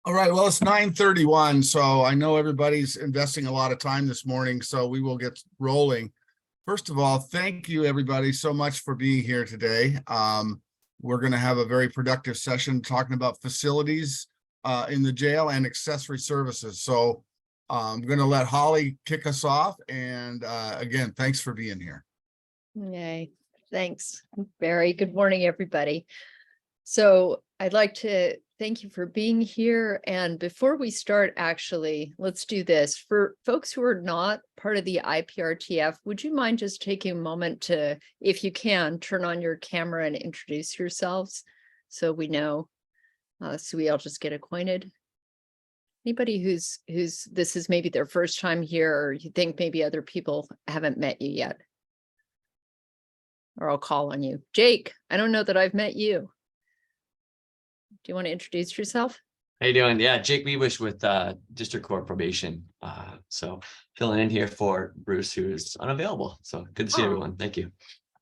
All right, well, it's 9:31, so I know everybody's investing a lot of time this morning, so we will get rolling. First of all, thank you, everybody, so much for being here today. We're going to have a very productive session talking about facilities in the jail and accessory services. So I'm going to let Holly kick us off. And again, thanks for being here. Yay. Thanks, Barry. Good morning, everybody. So I'd like to thank you for being here. And before we start, actually, let's do this. For folks who are not part of the IPRTF, would you mind just taking a moment to, if you can, turn on your camera and introduce yourselves so we know, so we all just get acquainted? Anybody who's this is maybe their first time here, or you think maybe other people haven't met you yet? Or I'll call on you. Jake, I don't know that I've met you. Do you want to introduce yourself? How you doing? Yeah, Jake Weebush with District Court Probation. So filling in here for Bruce, who is unavailable. So good to see everyone. Thank you.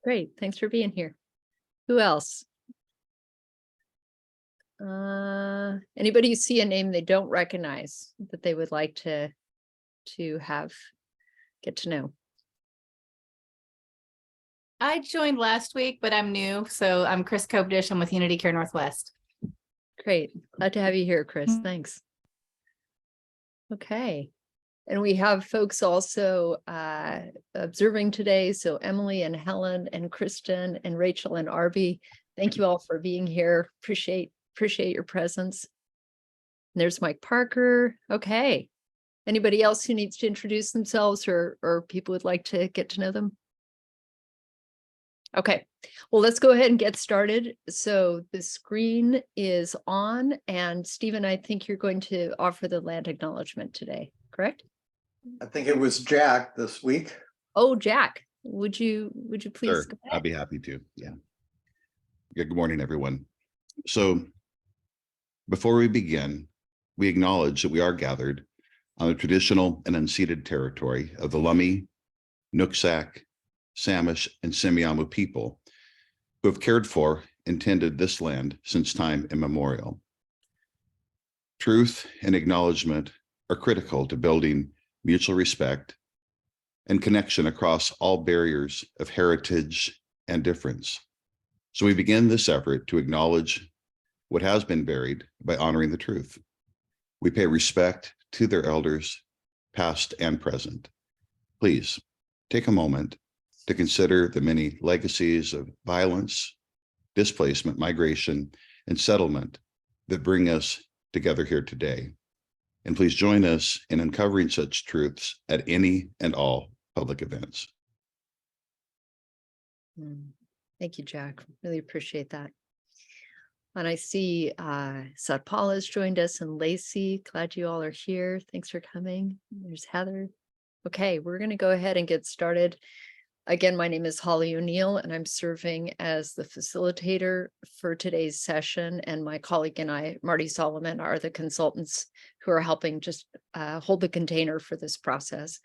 Great. Thanks for being here. Who else? Anybody see a name they don't recognize that they would like to get to know? I joined last week, but I'm new. So I'm Chris Kopdish. I'm with Unity Care Northwest. Great. Glad to have you here, Chris. Thanks. Okay. And we have folks also observing today. So Emily and Helen and Kristen and Rachel and Arby, thank you all for being here. Appreciate your presence. And there's Mike Parker. Okay. Anybody else who needs to introduce themselves or people would like to get to know them? Okay, well, let's go ahead and get started. So the screen is on, and Stephen, I think you're going to offer the land acknowledgement today, correct? I think it was Jack this week. Oh, Jack, would you please Sure, go ahead? I'd be happy to. Yeah. Good morning, everyone. So before we begin, we acknowledge that we are gathered on the traditional and unceded territory of the Lummi, Nooksack, Samish, and Semiahmoo people who have cared for and tended this land since time immemorial. Truth and acknowledgement are critical to building mutual respect and connection across all barriers of heritage and difference. So we begin this effort to acknowledge what has been buried by honoring the truth. We pay respect to their elders, past and present. Please take a moment to consider the many legacies of violence, displacement, migration, and settlement that bring us together here today. And please join us in uncovering such truths at any and all public events. Thank you, Jack. Really appreciate that. And I see Satpal has joined us, and Lacey. Glad you all are here. Thanks for coming. There's Heather. Okay, we're going to go ahead and get started. Again, my name is Holly O'Neill, and I'm serving as the facilitator for today's session. And my colleague and I, Marty Solomon, are the consultants who are helping just hold the container for this process.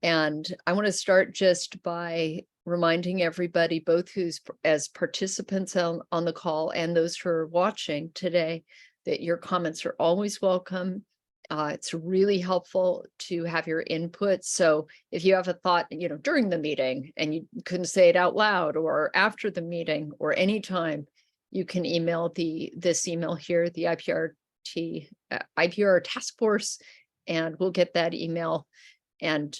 And I want to start just by reminding everybody, both who's as participants on the call and those who are watching today, that your comments are always welcome. It's really helpful to have your input. So if you have a thought, during the meeting and you couldn't say it out loud, or after the meeting, or anytime, you can email this email here, the IPR task force, and we'll get that email and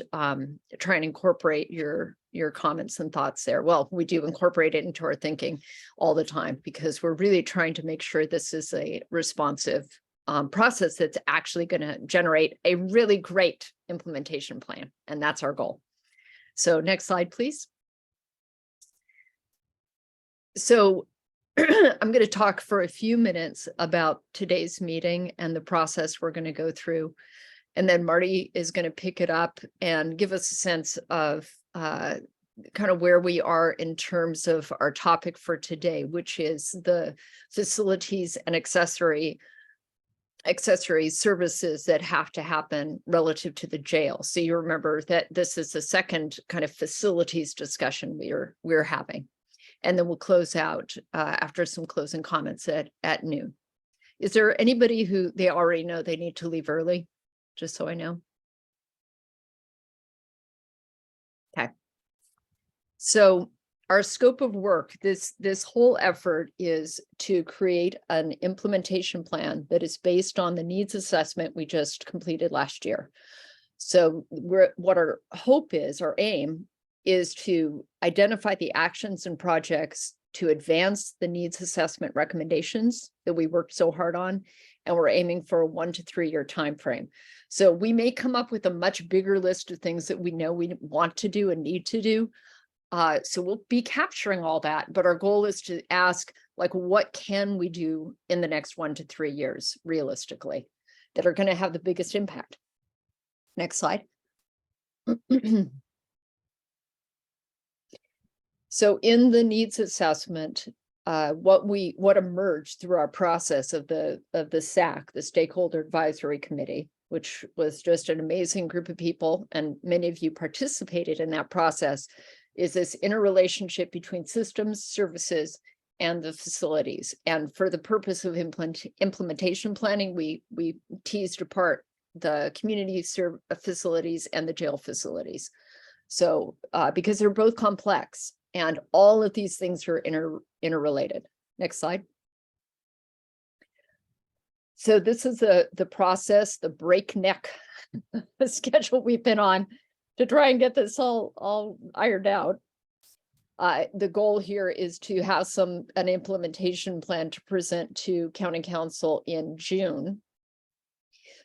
try and incorporate your comments and thoughts there. Well, we do incorporate it into our thinking all the time, because we're really trying to make sure this is a responsive process that's actually going to generate a really great implementation plan. And that's our goal. So next slide, please. So I'm going to talk for a few minutes about today's meeting and the process we're going to go through. And then Marty is going to pick it up and give us a sense of kind of where we are in terms of our topic for today, which is the facilities and accessory services that have to happen relative to the jail. So you remember that this is the second kind of facilities discussion we're having. And then we'll close out after some closing comments at noon. Is there anybody who they already know they need to leave early? Just so I know. Okay. So our scope of work, this whole effort is to create an implementation plan that is based on the needs assessment we just completed last year. So what our hope is, our aim is to identify the actions and projects to advance the needs assessment recommendations that we worked so hard on. And we're aiming for a 1 to 3 year time frame. So we may come up with a much bigger list of things that we know we want to do and need to do. So we'll be capturing all that, but our goal is to ask, like, what can we do in the next 1 to 3 years realistically that are going to have the biggest impact? Next slide. So in the needs assessment, what emerged through our process of the SAC, the Stakeholder Advisory Committee, which was just an amazing group of people, and many of you participated in that process, is this interrelationship between systems, services, and the facilities. And for the purpose of implementation planning, we teased apart the community facilities and the jail facilities. So because they're both complex and all of these things are interrelated. Next slide. So this is the process, the breakneck schedule we've been on to try and get this all ironed out. The goal here is to have an implementation plan to present to County Council in June.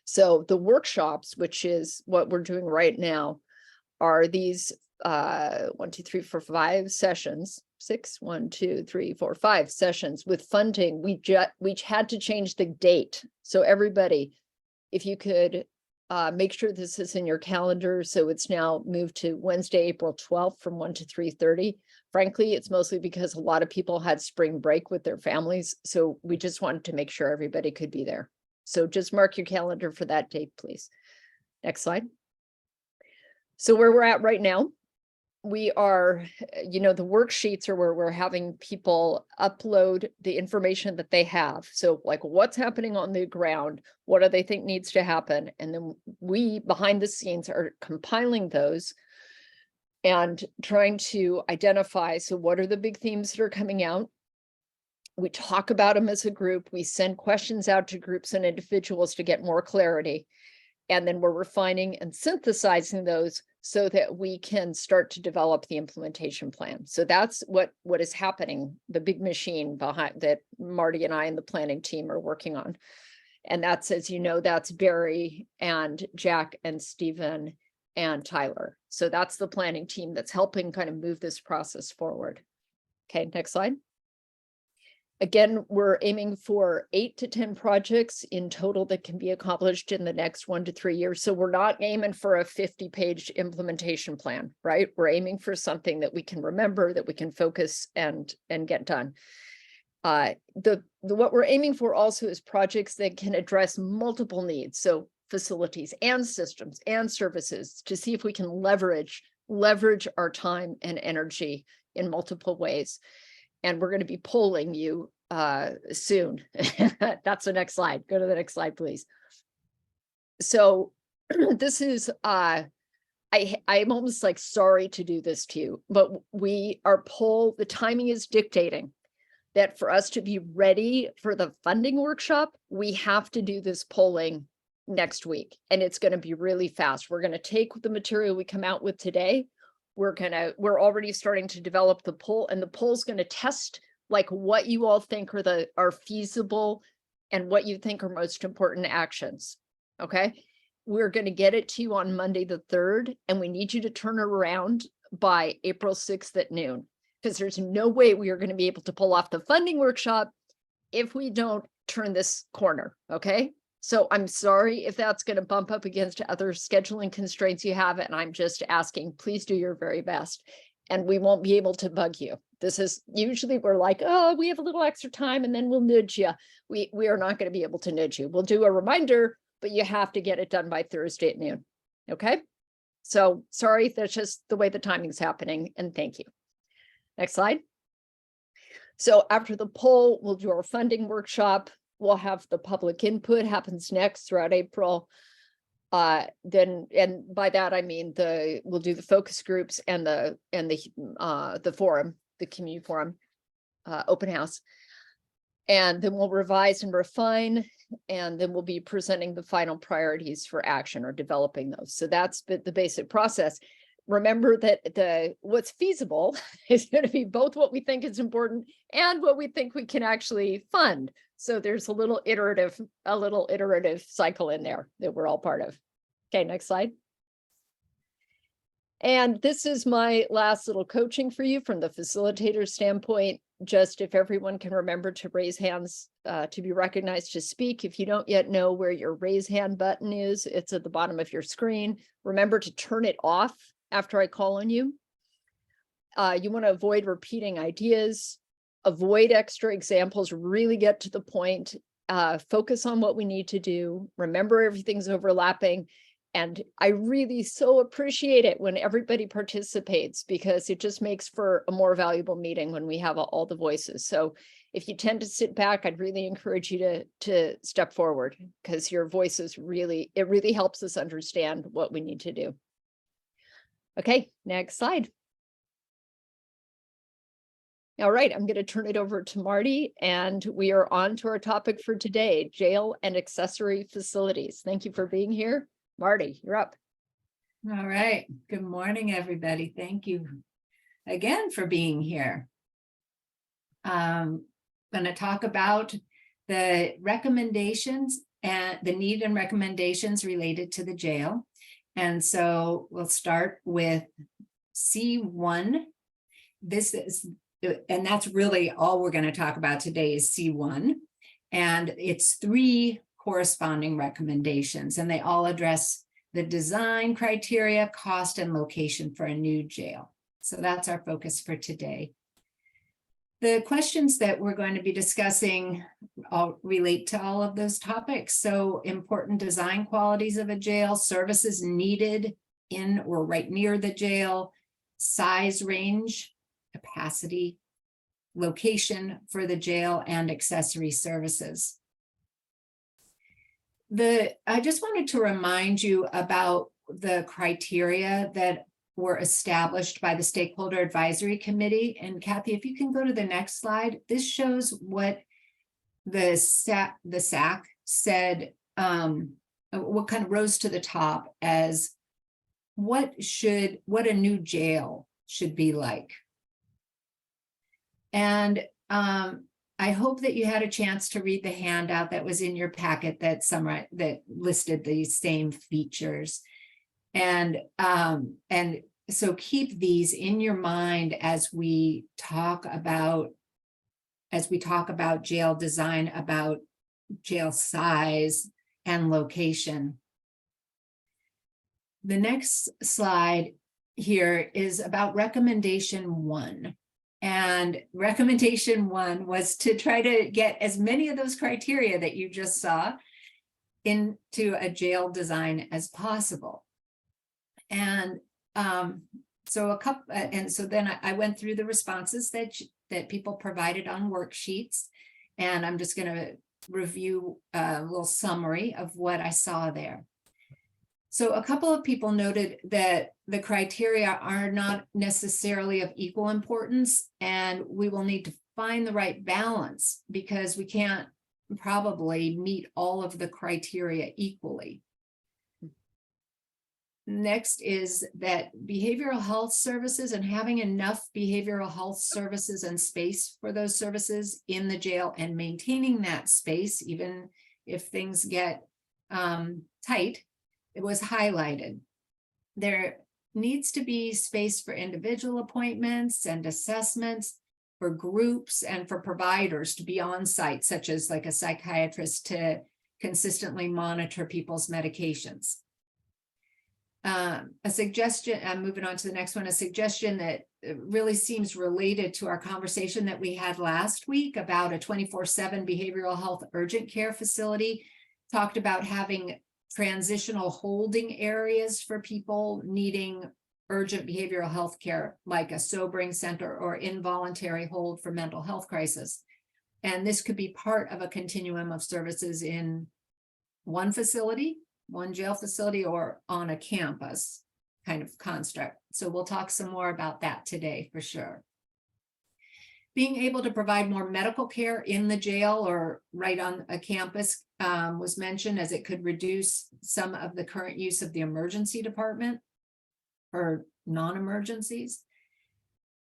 So the workshops, which is what we're doing right now, are these 1, 2, 3, 4, 5 sessions, 5 sessions with funding. We had to change the date. So everybody, if you could make sure this is in your calendar. So it's now moved to Wednesday, April 12th from 1 to 3:30. Frankly, it's mostly because a lot of people had spring break with their families. So we just wanted to make sure everybody could be there. So just mark your calendar for that date, please. Next slide. So where we're at right now, we are, the worksheets are where we're having people upload the information that they have. So like what's happening on the ground, what do they think needs to happen? And then we behind the scenes are compiling those and trying to identify, so what are the big themes that are coming out? We talk about them as a group. We send questions out to groups and individuals to get more clarity. And then we're refining and synthesizing those so that we can start to develop the implementation plan. So that's what is happening, the big machine behind that Marty and I and the planning team are working on. And that's, as you know, that's Barry and Jack and Stephen and Tyler. So that's the planning team that's helping kind of move this process forward. Okay, next slide. Again, we're aiming for 8 to 10 projects in total that can be accomplished in the next 1 to 3 years. So we're not aiming for a 50-page implementation plan, right? We're aiming for something that we can remember, that we can focus and get done. What we're aiming for also is projects that can address multiple needs. So facilities and systems and services to see if we can leverage our time and energy in multiple ways. And we're going to be polling you soon. That's the next slide. Go to the next slide, please. So this is, I'm almost like sorry to do this to you, but the timing is dictating that for us to be ready for the funding workshop, we have to do this polling next week. And it's going to be really fast. We're going to take the material we come out with today. We're already starting to develop the poll, and the poll is going to test like what you all think are feasible and what you think are most important actions. Okay. We're going to get it to you on Monday the 3rd, and we need you to turn it around by April 6th at noon, because there's no way we are going to be able to pull off the funding workshop if we don't turn this corner. Okay. So I'm sorry if that's going to bump up against other scheduling constraints you have. And I'm just asking, please do your very best. And we won't be able to bug you. This is usually we're like, oh, we have a little extra time and then we'll nudge you. We are not going to be able to nudge you. We'll do a reminder, but you have to get it done by Thursday at noon. Okay. So sorry, that's just the way the timing's happening. And thank you. Next slide. So after the poll, we'll do our funding workshop. we'll have the public input happens next throughout April. Then, and by that, I mean we'll do the focus groups and the forum, the community forum, open house. And then we'll revise and refine, and then we'll be presenting the final priorities for action or developing those. So that's the basic process. Remember that what's feasible is going to be both what we think is important and what we think we can actually fund. So there's a little iterative cycle in there that we're all part of. Okay, next slide. And this is my last little coaching for you from the facilitator standpoint. Just if everyone can remember to raise hands to be recognized to speak. If you don't yet know where your raise hand button is, it's at the bottom of your screen. Remember to turn it off after I call on you. You want to avoid repeating ideas, avoid extra examples, really get to the point, focus on what we need to do. Remember everything's overlapping. And I really so appreciate it when everybody participates, because it just makes for a more valuable meeting when we have all the voices. So if you tend to sit back, I'd really encourage you to step forward, because your voices really helps us understand what we need to do. Okay, next slide. All right, I'm going to turn it over to Marty, and we are on to our topic for today, jail and accessory facilities. Thank you for being here. Marty, you're up. All right. Good morning, everybody. Thank you again for being here. I'm going to talk about the recommendations and the need and recommendations related to the jail. And so we'll start with C1. And that's really all we're going to talk about today is C1. And it's 3 corresponding recommendations, and they all address the design criteria, cost, and location for a new jail. So that's our focus for today. The questions that we're going to be discussing all relate to all of those topics. So important design qualities of a jail, services needed in or right near the jail, size range, capacity, location for the jail, and accessory services. I just wanted to remind you about the criteria that were established by the Stakeholder Advisory Committee. And Kathy, if you can go to the next slide, this shows what the SAC said, what kind of rose to the top as what a new jail should be like. And I hope that you had a chance to read the handout that was in your packet that listed these same features. And so keep these in your mind as we talk about jail design, about jail size and location. The next slide here is about recommendation 1. And recommendation 1 was to try to get as many of those criteria that you just saw into a jail design as possible. And so then I went through the responses that people provided on worksheets, and I'm just going to review a little summary of what I saw there. So a couple of people noted that the criteria are not necessarily of equal importance, and we will need to find the right balance because we can't probably meet all of the criteria equally. Next is that behavioral health services and having enough behavioral health services and space for those services in the jail and maintaining that space, even if things get tight, it was highlighted. There needs to be space for individual appointments and assessments, for groups and for providers to be on site, such as like a psychiatrist to consistently monitor people's medications. A suggestion, I'm moving on to the next one, a suggestion that really seems related to our conversation that we had last week about a 24/7 behavioral health urgent care facility, talked about having transitional holding areas for people needing urgent behavioral health care, like a sobering center or involuntary hold for mental health crisis. And this could be part of a continuum of services in one facility, one jail facility, or on a campus kind of construct. So we'll talk some more about that today for sure. Being able to provide more medical care in the jail or right on a campus was mentioned, as it could reduce some of the current use of the emergency department for non-emergencies.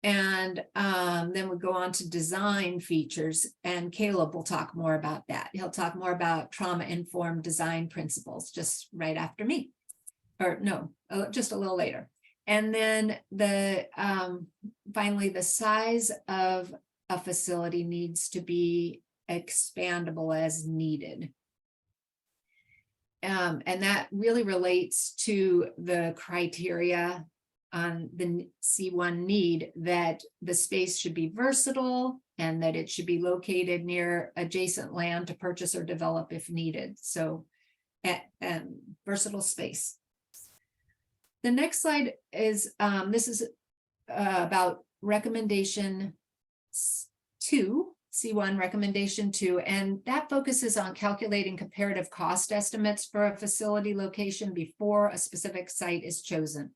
And then we go on to design features, and Caleb will talk more about that. He'll talk more about trauma-informed design principles just right after me, or no, just a little later. And then finally, the size of a facility needs to be expandable as needed. And that really relates to the criteria on the C1 need, that the space should be versatile and that it should be located near adjacent land to purchase or develop if needed. So versatile space. The next slide is, this is about recommendation 2, C1 recommendation 2, and that focuses on calculating comparative cost estimates for a facility location before a specific site is chosen.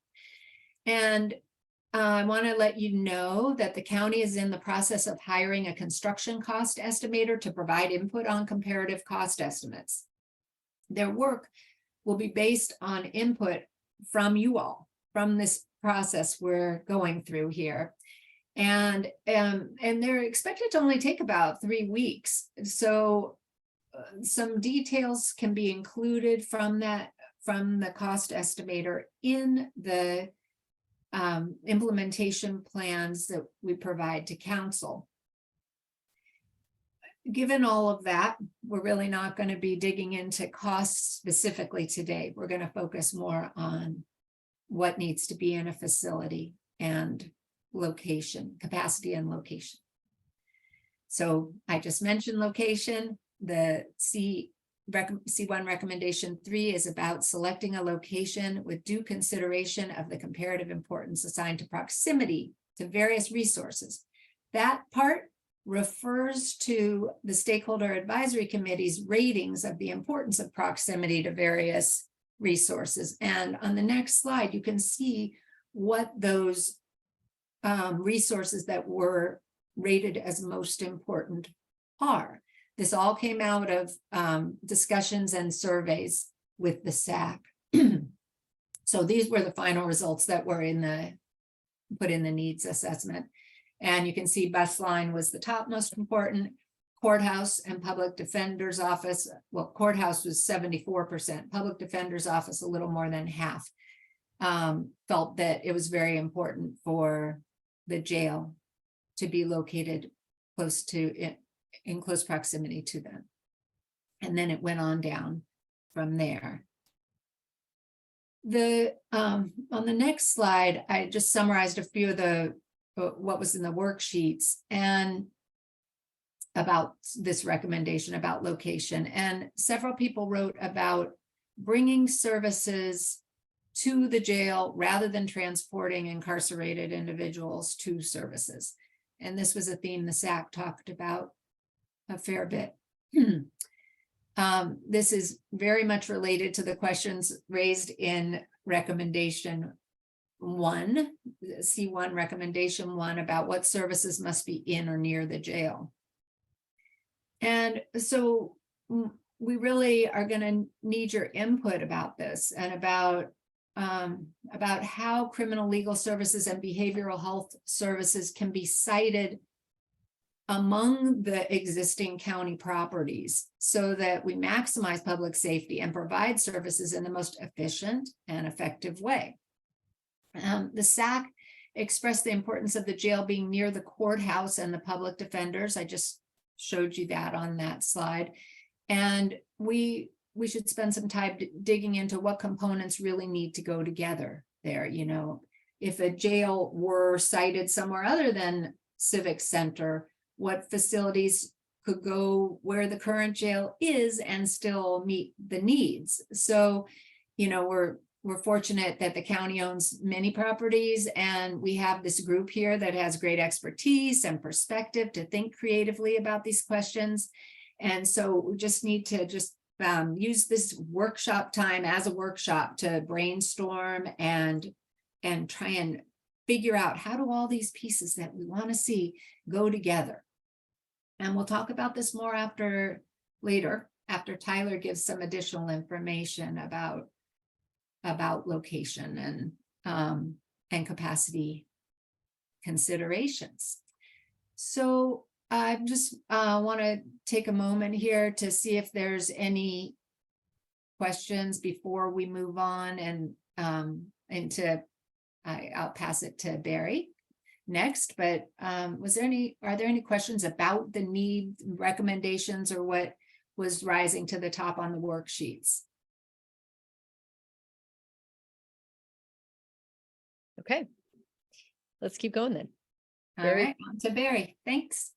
And I want to let you know that the county is in the process of hiring a construction cost estimator to provide input on comparative cost estimates. Their work will be based on input from you all, from this process we're going through here. And they're expected to only take about 3 weeks. So some details can be included from the cost estimator in the implementation plans that we provide to council. Given all of that, we're really not going to be digging into costs specifically today. We're going to focus more on what needs to be in a facility and location, capacity and location. So I just mentioned location. The C1 recommendation 3 is about selecting a location with due consideration of the comparative importance assigned to proximity to various resources. That part refers to the Stakeholder Advisory Committee's ratings of the importance of proximity to various resources. And on the next slide, you can see what those resources that were rated as most important are. This all came out of discussions and surveys with the SAC. So these were the final results that were put in the needs assessment. And you can see bus line was the top most important. Courthouse and public defender's office, well, courthouse was 74%, public defender's office a little more than half, felt that it was very important for the jail to be located close to it, in close proximity to them. And then it went on down from there. On the next slide, I just summarized a few of the what was in the worksheets and about this recommendation about location. And several people wrote about bringing services to the jail rather than transporting incarcerated individuals to services. And this was a theme the SAC talked about a fair bit. This is very much related to the questions raised in recommendation 1, C1 recommendation 1, about what services must be in or near the jail. And so we really are going to need your input about this and about how criminal legal services and behavioral health services can be cited among the existing county properties so that we maximize public safety and provide services in the most efficient and effective way. The SAC expressed the importance of the jail being near the courthouse and the public defenders. I just showed you that on that slide. And we should spend some time digging into what components really need to go together there. You know, if a jail were sited somewhere other than Civic Center, what facilities could go where the current jail is and still meet the needs. So, you know, we're fortunate that the county owns many properties, and we have this group here that has great expertise and perspective to think creatively about these questions. And so we just need to use this workshop time as a workshop to brainstorm and try and figure out, how do all these pieces that we want to see go together? And we'll talk about this more later after Tyler gives some additional information about location and capacity considerations. So I just want to take a moment here to see if there's any questions before we move on, and I'll pass it to Barry next. But are there any questions about the need, recommendations, or what was rising to the top on the worksheets? Okay, let's keep going then. All Barry? right, on to Barry. Thanks.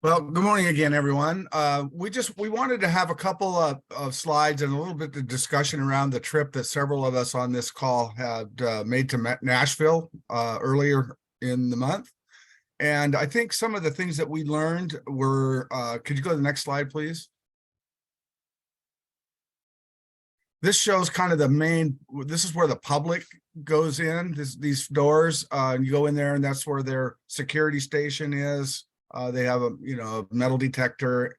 Well, good morning again, everyone. We wanted to have a couple of slides and a little bit of discussion around the trip that several of us on this call had made to Nashville earlier in the month. And I think some of the things that we learned were, could you go to the next slide, please? This shows kind of this is where the public goes in, these doors. You go in there, and that's where their security station is. They have a metal detector.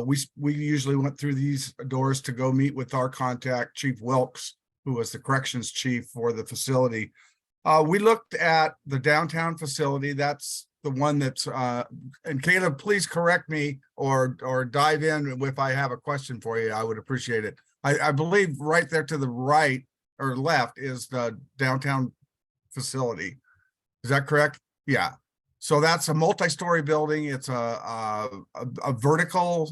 We usually went through these doors to go meet with our contact, Chief Wilkes, who was the corrections chief for the facility. We looked at the downtown facility. That's the one that's and Caleb, please correct me or dive in if I have a question for you. I would appreciate it. I believe right there to the right or left is the downtown facility. Is that correct? Yeah. So that's a multi-story building. It's a vertical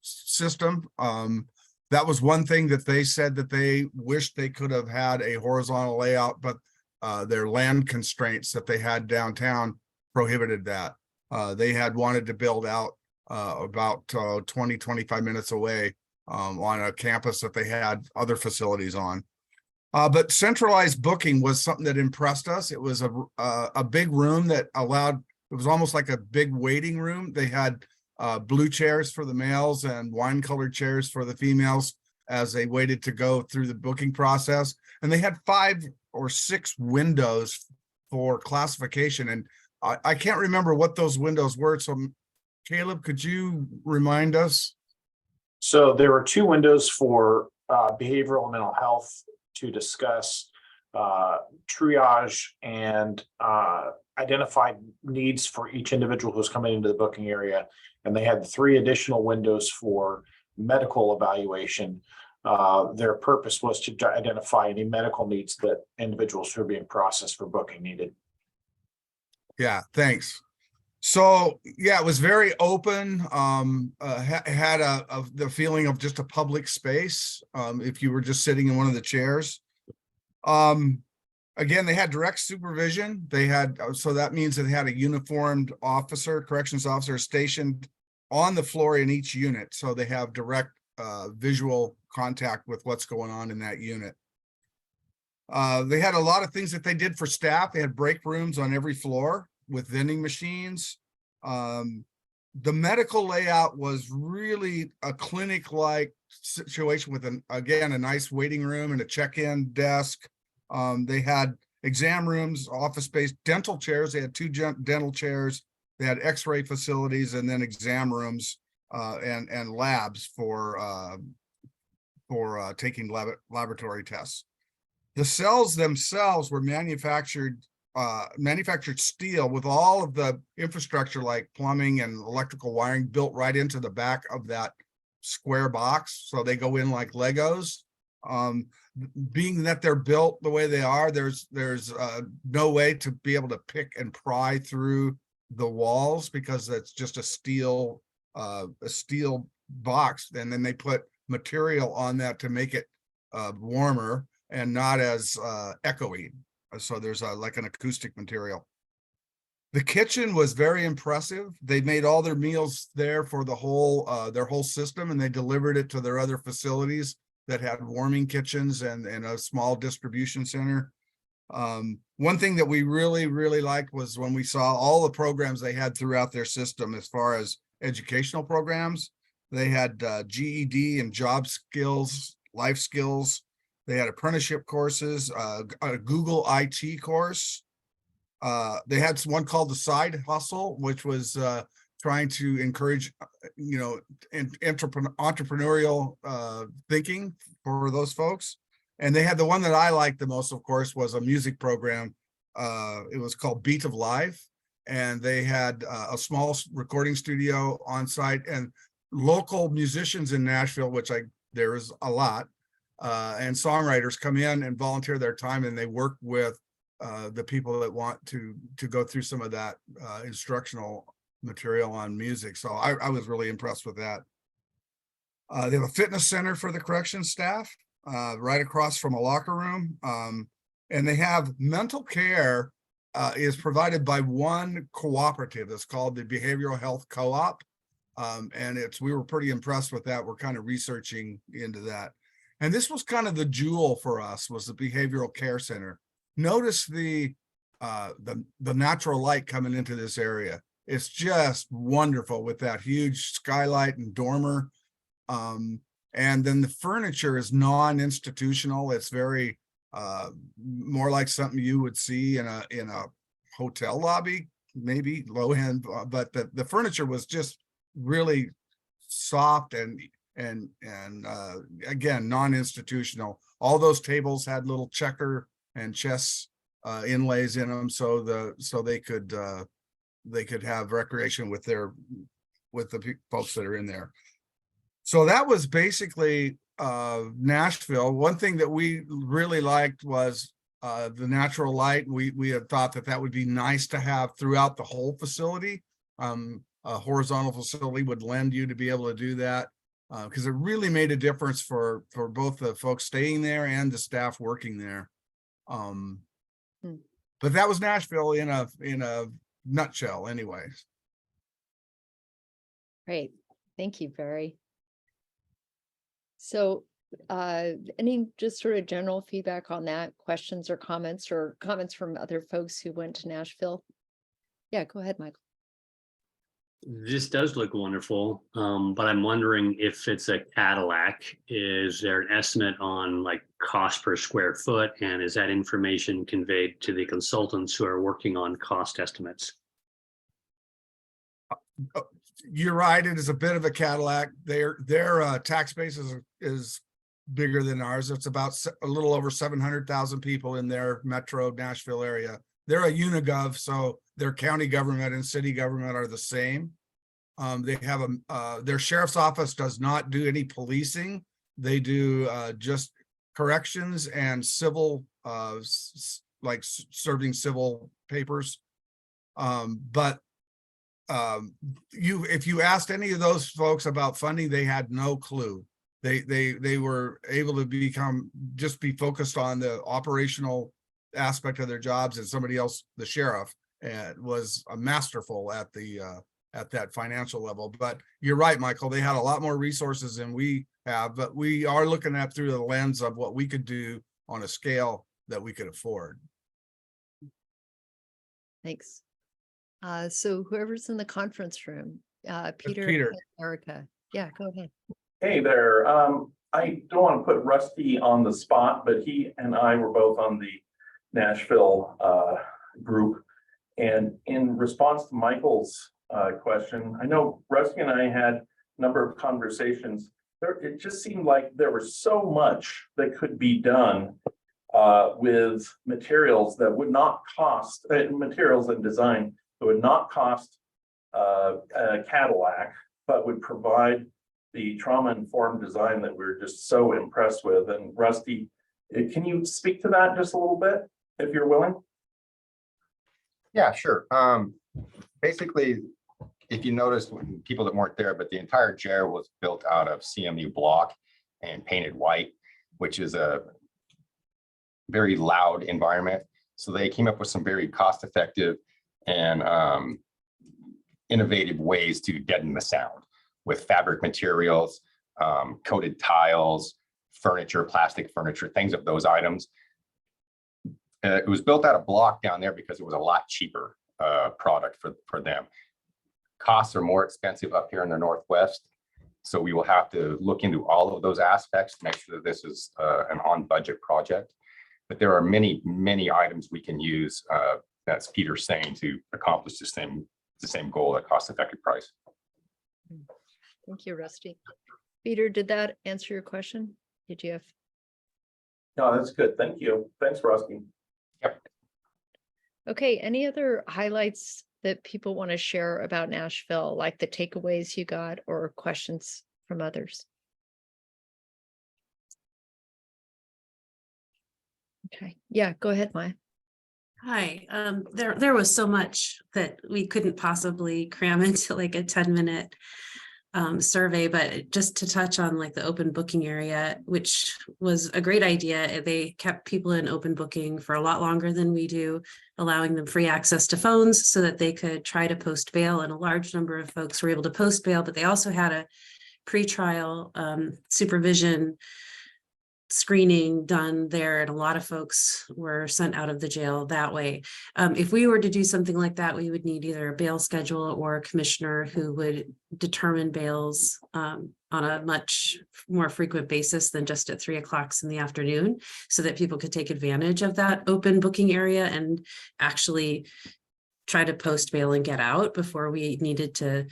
system. That was one thing that they said that they wished they could have had a horizontal layout, but their land constraints that they had downtown prohibited that. They had wanted to build out about 20-25 minutes away on a campus that they had other facilities on. But centralized booking was something that impressed us. It was a big room that allowed, it was almost like a big waiting room. They had blue chairs for the males and wine colored chairs for the females as they waited to go through the booking process. And they had 5 or 6 windows for classification. And I can't remember what those windows were. So Caleb, could you remind us? So there were 2 windows for behavioral and mental health to discuss triage and identify needs for each individual who's coming into the booking area. And they had 3 additional windows for medical evaluation. Their purpose was to identify any medical needs that individuals who are being processed for booking needed. Yeah, thanks. So yeah, it was very open. Had the feeling of just a public space. If you were just sitting in one of the chairs. Again, they had direct supervision. They had, so that means that they had a uniformed officer, corrections officer stationed on the floor in each unit. So they have direct visual contact with what's going on in that unit. They had a lot of things that they did for staff. They had break rooms on every floor with vending machines. The medical layout was really a clinic-like situation with again, a nice waiting room and a check-in desk. They had exam rooms, office space, dental chairs. They had 2 dental chairs. They had x-ray facilities and then exam rooms and labs for taking laboratory tests. The cells themselves were manufactured steel with all of the infrastructure like plumbing and electrical wiring built right into the back of that square box. So they go in like Legos. Being that they're built the way they are, there's no way to be able to pick and pry through the walls because that's just a steel box. And then they put material on that to make it warmer and not as echoey. So there's like an acoustic material. The kitchen was very impressive. They made all their meals there for the whole, their whole system, and they delivered it to their other facilities that had warming kitchens and a small distribution center. One thing that we really liked was when we saw all the programs they had throughout their system as far as educational programs. They had GED and job skills, life skills. They had apprenticeship courses, a Google IT course. They had one called the Side Hustle, which was trying to encourage, entrepreneurial thinking for those folks. And they had the one that I liked the most, of course, was a music program. It was called Beat of Life. And they had a small recording studio on site, and local musicians in Nashville, which there is a lot, and songwriters come in and volunteer their time, and they work with the people that want to go through some of that instructional material on music. So I was really impressed with that. They have a fitness center for the corrections staff right across from a locker room. And they have mental care is provided by one cooperative that's called the Behavioral Health Co-op. And we were pretty impressed with that. We're kind of researching into that. And this was kind of the jewel for us, was the Behavioral Care Center. Notice the natural light coming into this area. It's just wonderful with that huge skylight and dormer. And then the furniture is non-institutional. It's very more like something you would see in a hotel lobby, maybe low end, but the furniture was just really soft and again, non-institutional. All those tables had little checker and chess inlays in them, so they could have recreation with the folks that are in there. So that was basically Nashville. One thing that we really liked was the natural light. We had thought that would be nice to have throughout the whole facility. A horizontal facility would lend you to be able to do that, because it really made a difference for both the folks staying there and the staff working there. But that was Nashville in a nutshell anyways. Great. Thank you, Barry. So any just sort of general feedback on that, questions or comments from other folks who went to Nashville? Yeah, go ahead, Michael. This does look wonderful, but I'm wondering if it's a Cadillac. Is there an estimate on like cost per square foot, and is that information conveyed to the consultants who are working on cost estimates? You're right. It is a bit of a Cadillac. Their tax base is bigger than ours. It's about a little over 700,000 people in their metro Nashville area. They're a unigov, so their county government and city government are the same. They have their sheriff's office does not do any policing. They do just corrections and civil, like serving civil papers. But if you asked any of those folks about funding, they had no clue. They were able to be focused on the operational aspect of their jobs, and somebody else, the sheriff, was masterful at that financial level. But you're right, Michael, they had a lot more resources than we have, but we are looking at through the lens of what we could do on a scale that we could afford. Thanks. So whoever's in the conference room, Peter. Peter. And Erica. Yeah, go ahead. Hey there. I don't want to put Rusty on the spot, but he and I were both on the Nashville group. And in response to Michael's question, I know Rusty and I had a number of conversations. It just seemed like there was so much that could be done with materials that would not cost, materials and design that would not cost a Cadillac, but would provide the trauma-informed design that we're just so impressed with. And Rusty, can you speak to that just a little bit, if you're willing? Yeah, sure. Basically, if you noticed, people that weren't there, but the entire jail was built out of CMU block and painted white, which is a very loud environment. So they came up with some very cost-effective and innovative ways to deaden the sound with fabric materials, coated tiles, furniture, plastic furniture, things of those items. It was built out of block down there because it was a lot cheaper product for them. Costs are more expensive up here in the Northwest. So we will have to look into all of those aspects to make sure that this is an on-budget project. But there are many, many items we can use, that's Peter's saying, to accomplish the same goal at cost-effective price. Thank you, Rusty. Peter, did that answer your question? Did you have? No, that's good. Thank you. Thanks for asking. Okay, any other highlights that people want to share about Nashville, like the takeaways you got or questions from others? Okay, yeah, go ahead, Maya. Hi, there was so much that we couldn't possibly cram into like a 10-minute survey, but just to touch on like the open booking area, which was a great idea. They kept people in open booking for a lot longer than we do, allowing them free access to phones so that they could try to post bail. And a large number of folks were able to post bail, but they also had a pre-trial supervision screening done there, and a lot of folks were sent out of the jail that way. If we were to do something like that, we would need either a bail schedule or a commissioner who would determine bails on a much more frequent basis than just at 3 o'clock in the afternoon, so that people could take advantage of that open booking area and actually try to post bail and get out before we needed to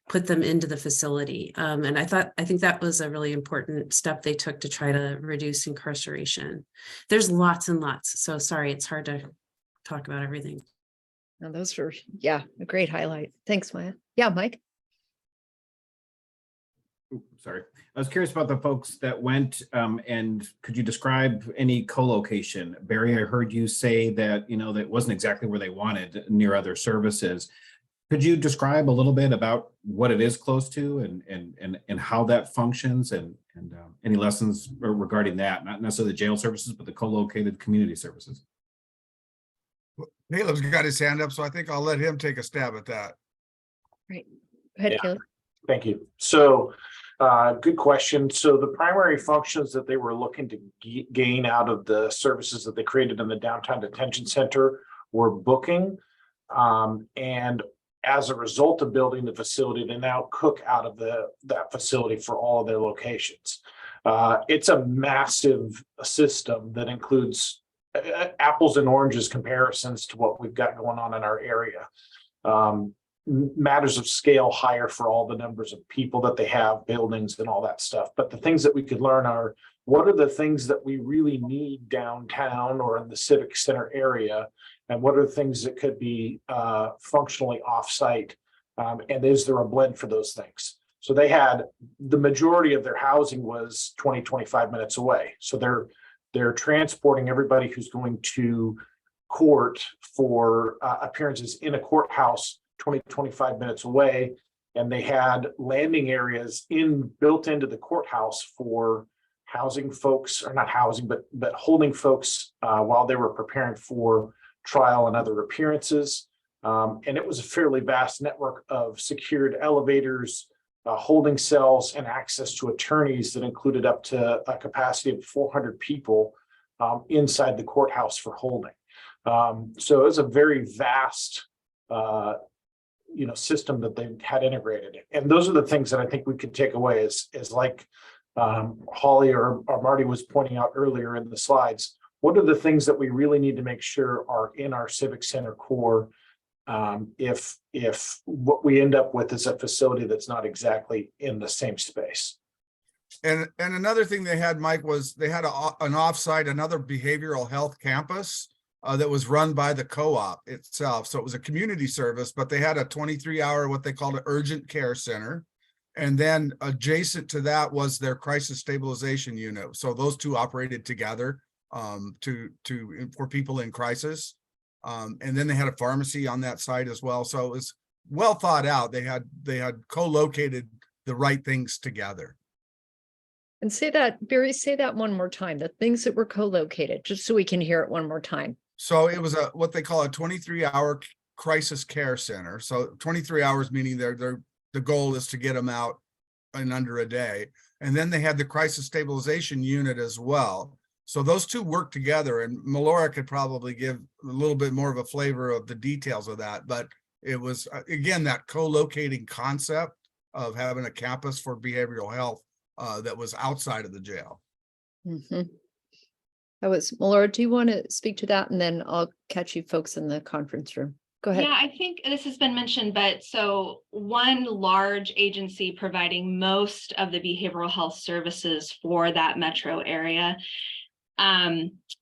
put them into the facility. And I think that was a really important step they took to try to reduce incarceration. There's lots and lots. So sorry, it's hard to talk about everything. No, those were, yeah, a great highlight. Thanks, Maya. Yeah, Mike. Sorry, I was curious about the folks that went, and could you describe any co-location? Barry, I heard you say that, that wasn't exactly where they wanted, near other services. Could you describe a little bit about what it is close to and how that functions, and any lessons regarding that, not necessarily the jail services, but the co-located community services? Caleb's got his hand up, so I think I'll let him take a stab at that. Right. Go ahead, Yeah. Caleb. Thank you. So good question. So the primary functions that they were looking to gain out of the services that they created in the downtown detention center were booking. And as a result of building the facility, they now cook out of that facility for all of their locations. It's a massive system that includes apples and oranges comparisons to what we've got going on in our area. Matters of scale higher for all the numbers of people that they have, buildings and all that stuff. But the things that we could learn are, what are the things that we really need downtown or in the civic center area? And what are the things that could be functionally offsite? And is there a blend for those things? So they had, the majority of their housing was 20-25 minutes away. So they're transporting everybody who's going to court for appearances in a courthouse 20-25 minutes away. And they had landing areas built into the courthouse for housing folks, or not housing, but holding folks while they were preparing for trial and other appearances. And it was a fairly vast network of secured elevators, holding cells, and access to attorneys that included up to a capacity of 400 people inside the courthouse for holding. So it was a very vast system that they had integrated. And those are the things that I think we could take away is like Holly or Marty was pointing out earlier in the slides. What are the things that we really need to make sure are in our civic center core if what we end up with is a facility that's not exactly in the same space? And another thing they had, Mike, was they had an offsite, another behavioral health campus that was run by the co-op itself. So it was a community service, but they had a 23-hour, what they called an urgent care center. And then adjacent to that was their crisis stabilization unit. So those two operated together for people in crisis. And then they had a pharmacy on that site as well. So it was well thought out. They had co-located the right things together. And say that, Barry, say that one more time, the things that were co-located, just so we can hear it one more time. So it was what they call a 23-hour crisis care center. So 23 hours, meaning the goal is to get them out in under a day. And then they had the crisis stabilization unit as well. So those two work together, and Melora could probably give a little bit more of a flavor of the details of that. But it was, again, that co-locating concept of having a campus for behavioral health that was outside of the jail. That was, Melora, do you want to speak to that? And then I'll catch you folks in the conference room. Go ahead. Yeah, I think this has been mentioned, but so one large agency providing most of the behavioral health services for that metro area.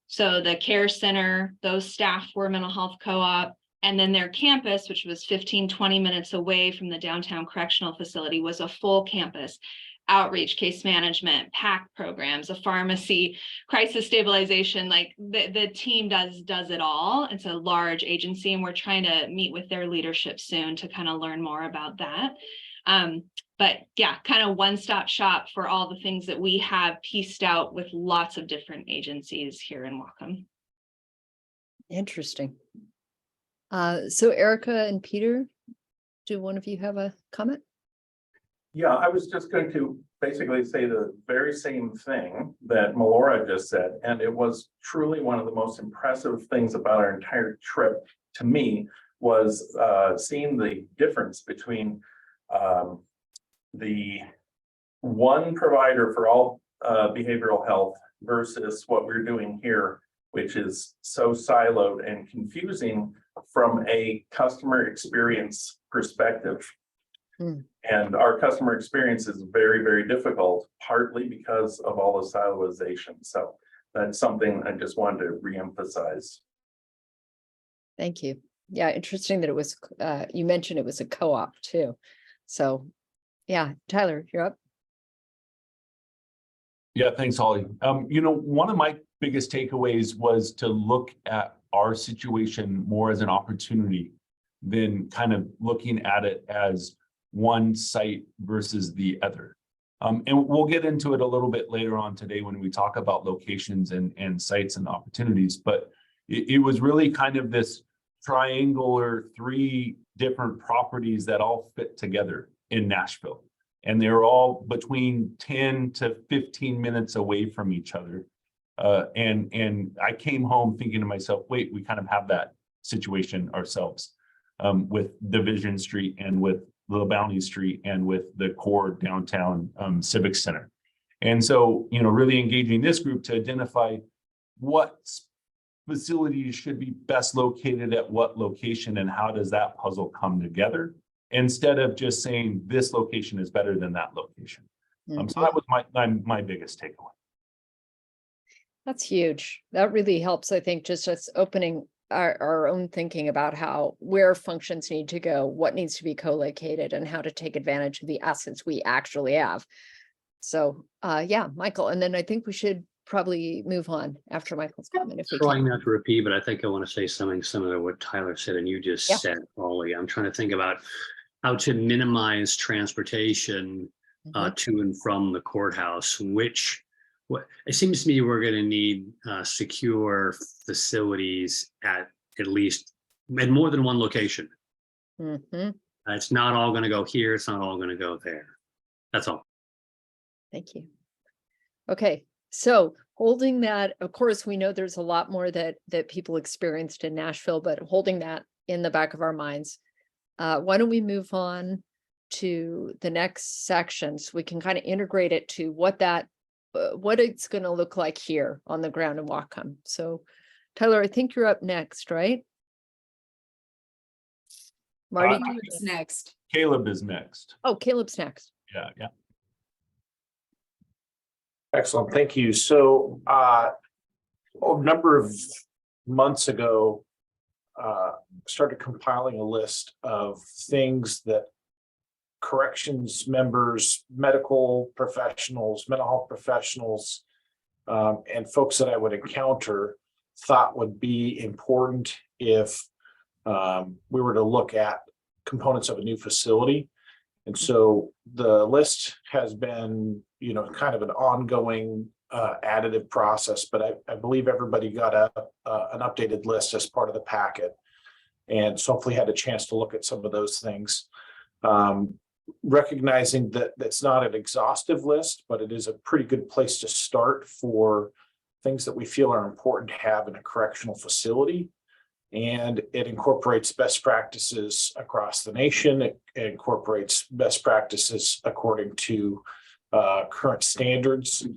So the care center, those staff were mental health co-op, and then their campus, which was 15-20 minutes away from the downtown correctional facility, was a full campus. Outreach, case management, PAC programs, a pharmacy, crisis stabilization, like the team does it all. It's a large agency, and we're trying to meet with their leadership soon to kind of learn more about that. But yeah, kind of one-stop shop for all the things that we have pieced out with lots of different agencies here in Whatcom. Interesting. So Erica and Peter, do one of you have a comment? Yeah, I was just going to basically say the very same thing that Melora just said, and it was truly one of the most impressive things about our entire trip to me was seeing the difference between the one provider for all behavioral health versus what we're doing here, which is so siloed and confusing from a customer experience perspective. And our customer experience is very, very difficult, partly because of all the siloization. So that's something I just wanted to reemphasize. Thank you. Yeah, interesting that it was, you mentioned it was a co-op too. So yeah, Tyler, you're up. Yeah, thanks, Holly. One of my biggest takeaways was to look at our situation more as an opportunity than kind of looking at it as one site versus the other. And we'll get into it a little bit later on today when we talk about locations and sites and opportunities, but it was really kind of this triangular, 3 different properties that all fit together in Nashville. And they're all between 10 to 15 minutes away from each other. And I came home thinking to myself, wait, we kind of have that situation ourselves with Division Street and with Little Bounty Street and with the core downtown Civic Center. And so, really engaging this group to identify what facilities should be best located at what location and how does that puzzle come together, instead of just saying this location is better than that location. So that was my biggest takeaway. That's huge. That really helps, I think, just us opening our own thinking about where functions need to go, what needs to be co-located, and how to take advantage of the assets we actually have. So yeah, Michael, and then I think we should probably move on after Michael's comment if we Trying can. not to repeat, but I think I want to say something similar to what Tyler said and you just said, Holly. I'm trying to think about how to minimize transportation to and from the courthouse, it seems to me we're going to need secure facilities at least in more than one location. It's not all going to go here. It's not all going to go there. That's all. Thank you. Okay, so holding that, of course, we know there's a lot more that people experienced in Nashville, but holding that in the back of our minds, why don't we move on to the next section so we can kind of integrate it to what it's going to look like here on the ground in Whatcom. So Tyler, I think you're up next, right? Marty? Caleb's next. Caleb is next. Oh, Caleb's next. Yeah. Excellent, thank you. So a number of months ago, started compiling a list of things that corrections members, medical professionals, mental health professionals, and folks that I would encounter thought would be important if we were to look at components of a new facility. And so the list has been, kind of an ongoing additive process, but I believe everybody got an updated list as part of the packet. And so hopefully had a chance to look at some of those things. Recognizing that that's not an exhaustive list, but it is a pretty good place to start for things that we feel are important to have in a correctional facility. And it incorporates best practices across the nation. It incorporates best practices according to current standards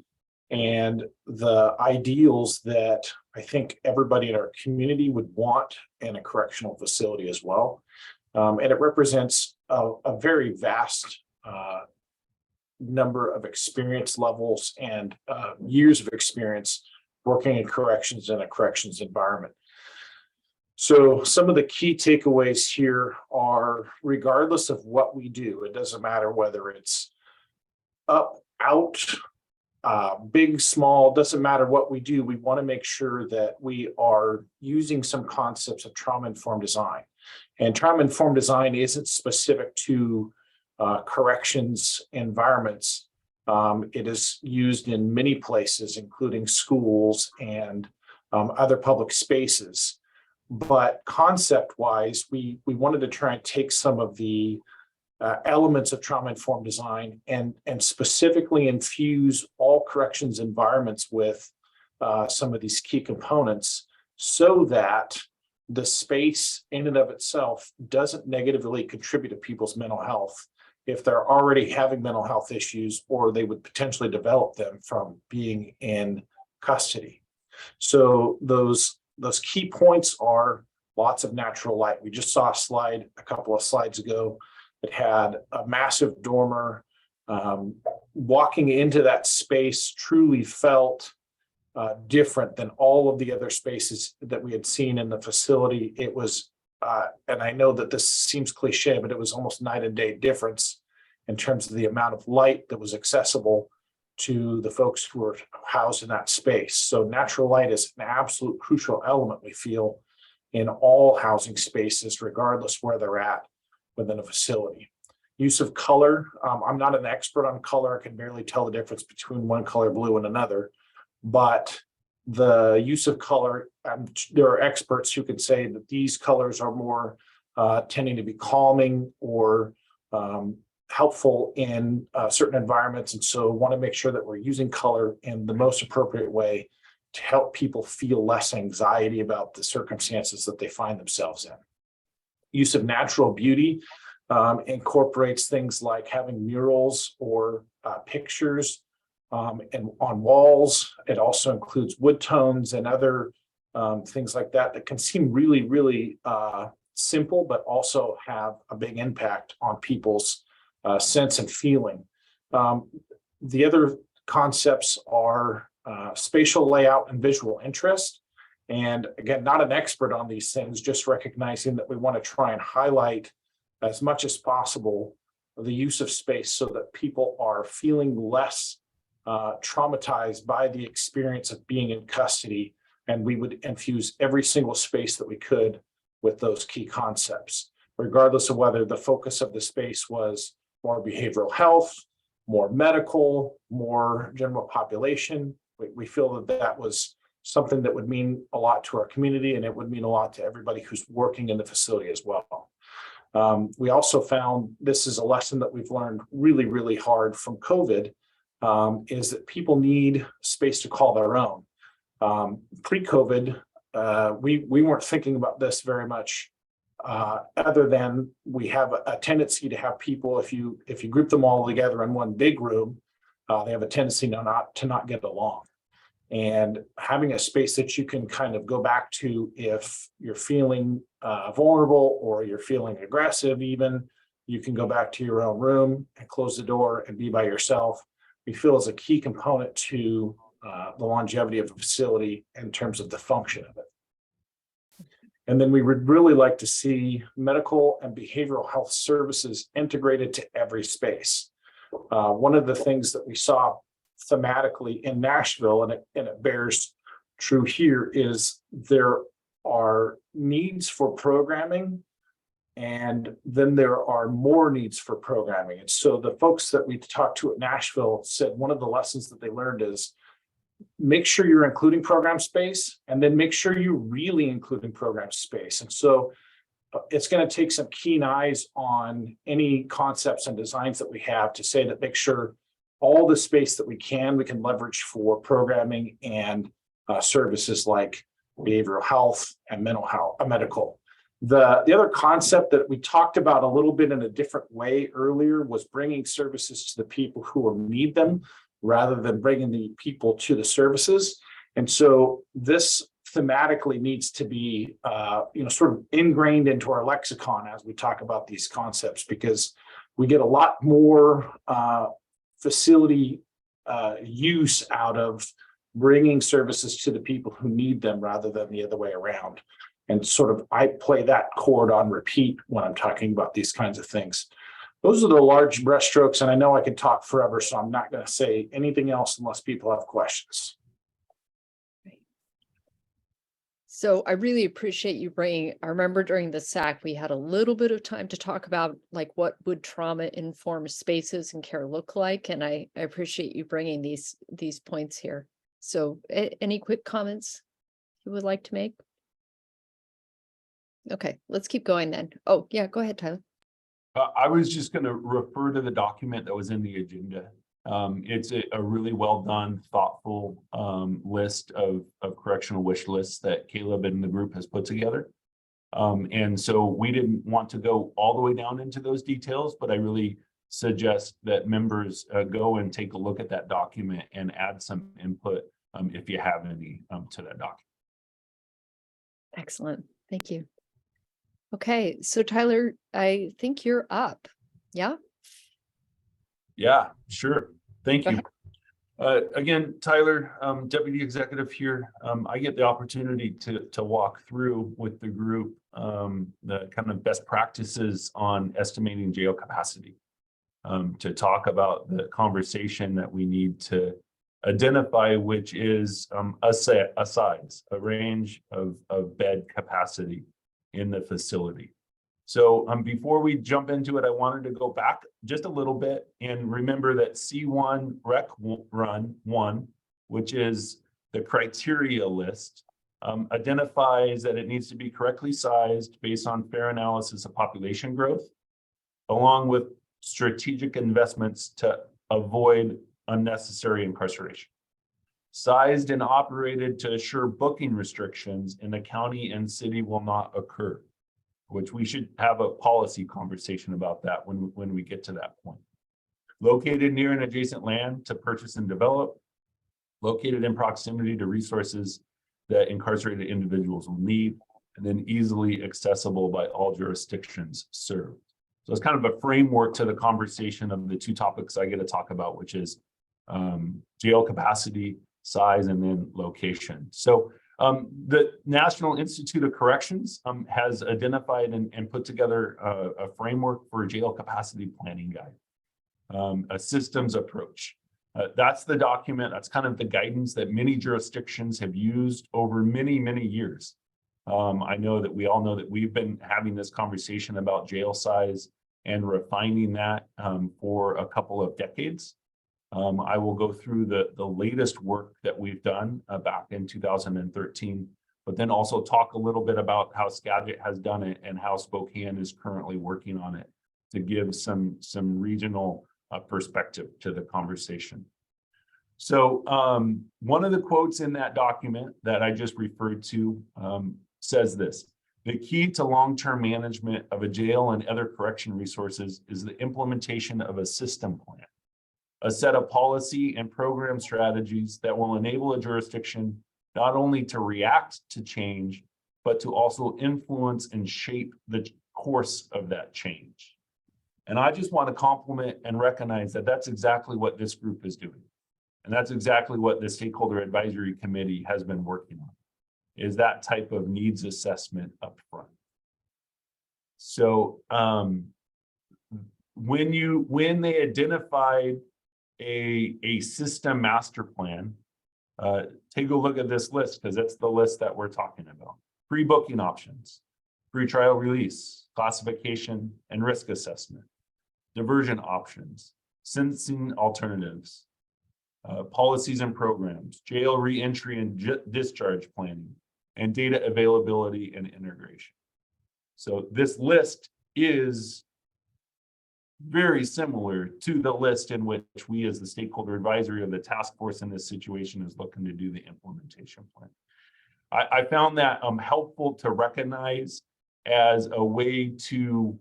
and the ideals that I think everybody in our community would want in a correctional facility as well. And it represents a very vast number of experience levels and years of experience working in corrections in a corrections environment. So some of the key takeaways here are, regardless of what we do, it doesn't matter whether it's up, out, big, small, doesn't matter what we do, we want to make sure that we are using some concepts of trauma-informed design. And trauma-informed design isn't specific to corrections environments. It is used in many places, including schools and other public spaces. But concept-wise, we wanted to try and take some of the elements of trauma-informed design and specifically infuse all corrections environments with some of these key components, so that the space in and of itself doesn't negatively contribute to people's mental health if they're already having mental health issues, or they would potentially develop them from being in custody. So those key points are lots of natural light. We just saw a slide a couple of slides ago that had a massive dormer. Walking into that space truly felt different than all of the other spaces that we had seen in the facility. It was, and I know that this seems cliche, but it was almost night and day difference in terms of the amount of light that was accessible to the folks who were housed in that space. So natural light is an absolute crucial element, we feel, in all housing spaces, regardless where they're at within a facility. Use of color. I'm not an expert on color. I can barely tell the difference between one color blue and another. But the use of color, there are experts who could say that these colors are more tending to be calming or helpful in certain environments. And so want to make sure that we're using color in the most appropriate way to help people feel less anxiety about the circumstances that they find themselves in. Use of natural beauty incorporates things like having murals or pictures and on walls. It also includes wood tones and other things like that that can seem really, really simple, but also have a big impact on people's sense and feeling. The other concepts are spatial layout and visual interest. And again, not an expert on these things, just recognizing that we want to try and highlight as much as possible the use of space so that people are feeling less traumatized by the experience of being in custody. And we would infuse every single space that we could with those key concepts, regardless of whether the focus of the space was more behavioral health, more medical, more general population. We feel that that was something that would mean a lot to our community, and it would mean a lot to everybody who's working in the facility as well. We also found, this is a lesson that we've learned really, really hard from COVID, is that people need space to call their own. Pre-COVID, we weren't thinking about this very much, other than we have a tendency to have people, if you group them all together in one big room, they have a tendency to not get along. And having a space that you can kind of go back to if you're feeling vulnerable or you're feeling aggressive even, you can go back to your own room and close the door and be by yourself. We feel is a key component to the longevity of a facility in terms of the function of it. And then we would really like to see medical and behavioral health services integrated to every space. One of the things that we saw thematically in Nashville, and it bears true here, is there are needs for programming, and then there are more needs for programming. And so the folks that we talked to at Nashville said one of the lessons that they learned is make sure you're including program space, and then make sure you're really including program space. And so it's going to take some keen eyes on any concepts and designs that we have to say that make sure all the space that we can leverage for programming and services like behavioral health and mental health, medical. The other concept that we talked about a little bit in a different way earlier was bringing services to the people who will need them rather than bringing the people to the services. And so this thematically needs to be, sort of ingrained into our lexicon as we talk about these concepts, because we get a lot more facility use out of bringing services to the people who need them rather than the other way around. And sort of, I play that chord on repeat when I'm talking about these kinds of things. Those are the large brushstrokes, and I know I could talk forever, so I'm not going to say anything else unless people have questions. So I really appreciate you bringing, I remember during the SAC, we had a little bit of time to talk about like what would trauma-informed spaces and care look like. And I appreciate you bringing these points here. So any quick comments you would like to make? Okay, let's keep going then. Oh, yeah, go ahead, Tyler. I was just going to refer to the document that was in the agenda. It's a really well done, thoughtful list of correctional wish lists that Caleb and the group has put together. And so we didn't want to go all the way down into those details, but I really suggest that members go and take a look at that document and add some input if you have any to that document. Excellent. Thank you. Okay, so Tyler, I think you're up. Yeah? Yeah, sure. Thank you. Again, Tyler, Deputy Executive here. I get the opportunity to walk through with the group the kind of best practices on estimating jail capacity, to talk about the conversation that we need to identify, which is a size, a range of bed capacity in the facility. So before we jump into it, I wanted to go back just a little bit and remember that C1 Rec Run 1, which is the criteria list, identifies that it needs to be correctly sized based on fair analysis of population growth, along with strategic investments to avoid unnecessary incarceration. Sized and operated to assure booking restrictions in the county and city will not occur, which we should have a policy conversation about that when we get to that point. Located near an adjacent land to purchase and develop, located in proximity to resources that incarcerated individuals will need, and then easily accessible by all jurisdictions served. So it's kind of a framework to the conversation of the two topics I get to talk about, which is jail capacity, size, and then location. So the National Institute of Corrections has identified and put together a framework for jail capacity planning guide, a systems approach. That's the document, that's kind of the guidance that many jurisdictions have used over many, many years. I know that we all know that we've been having this conversation about jail size and refining that for a couple of decades. I will go through the latest work that we've done back in 2013, but then also talk a little bit about how Skagit has done it and how Spokane is currently working on it to give some regional perspective to the conversation. So one of the quotes in that document that I just referred to says this: the key to long-term management of a jail and other correction resources is the implementation of a system plan, a set of policy and program strategies that will enable a jurisdiction not only to react to change, but to also influence and shape the course of that change. And I just want to compliment and recognize that that's exactly what this group is doing. And that's exactly what the Stakeholder Advisory Committee has been working on, is that type of needs assessment up front. So when they identified a system master plan, take a look at this list, because it's the list that we're talking about. Pre-booking options, pre-trial release, classification and risk assessment, diversion options, sentencing alternatives, policies and programs, jail reentry and discharge planning, and data availability and integration. So this list is very similar to the list in which we, as the stakeholder advisory of the task force in this situation, is looking to do the implementation plan. I found that helpful to recognize as a way to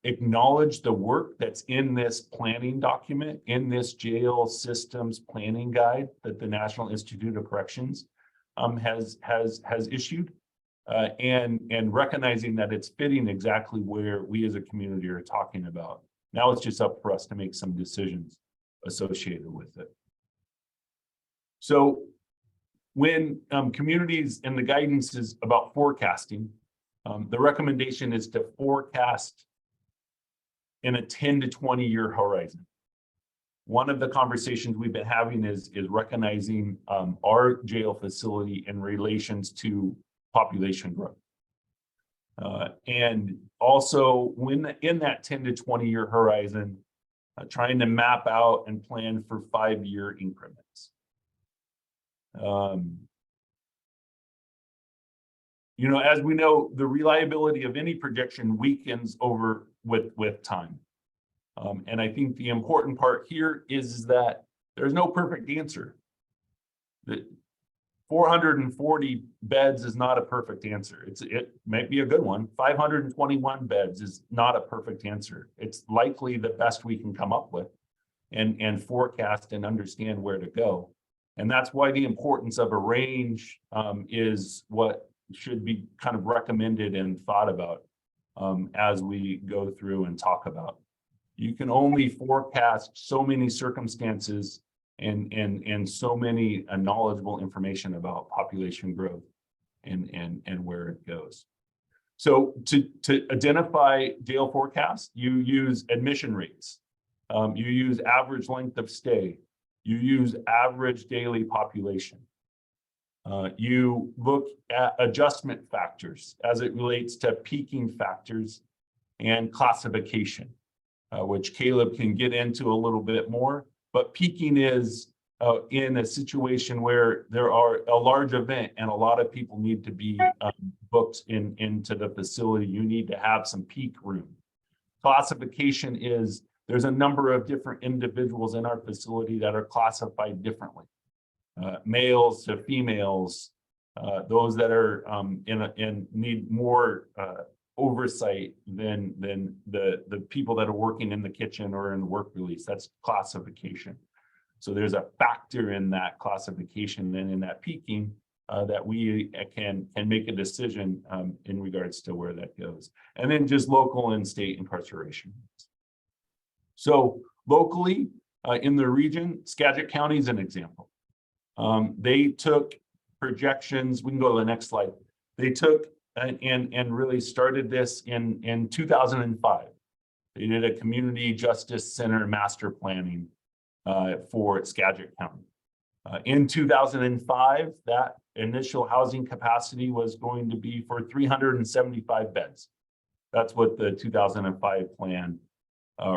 acknowledge the work that's in this planning document, in this jail systems planning guide that the National Institute of Corrections has issued, and recognizing that it's fitting exactly where we as a community are talking about. Now it's just up for us to make some decisions associated with it. So when communities, and the guidance is about forecasting, the recommendation is to forecast in a 10 to 20 year horizon. One of the conversations we've been having is recognizing our jail facility in relations to population growth. And also when in that 10 to 20 year horizon, trying to map out and plan for 5-year increments. You know, as we know, the reliability of any projection weakens over with time. And I think the important part here is that there's no perfect answer. The 440 beds is not a perfect answer. It might be a good one. 521 beds is not a perfect answer. It's likely the best we can come up with and forecast and understand where to go. And that's why the importance of a range is what should be kind of recommended and thought about as we go through and talk about. You can only forecast so many circumstances and so many knowledgeable information about population growth and where it goes. So to identify jail forecasts, you use admission rates, you use average length of stay, you use average daily population. You look at adjustment factors as it relates to peaking factors and classification, which Caleb can get into a little bit more. But peaking is in a situation where there are a large event and a lot of people need to be booked into the facility. You need to have some peak room. Classification is there's a number of different individuals in our facility that are classified differently. Males to females, those that are in need more oversight than the people that are working in the kitchen or in the work release. That's classification. So there's a factor in that classification and in that peaking that we can make a decision in regards to where that goes. And then just local and state incarceration. So locally in the region, Skagit County is an example. They took projections, we can go to the next slide. They took and really started this in 2005. They did a community justice center master planning for Skagit County. In 2005, that initial housing capacity was going to be for 375 beds. That's what the 2005 plan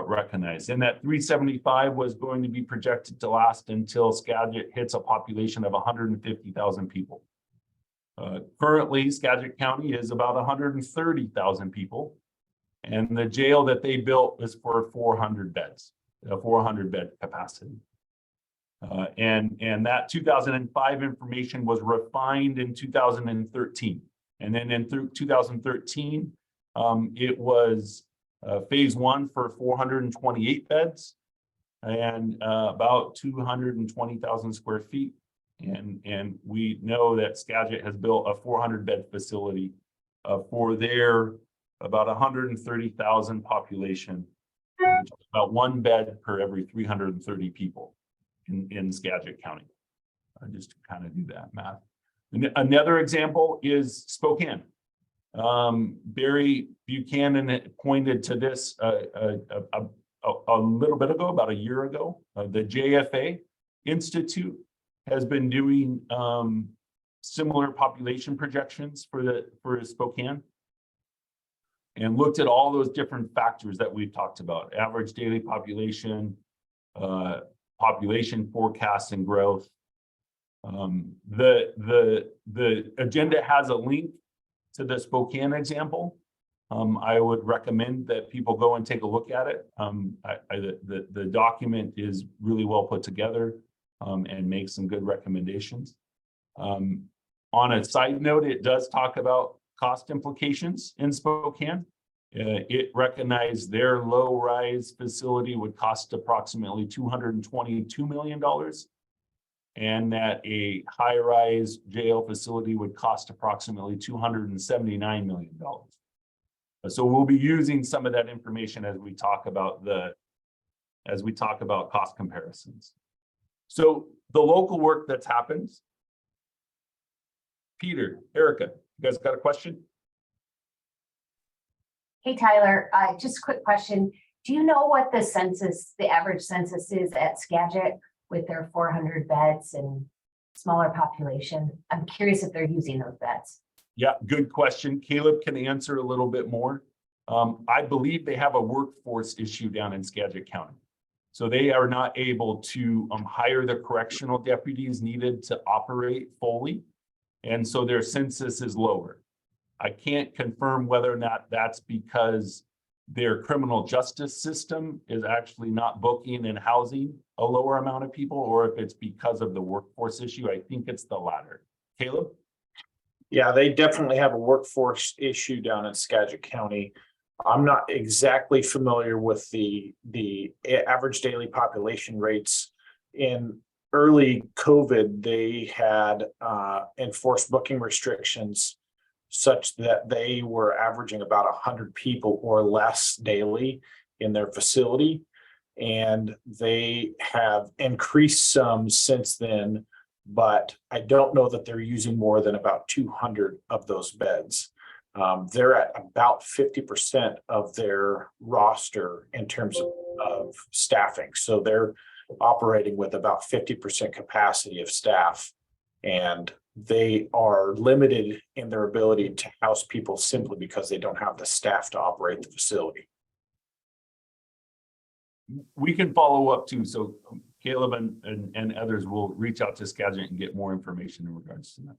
recognized. And that 375 was going to be projected to last until Skagit hits a population of 150,000 people. Currently, Skagit County is about 130,000 people. And the jail that they built is for 400 beds, a 400 bed capacity. And that 2005 information was refined in 2013. And then in 2013, it was phase 1 for 428 beds and about 220,000 square feet. And we know that Skagit has built a 400 bed facility for their about 130,000 population, which is about 1 bed per every 330 people in Skagit County. Just to kind of do that math. And another example is Spokane. Barry Buchanan pointed to this a little bit ago, about a year ago. The JFA Institute has been doing similar population projections for Spokane and looked at all those different factors that we've talked about: average daily population, population forecast and growth. The agenda has a link to the Spokane example. I would recommend that people go and take a look at it. The document is really well put together and makes some good recommendations. On a side note, it does talk about cost implications in Spokane. It recognized their low-rise facility would cost approximately $222 million, and that a high-rise jail facility would cost approximately $279 million. So we'll be using some of that information as we talk about cost comparisons. So the local work that's happened. Peter, Erica, you guys got a question? Hey, Tyler, just a quick question. Do you know what the census, the average census is at Skagit with their 400 beds and smaller population? I'm curious if they're using those beds. Yeah, good question. Caleb can answer a little bit more. I believe they have a workforce issue down in Skagit County. So they are not able to hire the correctional deputies needed to operate fully. And so their census is lower. I can't confirm whether or not that's because their criminal justice system is actually not booking and housing a lower amount of people, or if it's because of the workforce issue. I think it's the latter. Caleb? Yeah, they definitely have a workforce issue down in Skagit County. I'm not exactly familiar with the average daily population rates. In early COVID, they had enforced booking restrictions such that they were averaging about 100 people or less daily in their facility. And they have increased some since then, but I don't know that they're using more than about 200 of those beds. They're at about 50% of their roster in terms of staffing. So they're operating with about 50% capacity of staff, and they are limited in their ability to house people simply because they don't have the staff to operate the facility. We can follow up too. So Caleb and others will reach out to Skagit and get more information in regards to that.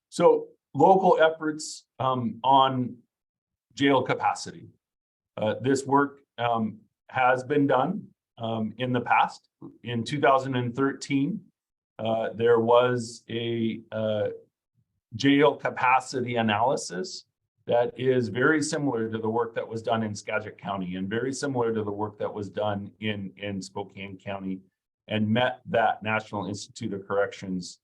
So local efforts on jail capacity. This work has been done in the past. In 2013, there was a jail capacity analysis that is very similar to the work that was done in Skagit County and very similar to the work that was done in Spokane County, and met that National Institute of Corrections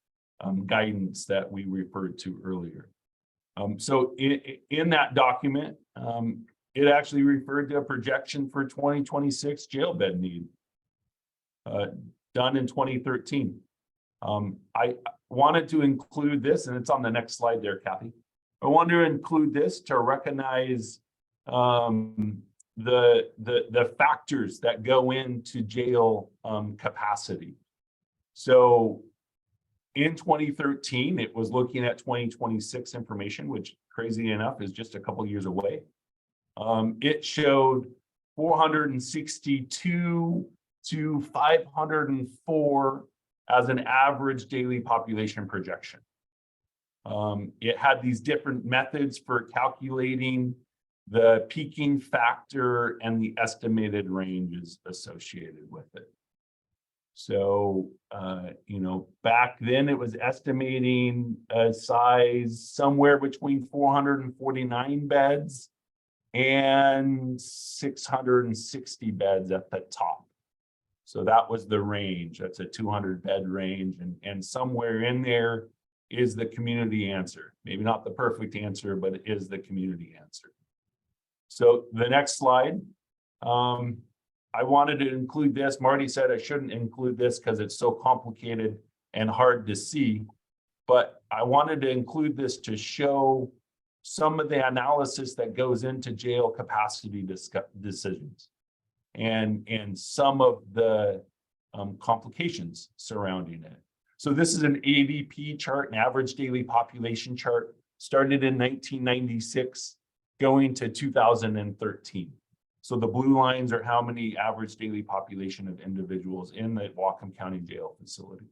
guidance that we referred to earlier. So in that document, it actually referred to a projection for 2026 jail bed need done in 2013. I wanted to include this, and it's on the next slide there, Kathy. I wanted to include this to recognize the factors that go into jail capacity. So in 2013, it was looking at 2026 information, which crazy enough is just a couple years away. It showed 462 to 504 as an average daily population projection. It had these different methods for calculating the peaking factor and the estimated ranges associated with it. So, back then it was estimating a size somewhere between 449 beds and 660 beds at the top. So that was the range. That's a 200 bed range, and somewhere in there is the community answer. Maybe not the perfect answer, but it is the community answer. So the next slide, I wanted to include this. Marty said I shouldn't include this because it's so complicated and hard to see, but I wanted to include this to show some of the analysis that goes into jail capacity decisions and some of the complications surrounding it. So this is an ADP chart, an average daily population chart, started in 1996, going to 2013. So the blue lines are how many average daily population of individuals in the Whatcom County Jail facility.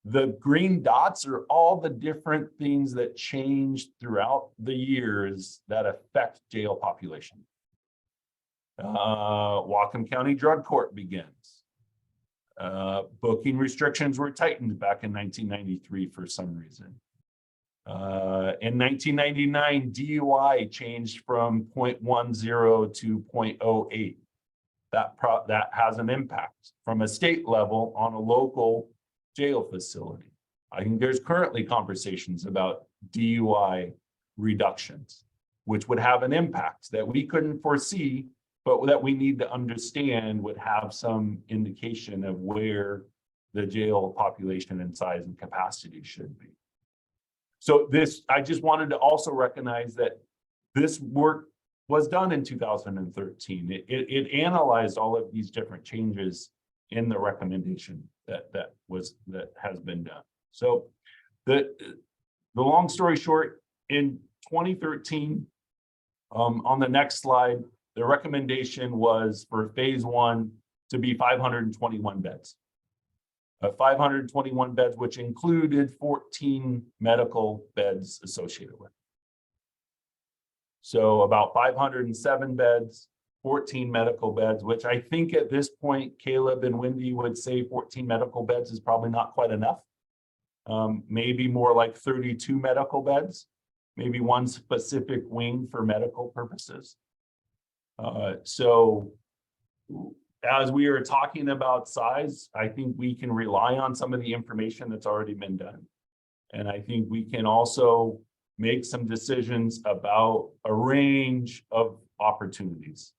The green dots are all the different things that change throughout the years that affect jail population. Whatcom County Drug Court begins. Booking restrictions were tightened back in 1993 for some reason. In 1999, DUI changed from 0.10 to 0.08. That has an impact from a state level on a local jail facility. I think there's currently conversations about DUI reductions, which would have an impact that we couldn't foresee, but that we need to understand would have some indication of where the jail population and size and capacity should be. So I just wanted to also recognize that this work was done in 2013. It analyzed all of these different changes in the recommendation that has been done. So the long story short, in 2013, on the next slide, the recommendation was for phase 1 to be 521 beds. 521 beds, which included 14 medical beds associated with it. So about 507 beds, 14 medical beds, which I think at this point, Caleb and Wendy would say 14 medical beds is probably not quite enough. Maybe more like 32 medical beds, maybe one specific wing for medical purposes. So as we are talking about size, I think we can rely on some of the information that's already been done. And I think we can also make some decisions about a range of opportunities.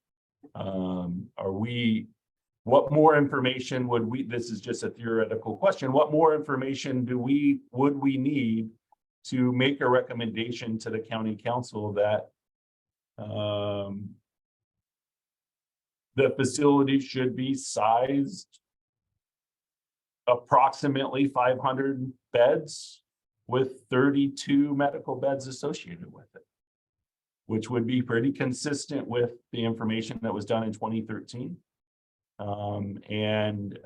What more information would we, this is just a theoretical question, what more information would we need to make a recommendation to the county council that the facility should be sized approximately 500 beds with 32 medical beds associated with it, which would be pretty consistent with the information that was done in 2013, and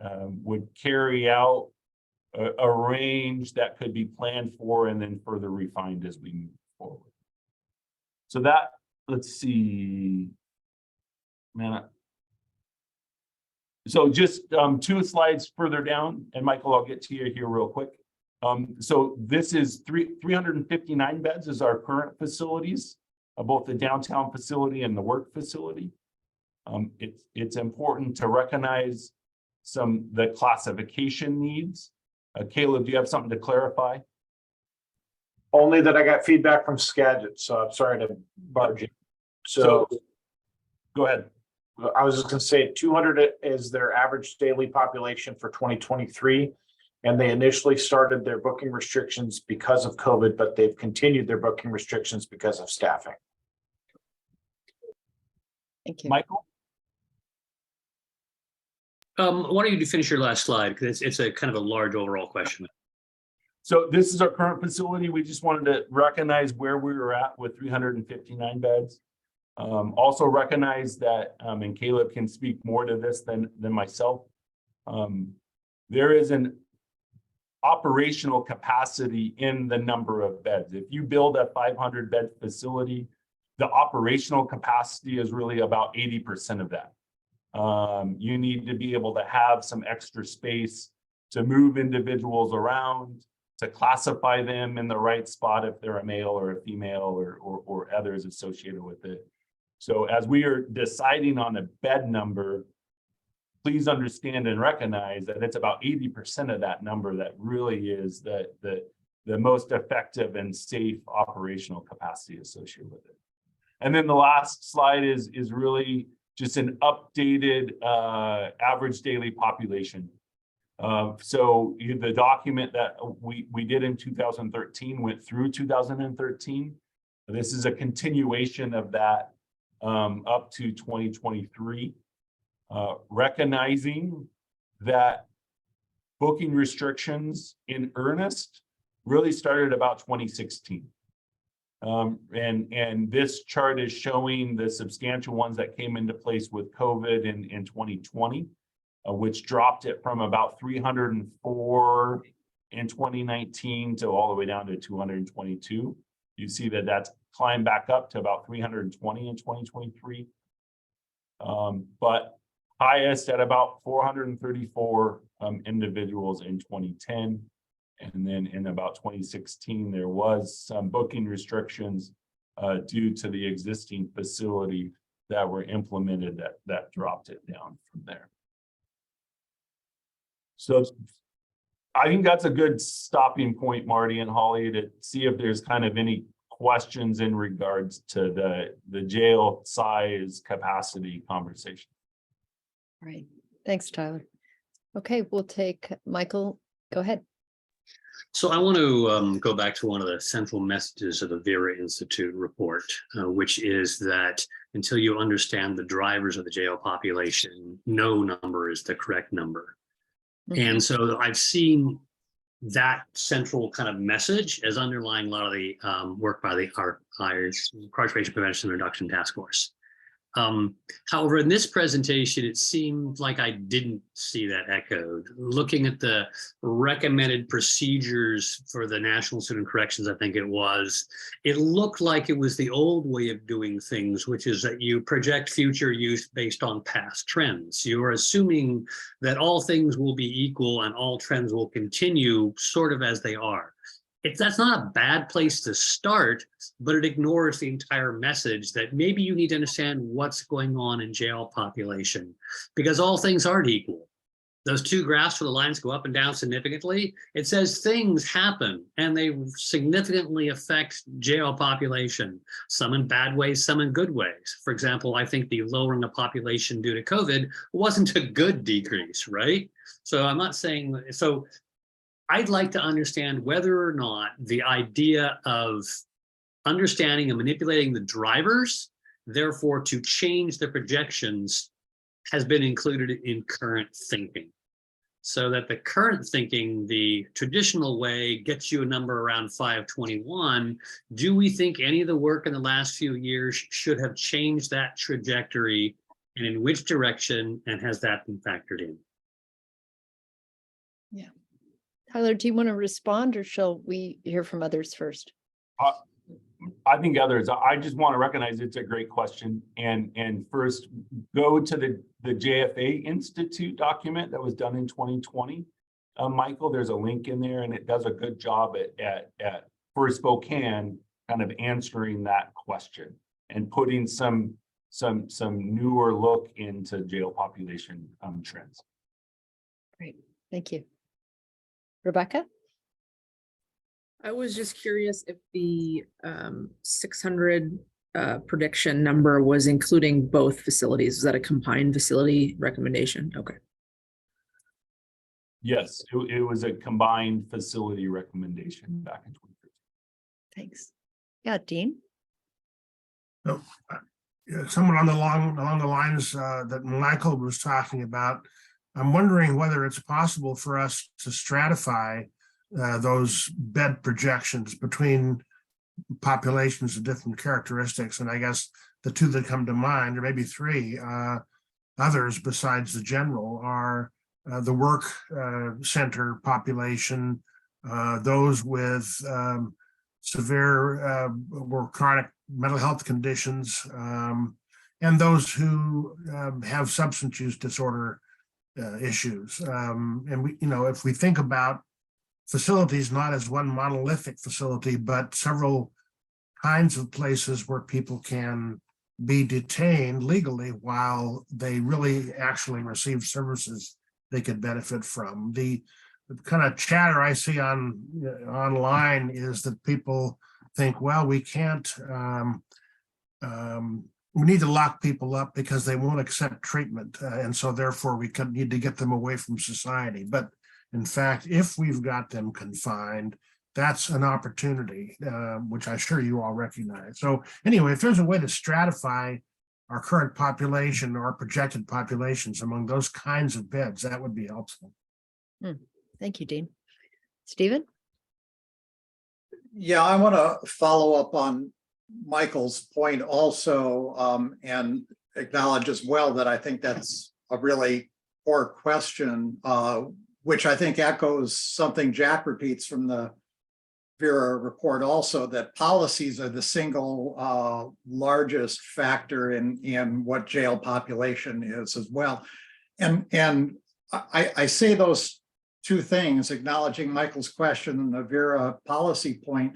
would carry out a range that could be planned for and then further refined as we move forward. So that, let's see, so just 2 slides further down, and Michael, I'll get to you here real quick. So this is 359 beds is our current facilities, both the downtown facility and the work facility. It's important to recognize the classification needs. Caleb, do you have something to clarify? Only that I got feedback from Skagit, so I'm sorry to barge in. So go ahead. I was just going to say 200 is their average daily population for 2023. And they initially started their booking restrictions because of COVID, but they've continued their booking restrictions because of staffing. Thank you. Michael? Why don't you finish your last slide? Because it's a kind of a large overall question. So this is our current facility. We just wanted to recognize where we were at with 359 beds. Also recognize that, and Caleb can speak more to this than myself. There is an operational capacity in the number of beds. If you build a 500 bed facility, the operational capacity is really about 80% of that. You need to be able to have some extra space to move individuals around, to classify them in the right spot if they're a male or a female or others associated with it. So as we are deciding on a bed number, please understand and recognize that it's about 80% of that number that really is the most effective and safe operational capacity associated with it. And then the last slide is really just an updated average daily population. So the document that we did in 2013 went through 2013. This is a continuation of that up to 2023. Recognizing that booking restrictions in earnest really started about 2016. And this chart is showing the substantial ones that came into place with COVID in 2020, which dropped it from about 304 in 2019 to all the way down to 222. You see that that's climbed back up to about 320 in 2023. But highest at about 434 individuals in 2010. And then in about 2016, there was some booking restrictions due to the existing facility that were implemented that dropped it down from there. So I think that's a good stopping point, Marty and Holly, to see if there's kind of any questions in regards to the jail size capacity conversation. Right. Thanks, Tyler. Okay, we'll take Michael. Go ahead. So I want to go back to one of the central messages of the Vera Institute report, which is that until you understand the drivers of the jail population, no number is the correct number. And so I've seen that central kind of message as underlying a lot of the work by the Incarceration Prevention and Reduction Task Force. However, in this presentation, it seemed like I didn't see that echoed. Looking at the recommended procedures for the National Institute of Corrections, I think it looked like it was the old way of doing things, which is that you project future use based on past trends. You're assuming that all things will be equal and all trends will continue sort of as they are. That's not a bad place to start, but it ignores the entire message that maybe you need to understand what's going on in jail population, because all things aren't equal. Those two graphs where the lines go up and down significantly, it says things happen and they significantly affect jail population, some in bad ways, some in good ways. For example, I think the lowering of population due to COVID wasn't a good decrease, right? So I'm not saying, so I'd like to understand whether or not the idea of understanding and manipulating the drivers, therefore to change the projections, has been included in current thinking. So that the current thinking, the traditional way, gets you a number around 521. Do we think any of the work in the last few years should have changed that trajectory, and in which direction, and has that been factored in? Yeah. Tyler, do you want to respond, or shall we hear from others first? I think others. I just want to recognize it's a great question, and first go to the JFA Institute document that was done in 2020. Michael, there's a link in there, and it does a good job at for Spokane kind of answering that question and putting some newer look into jail population trends. Great, thank you. Rebecca? I was just curious if the 600 prediction number was including both facilities. Is that a combined facility recommendation? Okay. Yes, it was a combined facility recommendation back in 2013. Thanks. Yeah, Dean? So, somewhat along the lines that Michael was talking about, I'm wondering whether it's possible for us to stratify those bed projections between populations of different characteristics. And I guess the two that come to mind, or maybe three others besides the general, are the work center population, those with severe or chronic mental health conditions, and those who have substance use disorder issues. And we, if we think about facilities not as one monolithic facility, but several kinds of places where people can be detained legally while they really actually receive services they could benefit from. The kind of chatter I see online is that people think, well, we can't, we need to lock people up because they won't accept treatment. And so therefore we need to get them away from society. But in fact, if we've got them confined, that's an opportunity, which I'm sure you all recognize. So anyway, if there's a way to stratify our current population or projected populations among those kinds of beds, that would be helpful. Thank you, Dean. Stephen? Yeah, I want to follow up on Michael's point also, and acknowledge as well that I think that's a really core question. which I think echoes something Jack repeats from the Vera report also, that policies are the single largest factor in what jail population is as well. And I say those two things, acknowledging Michael's question and the Vera policy point,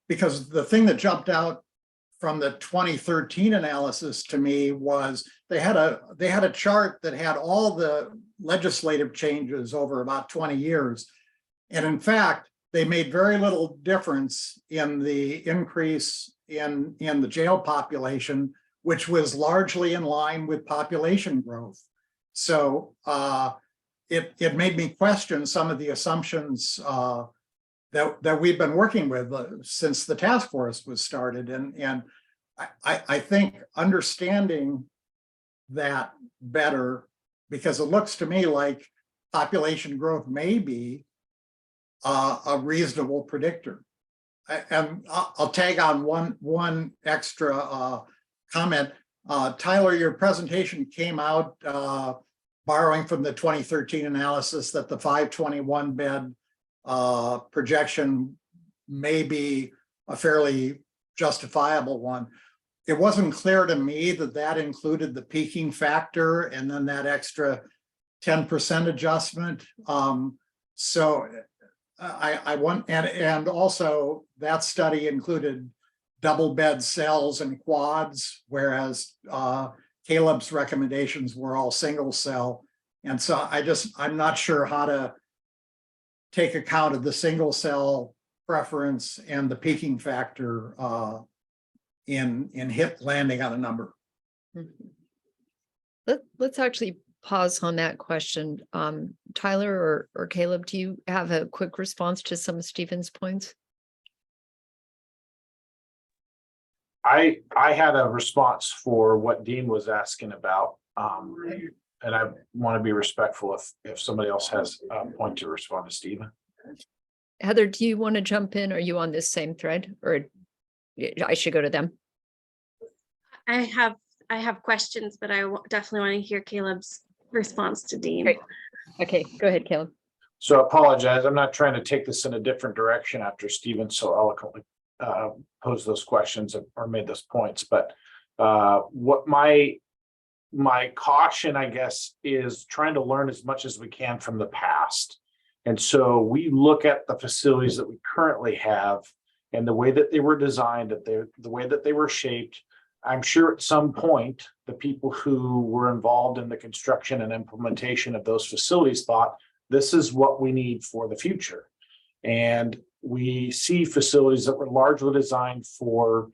because the thing that jumped out from the 2013 analysis to me was they had a chart that had all the legislative changes over about 20 years. And in fact, they made very little difference in the increase in the jail population, which was largely in line with population growth. So it made me question some of the assumptions that we've been working with since the task force was started. And I think understanding that better, because it looks to me like population growth may be a reasonable predictor. And I'll tag on one extra comment. Tyler, your presentation came out borrowing from the 2013 analysis that the 521 bed projection may be a fairly justifiable one. It wasn't clear to me that that included the peaking factor and then that extra 10% adjustment. So I want, and also that study included double bed cells and quads, whereas Caleb's recommendations were all single cell. And so I'm not sure how to take account of the single cell preference and the peaking factor in hit landing on a number. Let's actually pause on that question. Tyler or Caleb, do you have a quick response to some of Stephen's points? I had a response for what Dean was asking about. And I want to be respectful if somebody else has a point to respond to Stephen. Heather, do you want to jump in? Are you on this same thread, or I should go to them? I have questions, but I definitely want to hear Caleb's response to Dean. Great. Okay, go ahead, Caleb. So I apologize. I'm not trying to take this in a different direction after Stephen so eloquently posed those questions or made those points. But what my caution, I guess, is trying to learn as much as we can from the past. And so we look at the facilities that we currently have and the way that they were designed, the way that they were shaped. I'm sure at some point, the people who were involved in the construction and implementation of those facilities thought, this is what we need for the future. And we see facilities that were largely designed for,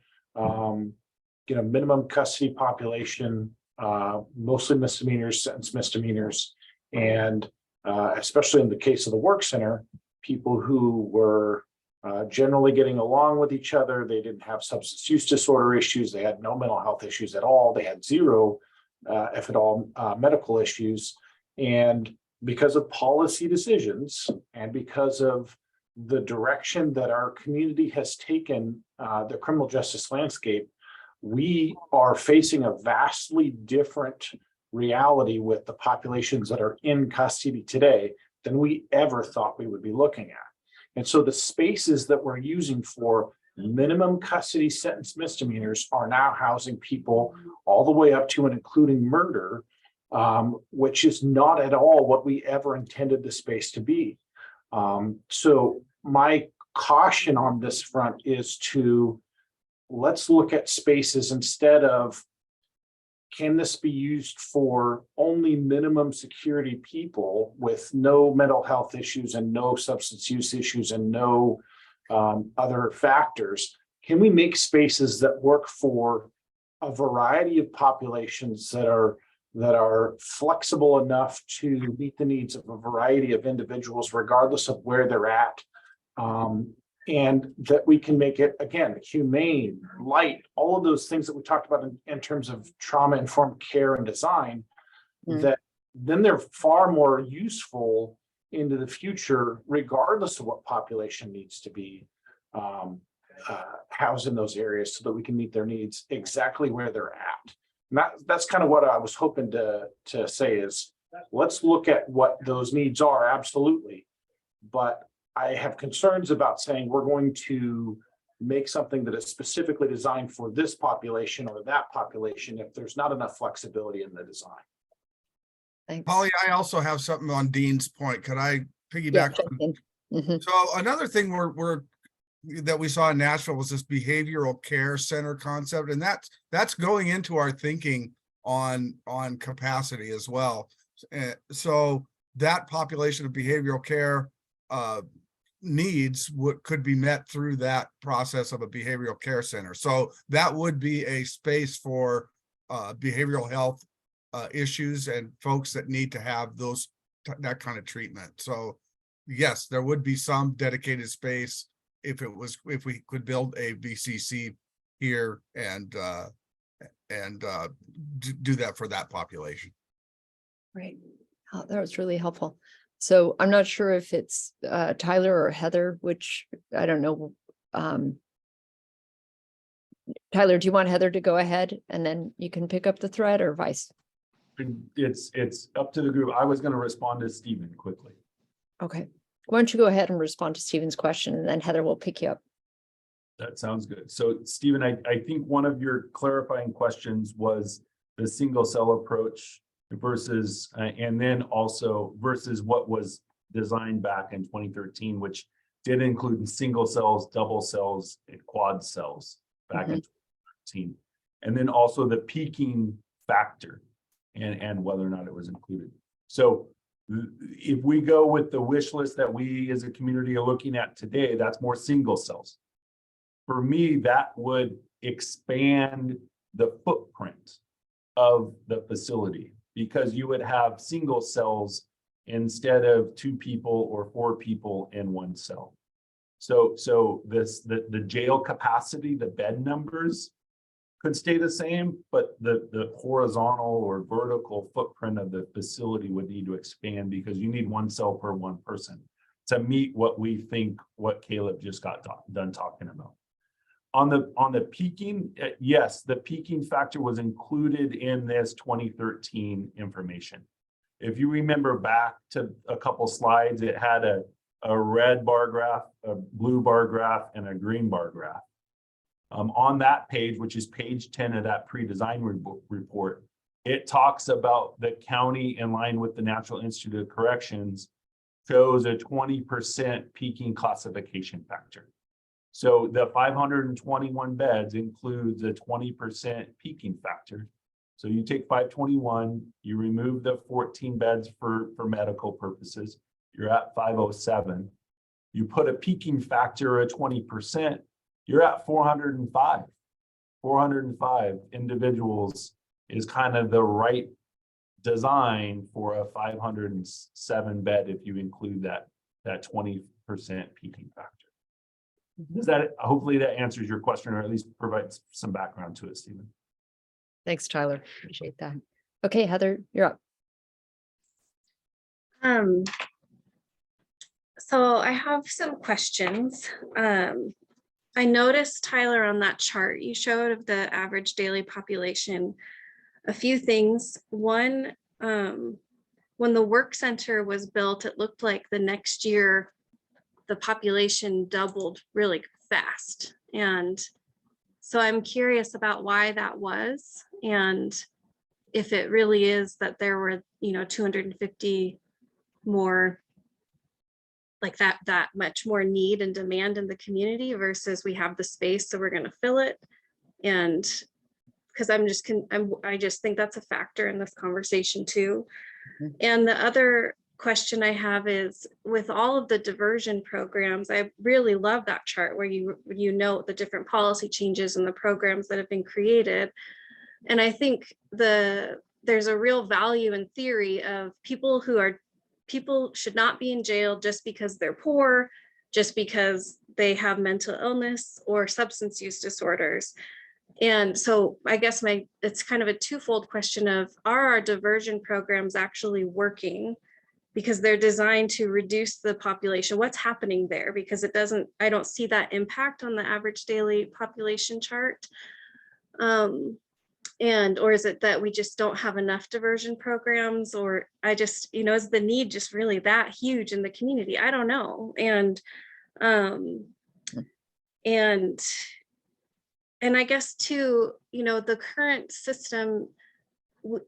minimum custody population, mostly misdemeanors, sentence misdemeanors, and especially in the case of the work center, people who were generally getting along with each other. They didn't have substance use disorder issues. They had no mental health issues at all. They had zero, if at all, medical issues. And because of policy decisions and because of the direction that our community has taken the criminal justice landscape, we are facing a vastly different reality with the populations that are in custody today than we ever thought we would be looking at. And so the spaces that we're using for minimum custody sentence misdemeanors are now housing people all the way up to and including murder, which is not at all what we ever intended the space to be. So my caution on this front is to let's look at spaces instead of, can this be used for only minimum security people with no mental health issues and no substance use issues and no other factors? Can we make spaces that work for a variety of populations that are flexible enough to meet the needs of a variety of individuals, regardless of where they're at? And that we can make it, again, humane, light, all of those things that we talked about in terms of trauma-informed care and design, that then they're far more useful into the future, regardless of what population needs to be housed in those areas so that we can meet their needs exactly where they're at. And that's kind of what I was hoping to say is, let's look at what those needs are, absolutely. But I have concerns about saying we're going to make something that is specifically designed for this population or that population if there's not enough flexibility in the design. Thanks. Polly, I also have something on Dean's point. Could I Yeah, piggyback? jump in. Mhm. So another thing that we saw in Nashville was this behavioral care center concept, and that's going into our thinking on capacity as well. So that population of behavioral care needs could be met through that process of a behavioral care center. So that would be a space for behavioral health issues and folks that need to have that kind of treatment. So yes, there would be some dedicated space if we could build a BCC here and do that for that population. Right. Oh, that was really helpful. So I'm not sure if it's Tyler or Heather, which I don't know. Tyler, do you want Heather to go ahead and then you can pick up the thread, or vice? It's up to the group. I was going to respond to Stephen quickly. Okay. Why don't you go ahead and respond to Stephen's question, and then Heather will pick you up. That sounds good. So Stephen, I think one of your clarifying questions was the single cell approach versus, and then also versus what was designed back in 2013, which did include single cells, double cells, and quad cells back in 2013. And then also the peaking factor and whether or not it was included. So if we go with the wish list that we as a community are looking at today, that's more single cells. For me, that would expand the footprint of the facility because you would have single cells instead of 2 people or 4 people in one cell. So the jail capacity, the bed numbers could stay the same, but the horizontal or vertical footprint of the facility would need to expand because you need 1 cell per 1 person to meet what we think what Caleb just got done talking about. On the peaking, yes, the peaking factor was included in this 2013 information. If you remember back to a couple slides, it had a red bar graph, a blue bar graph, and a green bar graph. On that page, which is page 10 of that pre-design report, it talks about the county in line with the National Institute of Corrections shows a 20% peaking classification factor. So the 521 beds includes a 20% peaking factor. So you take 521, you remove the 14 beds for medical purposes, you're at 507. You put a peaking factor of 20%, you're at 405. 405 individuals is kind of the right design for a 507 bed if you include that 20% peaking factor. Does that, hopefully that answers your question or at least provides some background to it, Stephen. Thanks, Tyler. Appreciate that. Okay, Heather, you're up. So I have some questions. I noticed, Tyler, on that chart you showed of the average daily population, a few things. One, when the work center was built, it looked like the next year the population doubled really fast. And so I'm curious about why that was, and if it really is that there were, 250 more, like that much more need and demand in the community versus we have the space, so we're going to fill it. And because I just think that's a factor in this conversation too. And the other question I have is, with all of the diversion programs, I really love that chart where you note the different policy changes and the programs that have been created. And I think there's a real value in theory of people should not be in jail just because they're poor, just because they have mental illness or substance use disorders. And so I guess it's kind of a twofold question of, are our diversion programs actually working? Because they're designed to reduce the population. What's happening there? Because I don't see that impact on the average daily population chart. or is it that we just don't have enough diversion programs, or is the need just really that huge in the community? I don't know. And I guess too, the current system,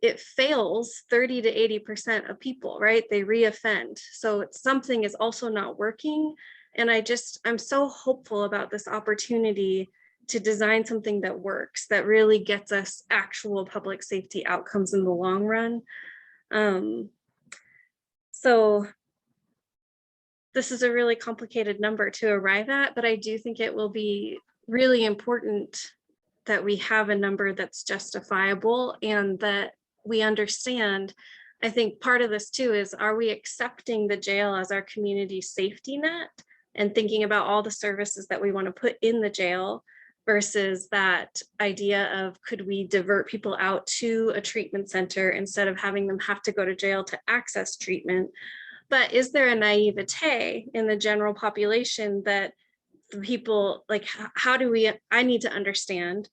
it fails 30 to 80% of people, right? They reoffend. So something is also not working. And I'm so hopeful about this opportunity to design something that works, that really gets us actual public safety outcomes in the long run. So this is a really complicated number to arrive at, but I do think it will be really important that we have a number that's justifiable and that we understand. I think part of this too is, are we accepting the jail as our community safety net and thinking about all the services that we want to put in the jail, versus that idea of, could we divert people out to a treatment center instead of having them have to go to jail to access treatment? But is there a naivete in the general population that people like, I need to understand,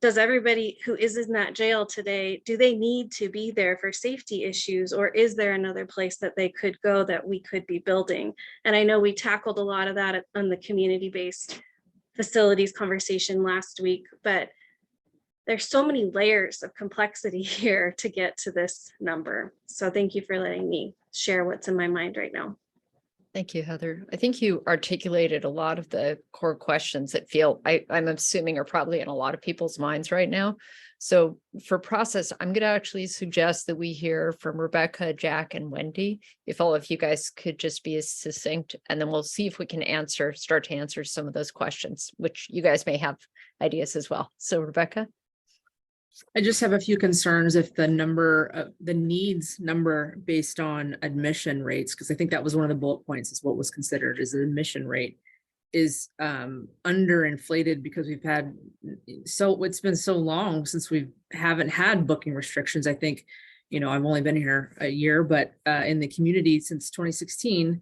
does everybody who is in that jail today, do they need to be there for safety issues, or is there another place that they could go that we could be building? And I know we tackled a lot of that on the community-based facilities conversation last week, but there's so many layers of complexity here to get to this number. So thank you for letting me share what's in my mind right now. Thank you, Heather. I think you articulated a lot of the core questions that I'm assuming are probably in a lot of people's minds right now. So for process, I'm going to actually suggest that we hear from Rebecca, Jack, and Wendy. If all of you guys could just be as succinct, and then we'll see if we can start to answer some of those questions, which you guys may have ideas as well. So Rebecca. I just have a few concerns if the needs number based on admission rates, because I think that was one of the bullet points, is what was considered as an admission rate, is underinflated, because it's been so long since we haven't had booking restrictions. I think, I've only been here a year, but in the community since 2016,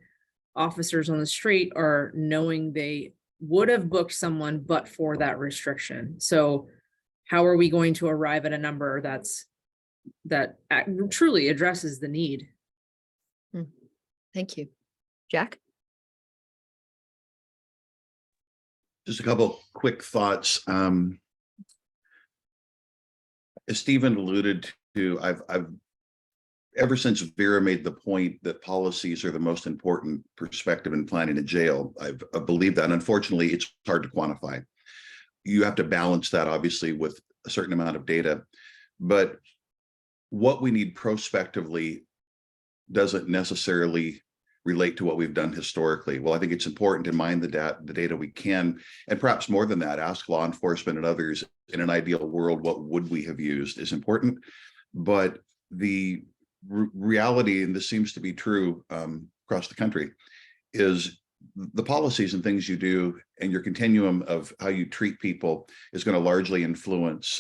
officers on the street are knowing they would have booked someone but for that restriction. So how are we going to arrive at a number that truly addresses the need? Thank you. Jack? Just a couple quick thoughts. As Stephen alluded to, I've ever since Vera made the point that policies are the most important perspective in planning a jail, I've believed that. Unfortunately, it's hard to quantify. You have to balance that obviously with a certain amount of data, but what we need prospectively doesn't necessarily relate to what we've done historically. Well, I think it's important to mine the data we can, and perhaps more than that, ask law enforcement and others, in an ideal world, what would we have used is important. But the reality, and this seems to be true across the country, is the policies and things you do and your continuum of how you treat people is going to largely influence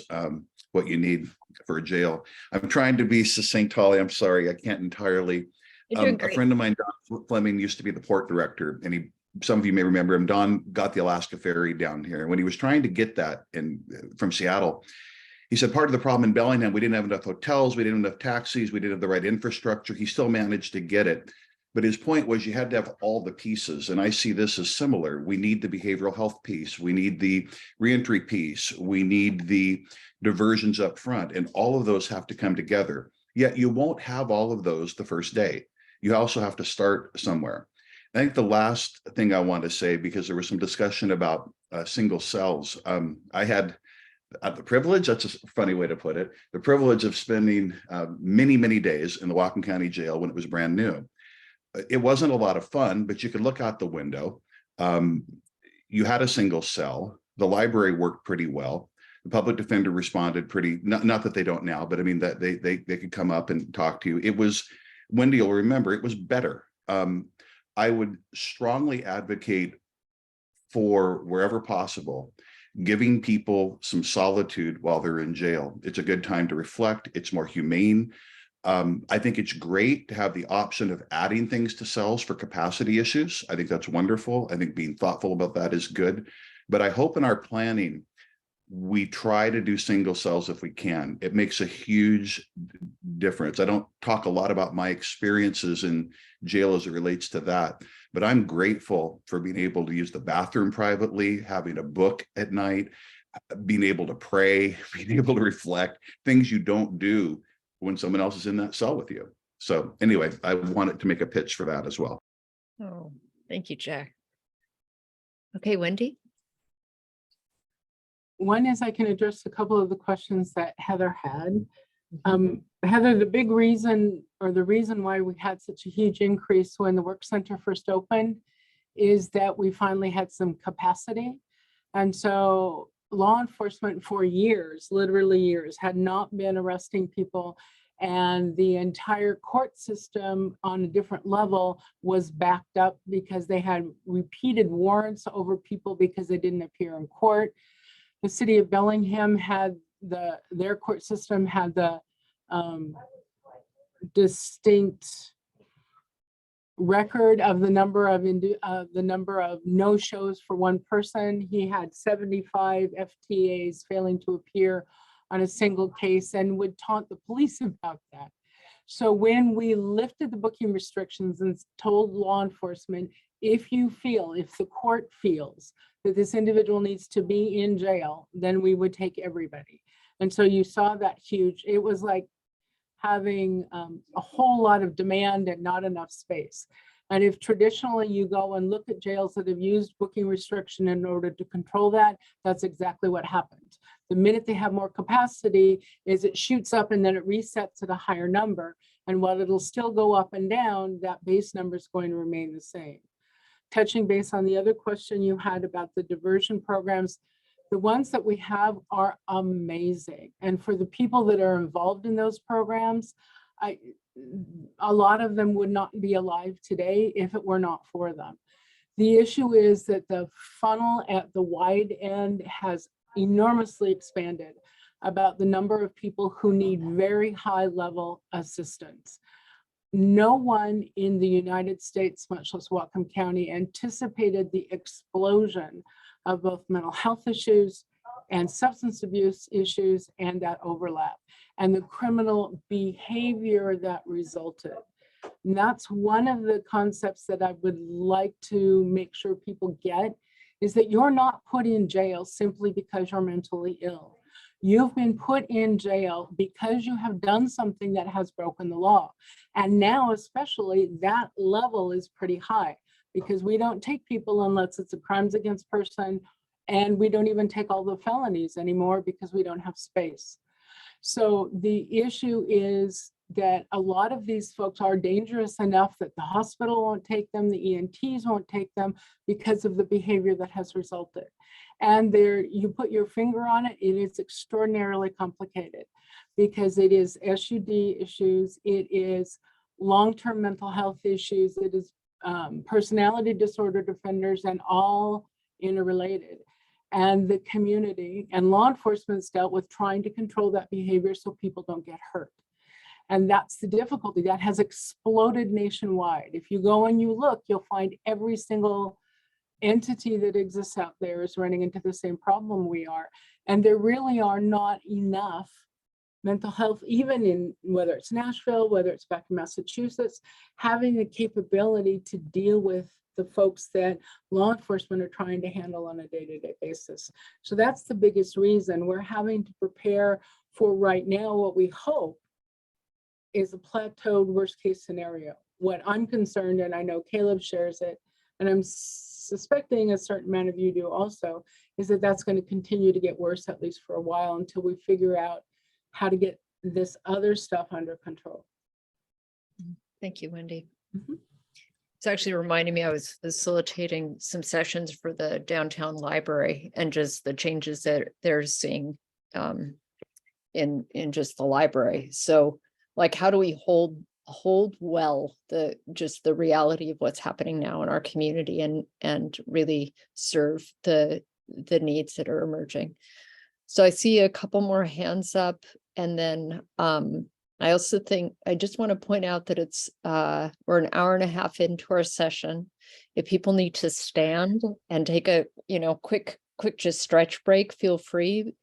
what you need for a jail. I'm trying to be succinct, Holly. I'm sorry, I can't entirely. A friend of mine, Don Fleming, used to be the port director, and some of you may remember him. Don got the Alaska Ferry down here. When he was trying to get that from Seattle, he said part of the problem in Bellingham, we didn't have enough hotels, we didn't have enough taxis, we didn't have the right infrastructure. He still managed to get it. But his point was you had to have all the pieces. And I see this as similar. We need the behavioral health piece. We need the reentry piece. We need the diversions up front. And all of those have to come together. Yet you won't have all of those the first day. You also have to start somewhere. I think the last thing I want to say, because there was some discussion about single cells. I had the privilege, that's a funny way to put it, the privilege of spending many, many days in the Whatcom County Jail when it was brand new. It wasn't a lot of fun, but you could look out the window. You had a single cell. The library worked pretty well. The public defender responded pretty, not that they don't now, but I mean that they could come up and talk to you. It was, Wendy will remember, it was better. I would strongly advocate for, wherever possible, giving people some solitude while they're in jail. It's a good time to reflect. It's more humane. I think it's great to have the option of adding things to cells for capacity issues. I think that's wonderful. I think being thoughtful about that is good. But I hope in our planning, we try to do single cells if we can. It makes a huge difference. I don't talk a lot about my experiences in jail as it relates to that, but I'm grateful for being able to use the bathroom privately, having a book at night, being able to pray, being able to reflect, things you don't do when someone else is in that cell with you. So anyway, I wanted to make a pitch for that as well. Oh, thank you, Jack. Okay, Wendy? One is I can address a couple of the questions that Heather had. Heather, the big reason or the reason why we had such a huge increase when the work center first opened is that we finally had some capacity. And so law enforcement for years, literally years, had not been arresting people, and the entire court system on a different level was backed up because they had repeated warrants over people because they didn't appear in court. The city of Bellingham had their court system had the distinct record of the number of no-shows for one person. He had 75 FTAs failing to appear on a single case and would taunt the police about that. So when we lifted the booking restrictions and told law enforcement, if the court feels that this individual needs to be in jail, then we would take everybody. And so you saw that it was like having a whole lot of demand and not enough space. And if traditionally you go and look at jails that have used booking restriction in order to control that, that's exactly what happens. The minute they have more capacity is it shoots up and then it resets at a higher number. And while it'll still go up and down, that base number is going to remain the same. Touching base on the other question you had about the diversion programs, the ones that we have are amazing. And for the people that are involved in those programs, a lot of them would not be alive today if it were not for them. The issue is that the funnel at the wide end has enormously expanded about the number of people who need very high level assistance. No one in the United States, much less Whatcom County, anticipated the explosion of both mental health issues and substance abuse issues and that overlap and the criminal behavior that resulted. And that's one of the concepts that I would like to make sure people get, is that you're not put in jail simply because you're mentally ill. You've been put in jail because you have done something that has broken the law. And now especially that level is pretty high because we don't take people unless it's a crimes against person, and we don't even take all the felonies anymore because we don't have space. So the issue is that a lot of these folks are dangerous enough that the hospital won't take them, the ENTs won't take them because of the behavior that has resulted. And there, you put your finger on it, it is extraordinarily complicated because it is SUD issues, it is long-term mental health issues, it is personality disorder offenders, and all interrelated. And the community and law enforcement's dealt with trying to control that behavior so people don't get hurt. And that's the difficulty that has exploded nationwide. If you go and you look, you'll find every single entity that exists out there is running into the same problem we are. And there really are not enough mental health, even in whether it's Nashville, whether it's back in Massachusetts, having the capability to deal with the folks that law enforcement are trying to handle on a day-to-day basis. So that's the biggest reason we're having to prepare for right now what we hope is a plateaued worst case scenario. What I'm concerned, and I know Caleb shares it, and I'm suspecting a certain amount of you do also, is that that's going to continue to get worse, at least for a while, until we figure out how to get this other stuff under control. Thank you, Wendy. It's actually reminding me, I was facilitating some sessions for the downtown library and just the changes that they're seeing in just the library. So like, how do we hold well just the reality of what's happening now in our community and really serve the needs that are emerging? So I see a couple more hands up, and then I also think, I just want to point out that it's, we're an hour and a half into our session. If people need to stand and take a, quick just stretch break, feel free.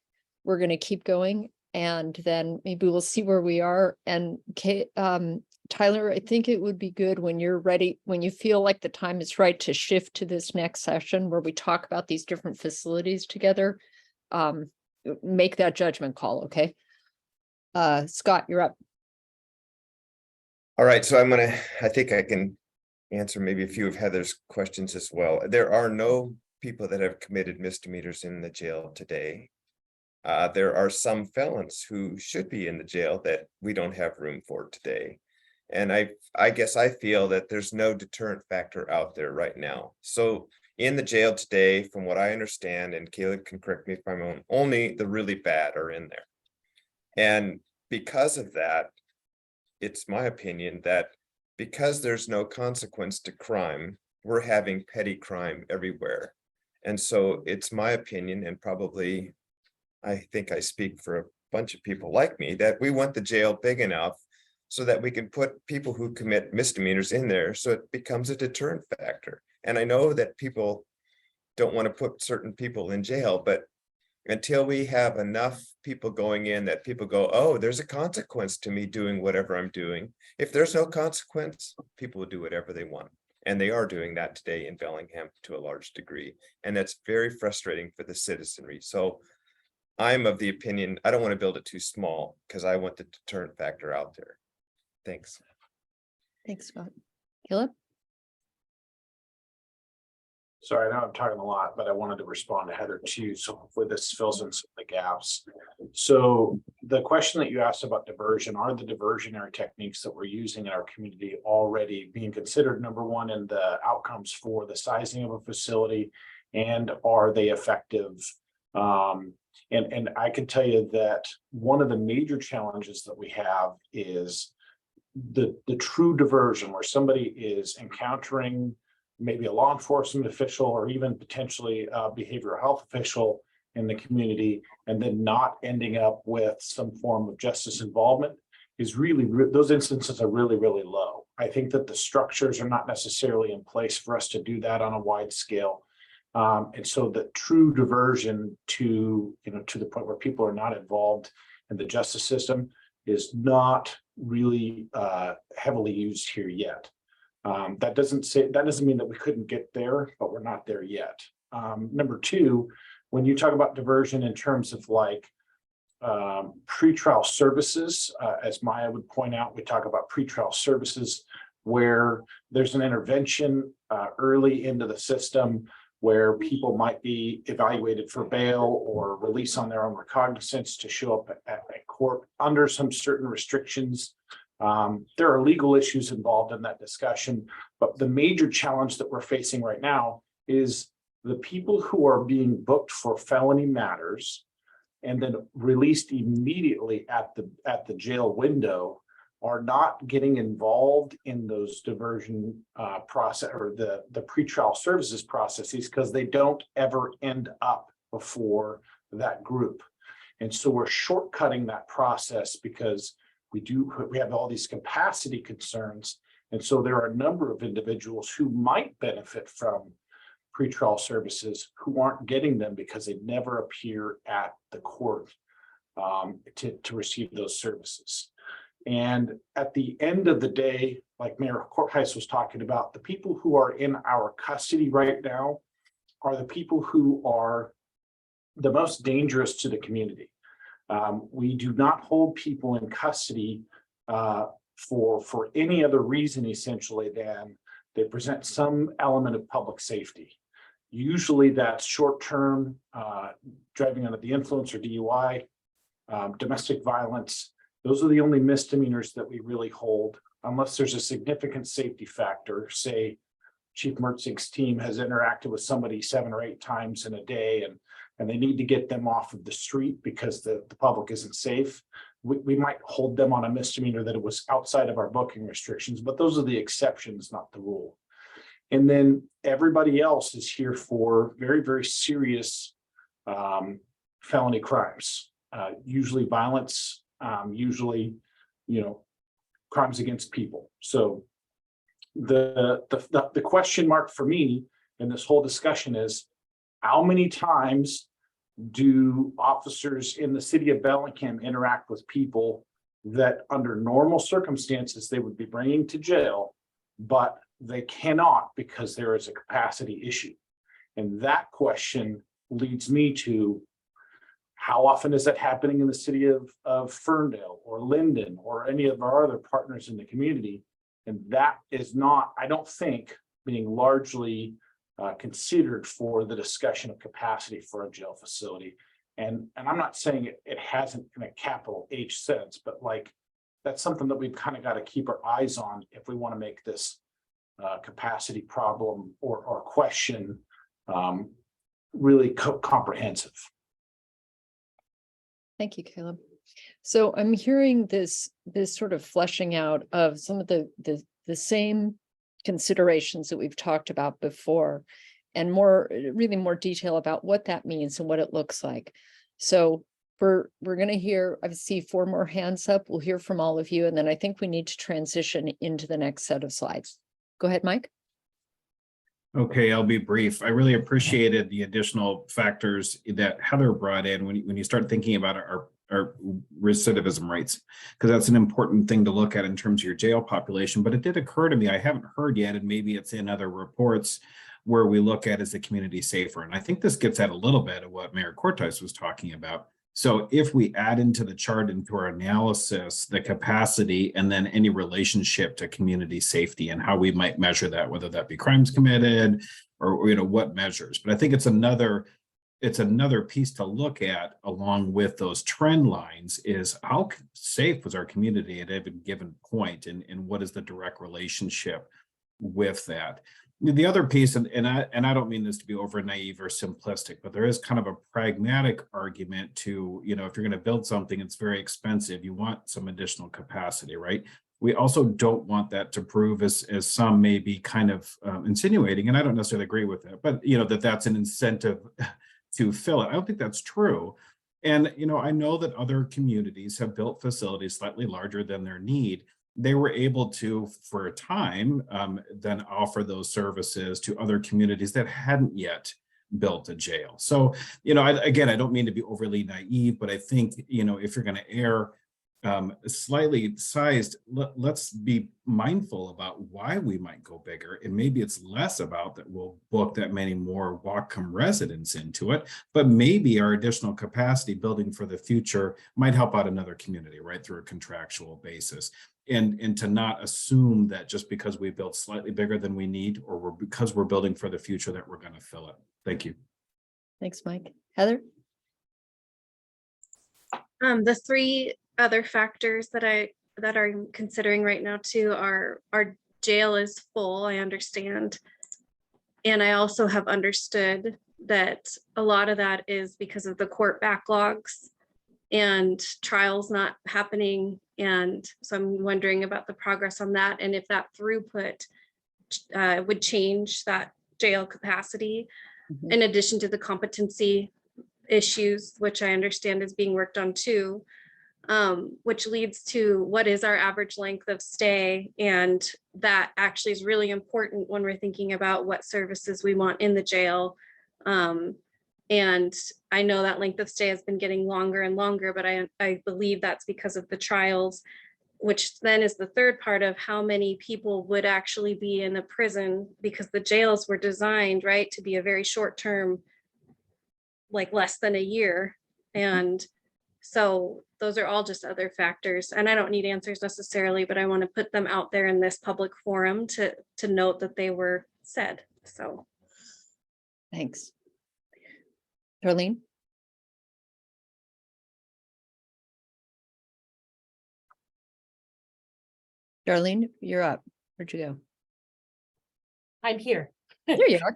We're going to keep going, and then maybe we'll see where we are. And Tyler, I think it would be good when you're ready, when you feel like the time is right to shift to this next session where we talk about these different facilities together. Make that judgment call, okay? Scott, you're up. All right, so I think I can answer maybe a few of Heather's questions as well. There are no people that have committed misdemeanors in the jail today. There are some felons who should be in the jail that we don't have room for today. And I guess I feel that there's no deterrent factor out there right now. So in the jail today, from what I understand, and Caleb can correct me if I'm wrong, only the really bad are in there. And because of that, it's my opinion that because there's no consequence to crime, we're having petty crime everywhere. And so it's my opinion, and probably I think I speak for a bunch of people like me, that we want the jail big enough so that we can put people who commit misdemeanors in there so it becomes a deterrent factor. And I know that people don't want to put certain people in jail, but until we have enough people going in that people go, oh, there's a consequence to me doing whatever I'm doing. If there's no consequence, people will do whatever they want. And they are doing that today in Bellingham to a large degree. And that's very frustrating for the citizenry. So I'm of the opinion, I don't want to build it too small because I want the deterrent factor out there. Thanks. Thanks, Scott. Caleb? Sorry, I know I'm talking a lot, but I wanted to respond to Heather too. So hopefully this fills in some of the gaps. So the question that you asked about diversion, are the diversionary techniques that we're using in our community already being considered number one in the outcomes for the sizing of a facility, and are they effective? And I can tell you that one of the major challenges that we have is the true diversion, where somebody is encountering maybe a law enforcement official or even potentially a behavioral health official in the community, and then not ending up with some form of justice involvement is really, those instances are really, really low. I think that the structures are not necessarily in place for us to do that on a wide scale. And so the true diversion to the point where people are not involved in the justice system is not really heavily used here yet. That doesn't mean that we couldn't get there, but we're not there yet. Number two, when you talk about diversion in terms of like pretrial services, as Maya would point out, we talk about pretrial services where there's an intervention early into the system where people might be evaluated for bail or release on their own recognizance to show up at court under some certain restrictions. There are legal issues involved in that discussion, but the major challenge that we're facing right now is the people who are being booked for felony matters and then released immediately at the jail window are not getting involved in those diversion process or the pretrial services processes because they don't ever end up before that group. And so we're shortcutting that process because we have all these capacity concerns. And so there are a number of individuals who might benefit from pretrial services who aren't getting them because they never appear at the court to receive those services. And at the end of the day, like Mayor Courthouse was talking about, the people who are in our custody right now are the people who are the most dangerous to the community. We do not hold people in custody for any other reason, essentially, than they present some element of public safety. Usually that's short-term, driving under the influence or DUI, domestic violence. Those are the only misdemeanors that we really hold, unless there's a significant safety factor. Say Chief Mertzig's team has interacted with somebody 7 or 8 times in a day and they need to get them off of the street because the public isn't safe. We might hold them on a misdemeanor that it was outside of our booking restrictions, but those are the exceptions, not the rule. And then everybody else is here for very, very serious felony crimes, usually violence, usually crimes against people. So the question mark for me in this whole discussion is, how many times do officers in the city of Bellingham interact with people that under normal circumstances they would be bringing to jail, but they cannot because there is a capacity issue? And that question leads me to, how often is that happening in the city of Ferndale or Linden or any of our other partners in the community? And that is not, I don't think, being largely considered for the discussion of capacity for a jail facility. And I'm not saying it hasn't in a capital H sense, but like, that's something that we've kind of got to keep our eyes on if we want to make this capacity problem or question really comprehensive. Thank you, Caleb. So I'm hearing this sort of fleshing out of some of the same considerations that we've talked about before, and really more detail about what that means and what it looks like. So we're going to hear, I see 4 more hands up. We'll hear from all of you, and then I think we need to transition into the next set of slides. Go ahead, Mike. Okay, I'll be brief. I really appreciated the additional factors that Heather brought in when you start thinking about our recidivism rates, because that's an important thing to look at in terms of your jail population. But it did occur to me, I haven't heard yet, and maybe it's in other reports, where we look at is the community safer. And I think this gets at a little bit of what Mayor Cortez was talking about. So if we add into the chart, into our analysis, the capacity and then any relationship to community safety and how we might measure that, whether that be crimes committed or what measures. But I think it's another piece to look at along with those trend lines, is how safe was our community at any given point, and what is the direct relationship with that. The other piece, and I don't mean this to be over naive or simplistic, but there is kind of a pragmatic argument to, if you're going to build something, it's very expensive. You want some additional capacity, right? We also don't want that to prove, as some may be kind of insinuating, and I don't necessarily agree with that, but that's an incentive to fill it. I don't think that's true. And, I know that other communities have built facilities slightly larger than their need. They were able to, for a time, then offer those services to other communities that hadn't yet built a jail. So, again, I don't mean to be overly naive, but I think, if you're going to err slightly sized, let's be mindful about why we might go bigger. And maybe it's less about that we'll book that many more Whatcom residents into it, but maybe our additional capacity building for the future might help out another community, right, through a contractual basis. And to not assume that just because we built slightly bigger than we need, or because we're building for the future, that we're going to fill it. Thank you. Thanks, Mike. Heather? The 3 other factors that I'm considering right now too are our jail is full, I understand. And I also have understood that a lot of that is because of the court backlogs and trials not happening. And so I'm wondering about the progress on that, and if that throughput would change that jail capacity, in addition to the competency issues, which I understand is being worked on too, which leads to what is our average length of stay. And that actually is really important when we're thinking about what services we want in the jail. And I know that length of stay has been getting longer and longer, but I believe that's because of the trials, which then is the third part of how many people would actually be in the prison, because the jails were designed, right, to be a very short term, like less than a year. And so those are all just other factors. And I don't need answers necessarily, but I want to put them out there in this public forum to note that they were said. So thanks. Darlene? Darlene, you're up. Where'd you go? I'm here. There you are.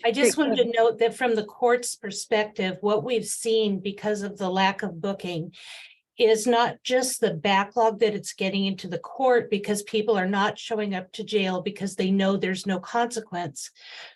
I just Great. wanted to note that from the court's perspective, what we've seen because of the lack of booking is not just the backlog that it's getting into the court because people are not showing up to jail because they know there's no consequence.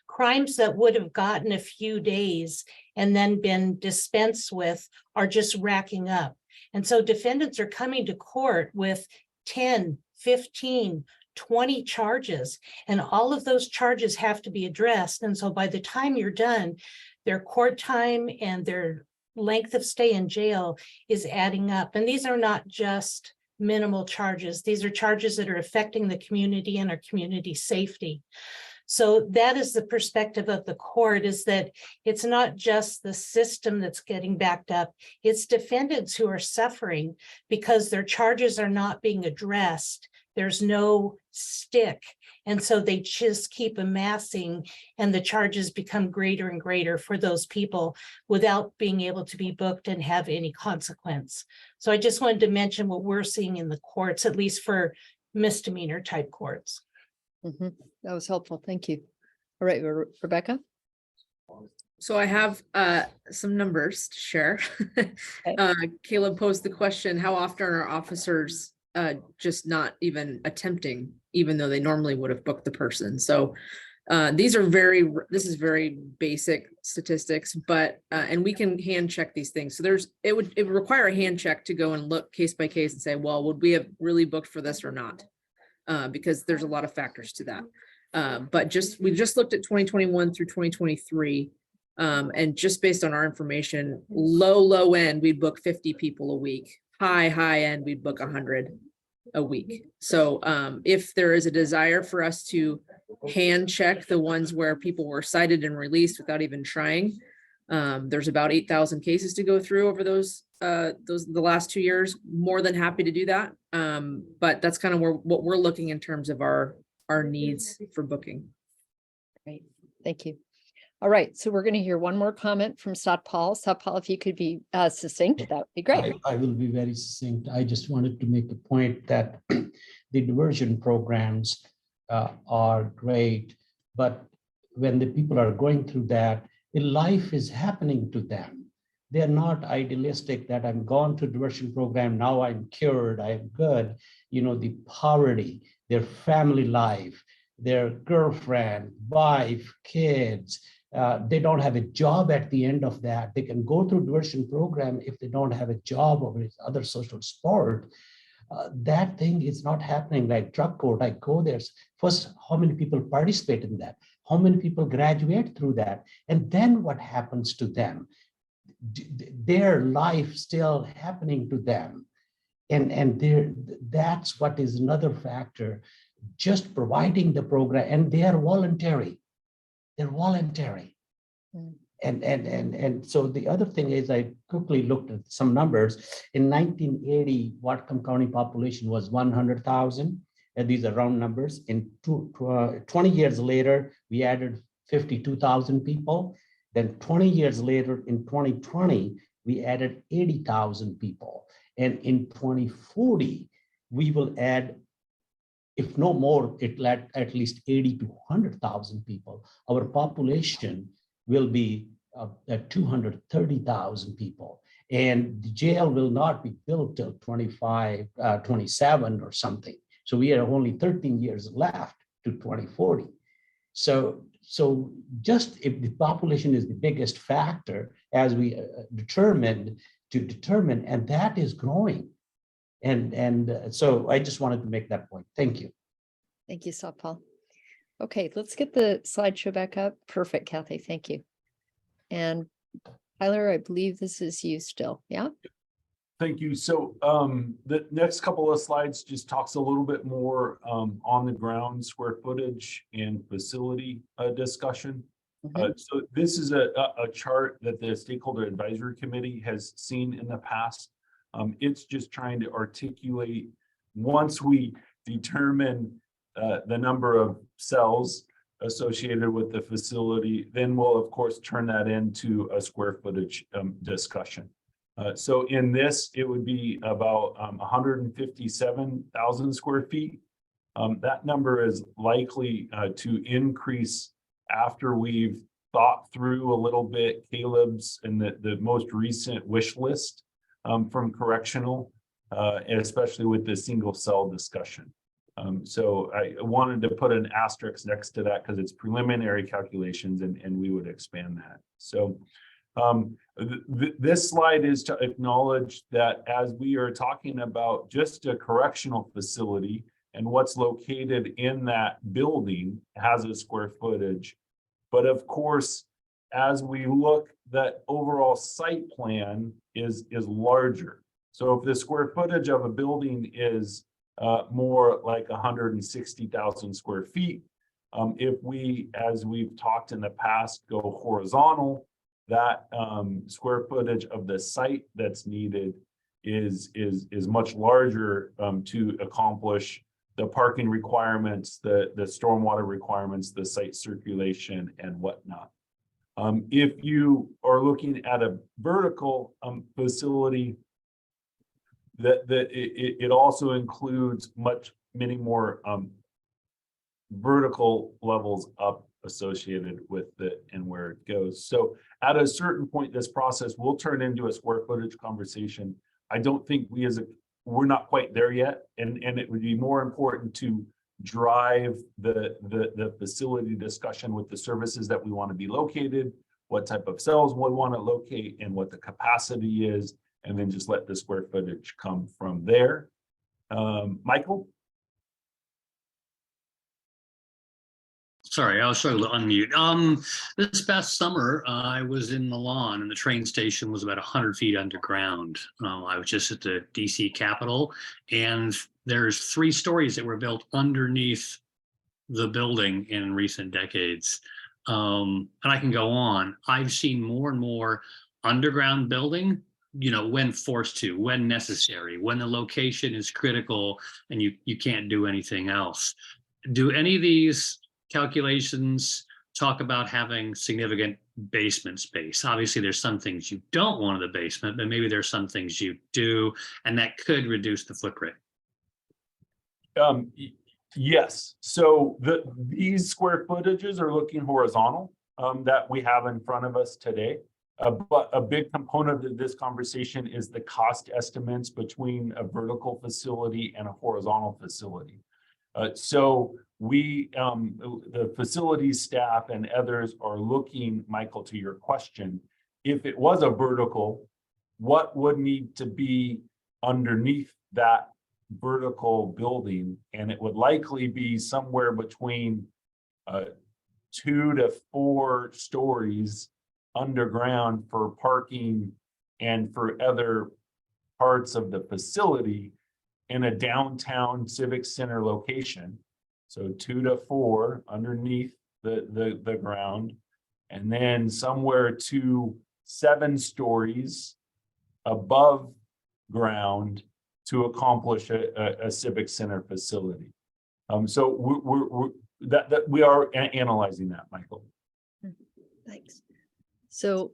Crimes that would have gotten a few days and then been dispensed with are just racking up. And so defendants are coming to court with 10, 15, 20 charges, and all of those charges have to be addressed. And so by the time you're done, their court time and their length of stay in jail is adding up. And these are not just minimal charges. These are charges that are affecting the community and our community safety. So that is the perspective of the court, is that it's not just the system that's getting backed up, it's defendants who are suffering because their charges are not being addressed. There's no stick. And so they just keep amassing, and the charges become greater and greater for those people without being able to be booked and have any consequence. So I just wanted to mention what we're seeing in the courts, at least for misdemeanor type courts. That was helpful. Thank you. All right, Rebecca. So I have some numbers to share. Caleb posed the question, how often are officers just not even attempting, even though they normally would have booked the person? So this is very basic statistics, but and we can hand check these things. So it would require a hand check to go and look case by case and say, well, would we have really booked for this or not? Because there's a lot of factors to that. But we just looked at 2021 through 2023. And just based on our information, low end, we'd book 50 people a week. High end, we'd book 100 a week. So if there is a desire for us to hand check the ones where people were cited and released without even trying, there's about 8,000 cases to go through over the last 2 years. More than happy to do that. But that's kind of what we're looking in terms of our needs for booking. Great, thank you. All right, so we're going to hear one more comment from Satpal. Satpal, if you could be succinct, that would be great. I will be very succinct. I just wanted to make a point that the diversion programs are great, but when the people are going through that, life is happening to them. They're not idealistic that I'm gone to diversion program, now I'm cured, I'm good. You know, the poverty, their family life, their girlfriend, wife, kids, they don't have a job at the end of that. They can go through diversion program if they don't have a job or other social support. That thing is not happening like drug court. I go there. First, how many people participate in that? How many people graduate through that? And then what happens to them? Their life still happening to them. And that's what is another factor. Just providing the program, and they are voluntary. They're voluntary. And so the other thing is, I quickly looked at some numbers. In 1980, Whatcom County population was 100,000. And these are round numbers. In 20 years later, we added 52,000 people. Then 20 years later, in 2020, we added 80,000 people. And in 2040, we will add, if no more, it'll add at least 80 to 100,000 people. Our population will be at 230,000 people. And the jail will not be built till 27 or something. So we have only 13 years left to 2040. So just if the population is the biggest factor, as we determined, and that is growing. And so I just wanted to make that point. Thank you. Thank you, Satpal. Okay, let's get the slideshow back up. Perfect, Kathy, thank you. And Tyler, I believe this is you still, yeah? Thank you. So the next couple of slides just talks a little bit more on the ground square footage and facility discussion. So this is a chart that the Stakeholder Advisory Committee has seen in the past. It's just trying to articulate, once we determine the number of cells associated with the facility, then we'll of course turn that into a square footage discussion. So in this, it would be about 157,000 square feet. That number is likely to increase after we've thought through a little bit Caleb's and the most recent wish list from correctional, and especially with the single cell discussion. So I wanted to put an asterisk next to that because it's preliminary calculations, and we would expand that. So This slide is to acknowledge that as we are talking about just a correctional facility and what's located in that building has a square footage. But of course, as we look, that overall site plan is larger. So if the square footage of a building is more like 160,000 square feet, if we, as we've talked in the past, go horizontal, that square footage of the site that's needed is much larger to accomplish the parking requirements, the stormwater requirements, the site circulation and whatnot. If you are looking at a vertical facility, it also includes many more vertical levels up associated with it and where it goes. So at a certain point, this process will turn into a square footage conversation. I don't think we're not quite there yet, and it would be more important to drive the facility discussion with the services that we want to be located, what type of cells we want to locate, and what the capacity is, and then just let the square footage come from there. Michael? Sorry, I was struggling to unmute. This past summer, I was in Milan and the train station was about 100 feet underground. I was just at the DC Capitol, and there's 3 stories that were built underneath the building in recent decades. And I can go on. I've seen more and more underground building, you know, when forced to, when necessary, when the location is critical and you can't do anything else. Do any of these calculations talk about having significant basement space? Obviously, there's some things you don't want in the basement, but maybe there's some things you do, and that could reduce the footprint. Yes. So these square footages are looking horizontal that we have in front of us today. But a big component of this conversation is the cost estimates between a vertical facility and a horizontal facility. So we, the facilities staff and others are looking, Michael, to your question, if it was a vertical, what would need to be underneath that vertical building? And it would likely be somewhere between 2 to 4 stories underground for parking and for other parts of the facility in a downtown civic center location. So 2 to 4 underneath the ground, and then somewhere to 7 stories above ground to accomplish a civic center facility. So we are analyzing that, Michael. Thanks. So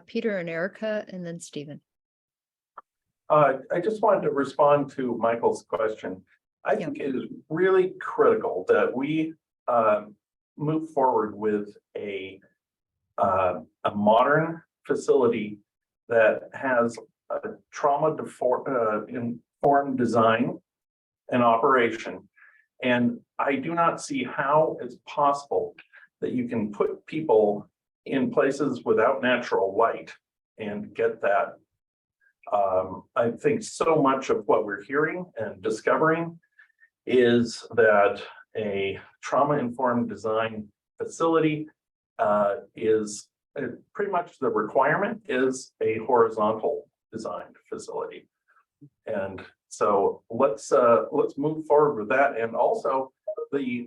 Peter and Erica, and then Stephen. I just wanted to respond to Michael's question. I think it is really critical that we move forward with a modern facility that has a trauma-informed design and operation. And I do not see how it's possible that you can put people in places without natural light and get that. I think so much of what we're hearing and discovering is that a trauma-informed design facility is pretty much the requirement is a horizontal designed facility. And so let's move forward with that. And also the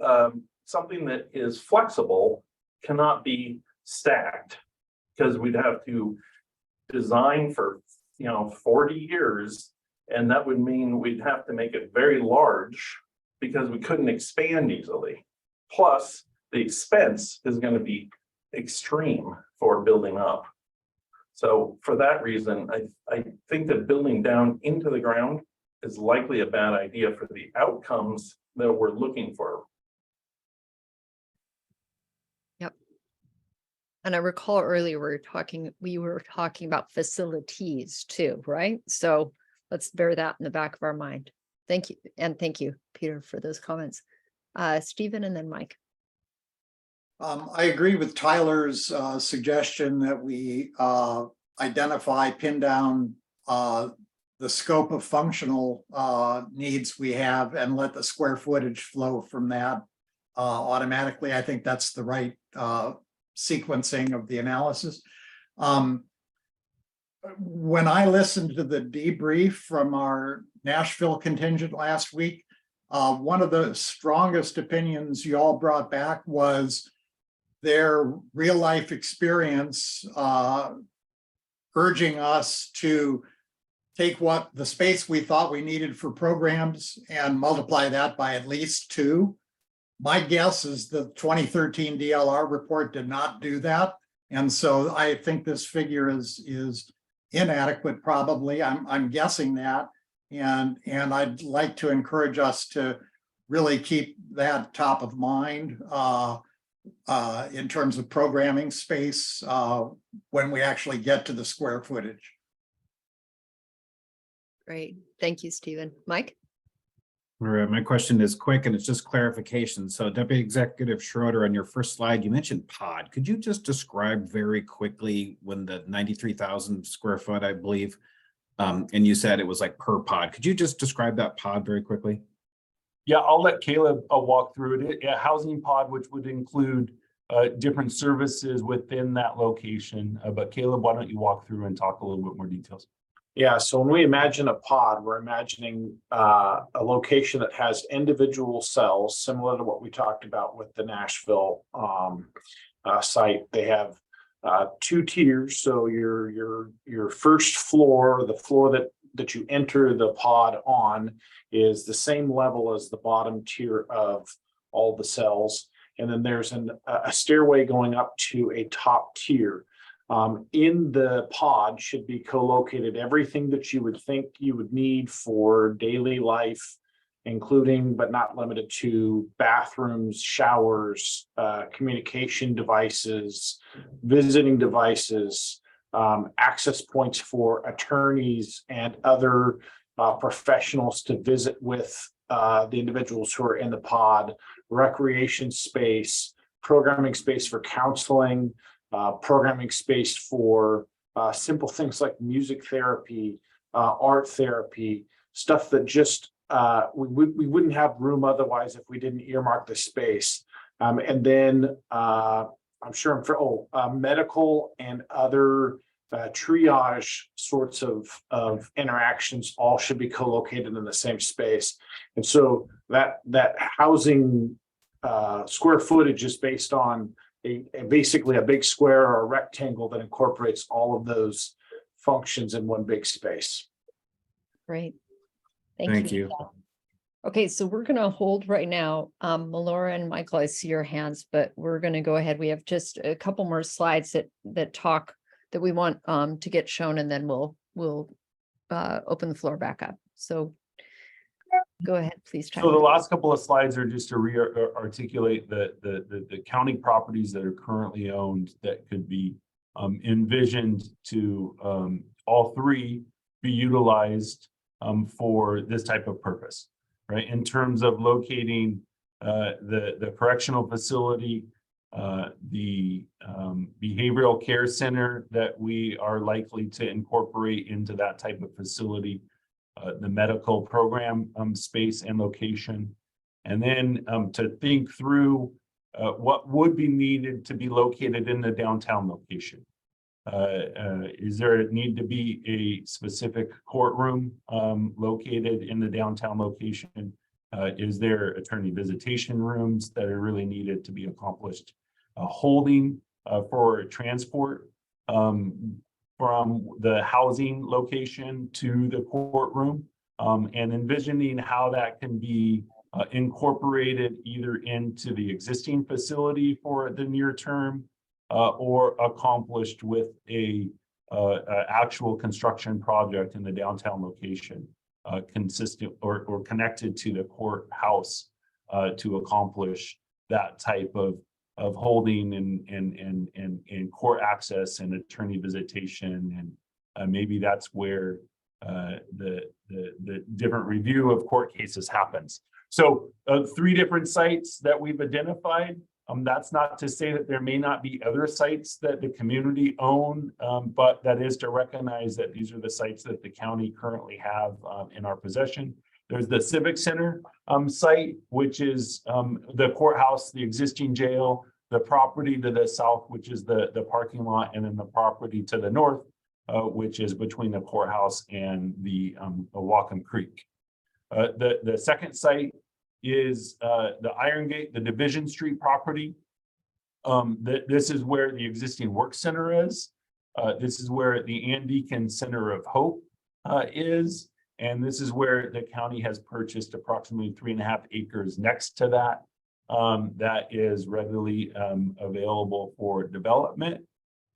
something that is flexible cannot be stacked, because we'd have to design for 40 years, and that would mean we'd have to make it very large because we couldn't expand easily. Plus, the expense is going to be extreme for building up. So for that reason, I think that building down into the ground is likely a bad idea for the outcomes that we're looking for. Yep. And I recall earlier we were talking about facilities too, right? So let's bear that in the back of our mind. Thank you. And thank you, Peter, for those comments. Stephen and then Mike. I agree with Tyler's suggestion that we identify, pin down the scope of functional needs we have and let the square footage flow from that automatically. I think that's the right sequencing of the analysis. When I listened to the debrief from our Nashville contingent last week, one of the strongest opinions you all brought back was their real life experience urging us to take what the space we thought we needed for programs and multiply that by at least 2. My guess is the 2013 DLR report did not do that. And so I think this figure is inadequate, probably. I'm guessing that. And I'd like to encourage us to really keep that top of mind in terms of programming space when we actually get to the square footage. Great. Thank you, Stephen. Mike? All right, my question is quick and it's just clarification. So Deputy Executive Schroeder, on your first slide, you mentioned pod. Could you just describe very quickly when the 93,000 square foot, I believe, and you said it was like per pod. Could you just describe that pod very quickly? Yeah, I'll let Caleb walk through it. Yeah, housing pod, which would include different services within that location. But Caleb, why don't you walk through and talk a little bit more details? Yeah, so when we imagine a pod, we're imagining a location that has individual cells, similar to what we talked about with the Nashville site. They have 2 tiers. So your first floor, the floor that you enter the pod on, is the same level as the bottom tier of all the cells. And then there's a stairway going up to a top tier. In the pod should be co-located everything that you would think you would need for daily life, including but not limited to bathrooms, showers, communication devices, visiting devices, access points for attorneys and other professionals to visit with the individuals who are in the pod, recreation space, programming space for counseling, programming space for simple things like music therapy, art therapy, stuff that just we wouldn't have room otherwise if we didn't earmark the space. And then I'm sure medical and other triage sorts of interactions all should be co-located in the same space. And so that housing square footage is based on basically a big square or a rectangle that incorporates all of those functions in one big space. Great. Thank you. Okay, so we're going to hold right now. Melora and Michael, I see your hands, but we're going to go ahead. We have just a couple more slides that we want to get shown, and then we'll open the floor back up. So go ahead, please. So the last couple of slides are just to articulate the county properties that are currently owned that could be envisioned to all 3 be utilized for this type of purpose, right? In terms of locating the correctional facility, the behavioral care center that we are likely to incorporate into that type of facility, the medical program space and location, and then to think through what would be needed to be located in the downtown location. Is there a need to be a specific courtroom located in the downtown location? Is there attorney visitation rooms that are really needed to be accomplished? Holding for transport from the housing location to the courtroom, and envisioning how that can be incorporated either into the existing facility for the near term or accomplished with a actual construction project in the downtown location, consistent or connected to the courthouse to accomplish that type of holding and court access and attorney visitation. And maybe that's where the different review of court cases happens. So 3 different sites that we've identified That's not to say that there may not be other sites that the community own, but that is to recognize that these are the sites that the county currently have in our possession. There's the Civic Center site, which is the courthouse, the existing jail, the property to the south, which is the parking lot, and then the property to the north, which is between the courthouse and the Wacom Creek. The second site is the Iron Gate, the Division Street property. This is where the existing work center is. This is where the Ann Deacon Center of Hope is. And this is where the county has purchased approximately 3.5 acres next to that. That is readily available for development.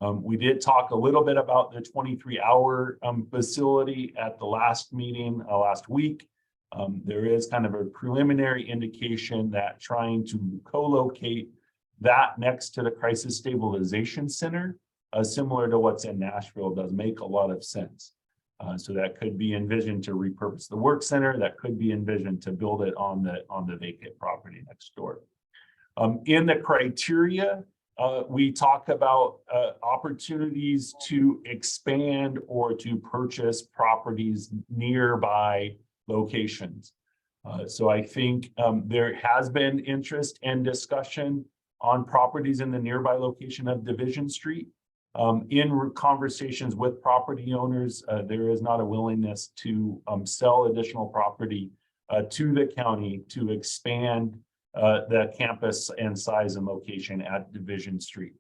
We did talk a little bit about the 23-hour facility at the last meeting last week. There is kind of a preliminary indication that trying to co-locate that next to the Crisis Stabilization Center, similar to what's in Nashville, does make a lot of sense. So that could be envisioned to repurpose the work center. That could be envisioned to build it on the vacant property next door. In the criteria, we talk about opportunities to expand or to purchase properties nearby locations. So I think there has been interest and discussion on properties in the nearby location of Division Street. In conversations with property owners, there is not a willingness to sell additional property to the county to expand the campus and size and location at Division Street.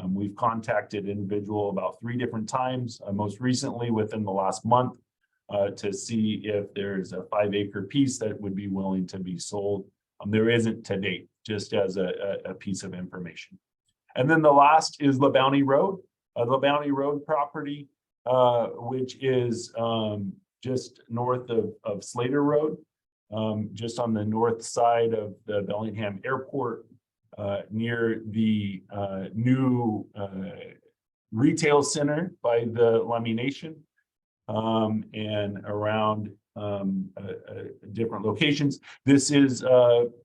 We've contacted individual about 3 different times, most recently within the last month, to see if there's a 5-acre piece that would be willing to be sold. There isn't to date, just as a piece of information. And then the last is La Bounty Road. The Bounty Road property, which is just north of Slater Road, just on the north side of the Bellingham Airport, near the new retail center by the Lummi Nation, and around different locations. This is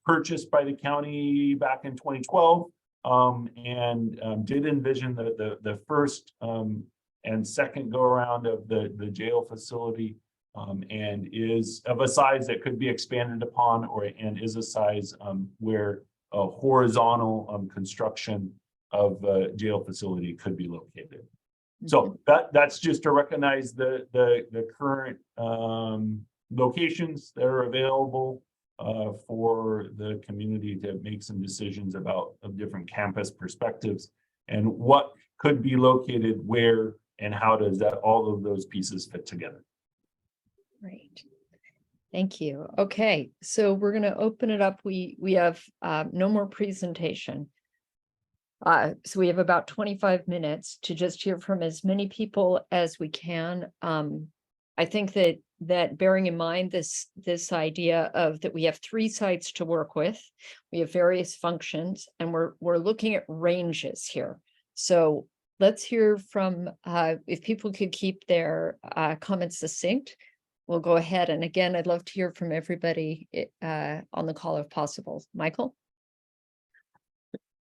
purchased by the county back in 2012. And did envision the first and second go around of the jail facility, and is of a size that could be expanded upon, and is a size where a horizontal construction of the jail facility could be located. So that's just to recognize the current locations that are available for the community to make some decisions about different campus perspectives and what could be located where and how does that all of those pieces fit together. Great. Thank you. Okay, so we're going to open it up. We have no more presentation. So we have about 25 minutes to just hear from as many people as we can. I think that bearing in mind this idea of that we have 3 sites to work with, we have various functions, and we're looking at ranges here. So let's hear from if people could keep their comments succinct, we'll go ahead. And again, I'd love to hear from everybody on the call if possible. Michael?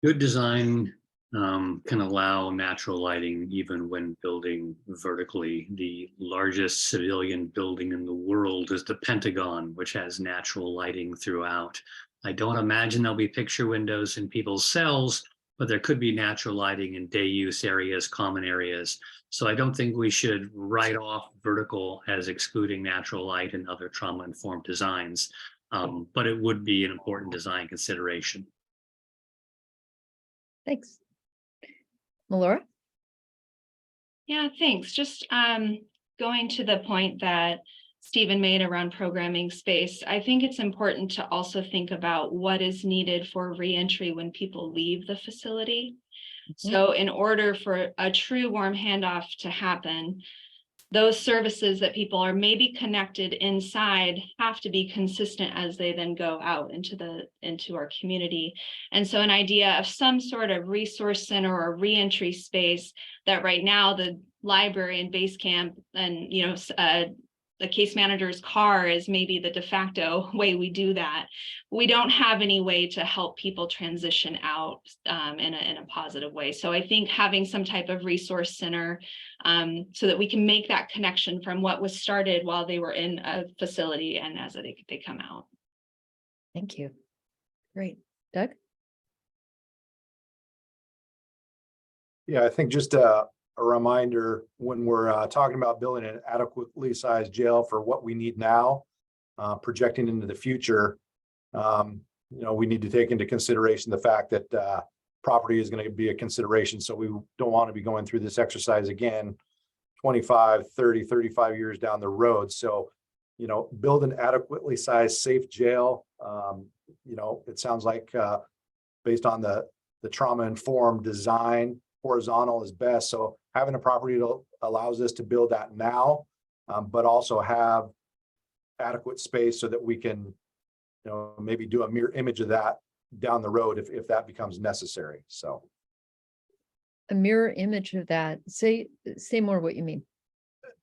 Good design can allow natural lighting even when building vertically. The largest civilian building in the world is the Pentagon, which has natural lighting throughout. I don't imagine there'll be picture windows in people's cells, but there could be natural lighting in day use areas, common areas. So I don't think we should write off vertical as excluding natural light and other trauma-informed designs, but it would be an important design consideration. Thanks. Melora? Yeah, thanks. Just going to the point that Stephen made around programming space, I think it's important to also think about what is needed for reentry when people leave the facility. So in order for a true warm handoff to happen, those services that people are maybe connected inside have to be consistent as they then go out into our community. And so an idea of some sort of resource center or reentry space that right now the library and base camp and the case manager's car is maybe the de facto way we do that. We don't have any way to help people transition out in a positive way. So I think having some type of resource center so that we can make that connection from what was started while they were in a facility and as they come out. Thank you. Great. Doug? Yeah, I think just a reminder when we're talking about building an adequately sized jail for what we need now, projecting into the future, we need to take into consideration the fact that property is going to be a consideration. So we don't want to be going through this exercise again 25, 30, 35 years down the road. So, build an adequately sized, safe jail. It sounds like based on the trauma-informed design, horizontal is best. So having a property that allows us to build that now, but also have adequate space so that we can, maybe do a mirror image of that down the road if that becomes necessary. So A mirror image of that. Say more what you mean.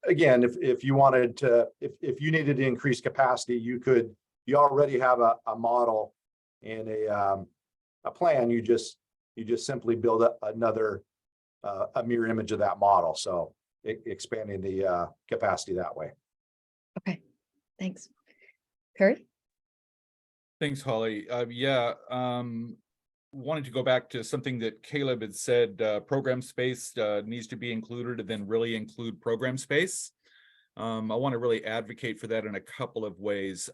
again, if you wanted to, if you needed to increase capacity, you already have a model and a plan. You just simply build another a mirror image of that model. So expanding the capacity that way. Okay, thanks. Perry? Thanks, Holly. Wanted to go back to something that Caleb had said, program space needs to be included and then really include program space. I want to really advocate for that in a couple of ways.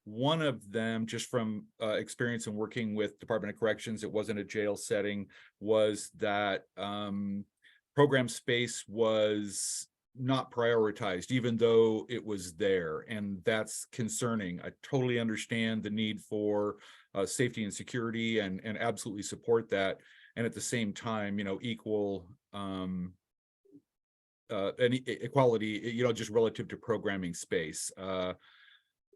One of them, just from experience in working with Department of Corrections, it wasn't a jail setting, was that program space was not prioritized, even though it was there. And that's concerning. I totally understand the need for safety and security and absolutely support that. And at the same time, equal and equality, just relative to programming space.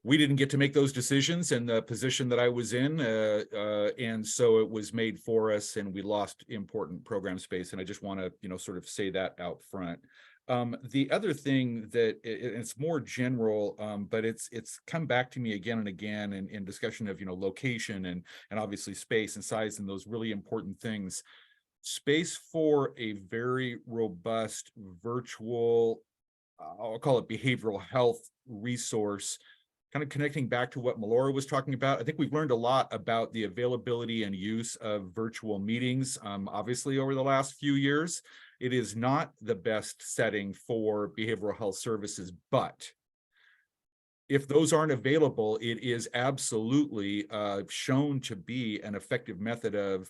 We didn't get to make those decisions in the position that I was in. And so it was made for us and we lost important program space. And I just want to, sort of say that out front. The other thing that it's more general, but it's come back to me again and again in discussion of, location and obviously space and size and those really important things. Space for a very robust virtual, I'll call it behavioral health resource, kind of connecting back to what Melora was talking about. I think we've learned a lot about the availability and use of virtual meetings, obviously over the last few years. It is not the best setting for behavioral health services, but if those aren't available, it is absolutely shown to be an effective method of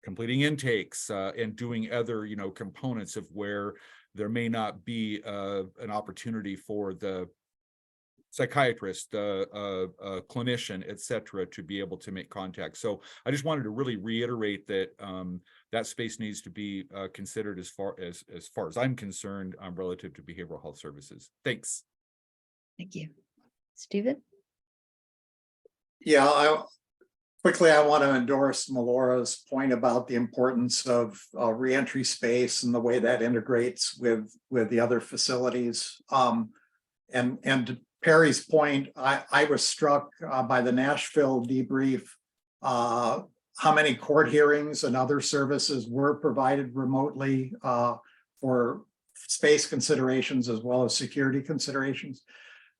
completing intakes and doing other, components of where there may not be an opportunity for the psychiatrist, clinician, et cetera, to be able to make contact. So I just wanted to really reiterate that that space needs to be considered as far as I'm concerned relative to behavioral health services. Thanks. Thank you. Stephen? Yeah, I want to endorse Melora's point about the importance of reentry space and the way that integrates with the other facilities. And to Perry's point, I was struck by the Nashville debrief, how many court hearings and other services were provided remotely for space considerations as well as security considerations.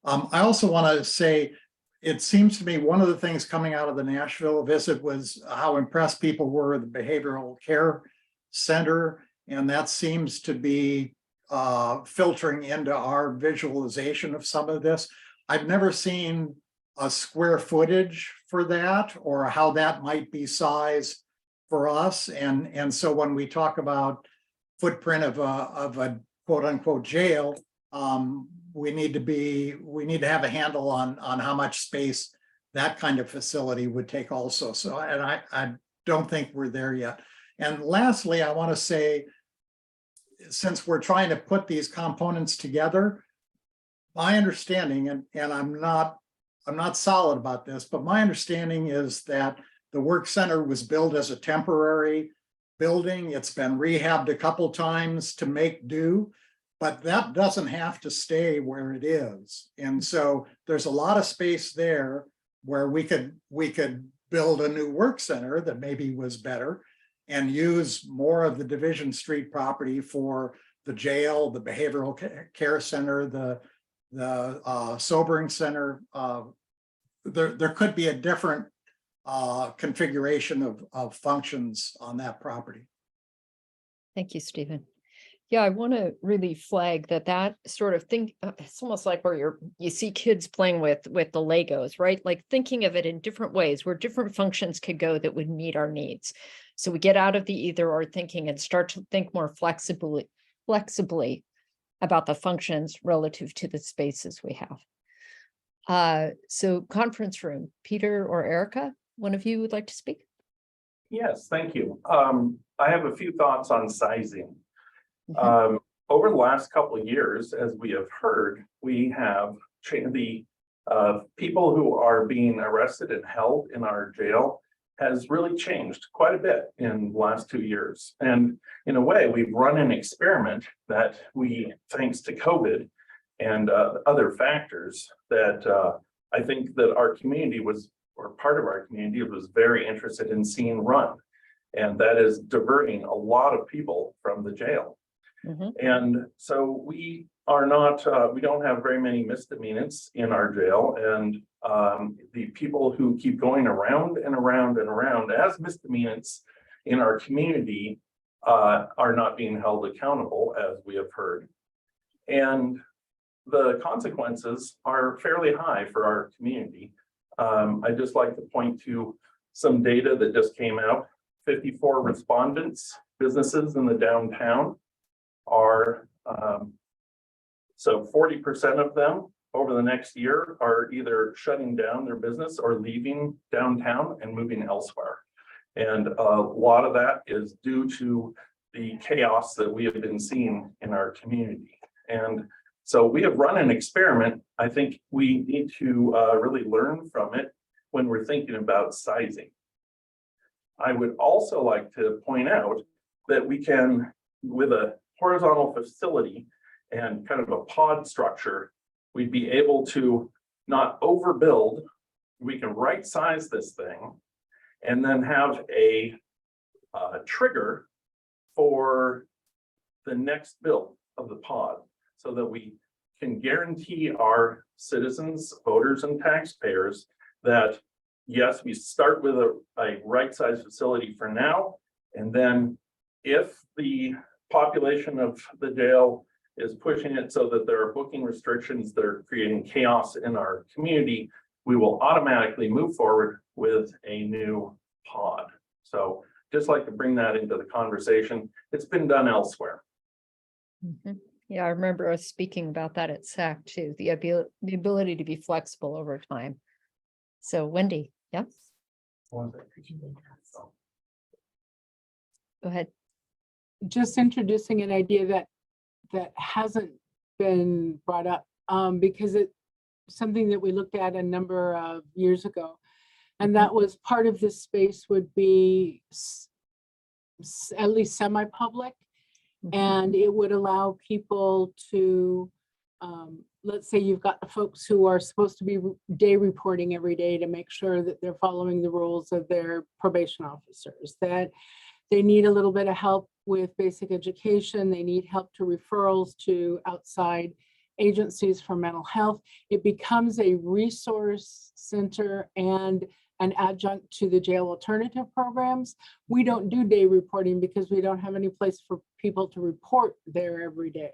I also want to say, it seems to me one of the things coming out of the Nashville visit was how impressed people were with the behavioral care center. And that seems to be filtering into our visualization of some of this. I've never seen a square footage for that or how that might be sized for us. And so when we talk about footprint of a quote unquote jail, we need to have a handle on how much space that kind of facility would take also. So, and I don't think we're there yet. And lastly, I want to say, since we're trying to put these components together, my understanding, and I'm not solid about this, but my understanding is that the work center was built as a temporary building. It's been rehabbed a couple times to make do. but that doesn't have to stay where it is. And so there's a lot of space there where we could build a new work center that maybe was better and use more of the Division Street property for the jail, the behavioral care center, the sobering center. There could be a different configuration of functions on that property. Thank you, Stephen. Yeah, I want to really flag that sort of thing. It's almost like where you see kids playing with the Legos, right? Like thinking of it in different ways where different functions could go that would meet our needs. So we get out of the either or thinking and start to think more flexibly about the functions relative to the spaces we have. So conference room, Peter or Erica, one of you would like to speak? Yes, thank you. I have a few thoughts on sizing. Over the last couple of years, as we have heard, we have the people who are being arrested and held in our jail has really changed quite a bit in the last 2 years. And in a way, we've run an experiment that thanks to COVID and other factors that I think that our community or part of our community was very interested in seeing run. And that is diverting a lot of people from the jail. And so we are not, we don't have very many misdemeanors in our jail. And the people who keep going around and around and around as misdemeanors in our community are not being held accountable, as we have heard. And the consequences are fairly high for our community. I'd just like to point to some data that just came out. 54 respondents, businesses in the downtown are, so 40% of them over the next year are either shutting down their business or leaving downtown and moving elsewhere. And a lot of that is due to the chaos that we have been seeing in our community. And so we have run an experiment. I think we need to really learn from it when we're thinking about sizing. I would also like to point out that we can, with a horizontal facility and kind of a pod structure, we'd be able to not overbuild. We can right size this thing and then have a trigger for the next build of the pod so that we can guarantee our citizens, voters, and taxpayers that yes, we start with a right size facility for now. And then if the population of the jail is pushing it so that there are booking restrictions that are creating chaos in our community, we will automatically move forward with a new pod. So just like to bring that into the conversation. It's been done elsewhere. Yeah, I remember us speaking about that at SAC too, the ability to be flexible over time. So Wendy, yes? Go ahead. Just introducing an idea that hasn't been brought up because it's something that we looked at a number of years ago. And that was part of this space would be at least semi-public. And it would allow people to, let's say you've got the folks who are supposed to be day reporting every day to make sure that they're following the rules of their probation officers, that they need a little bit of help with basic education. They need help to referrals to outside agencies for mental health. It becomes a resource center and an adjunct to the jail alternative programs. We don't do day reporting because we don't have any place for people to report there every day.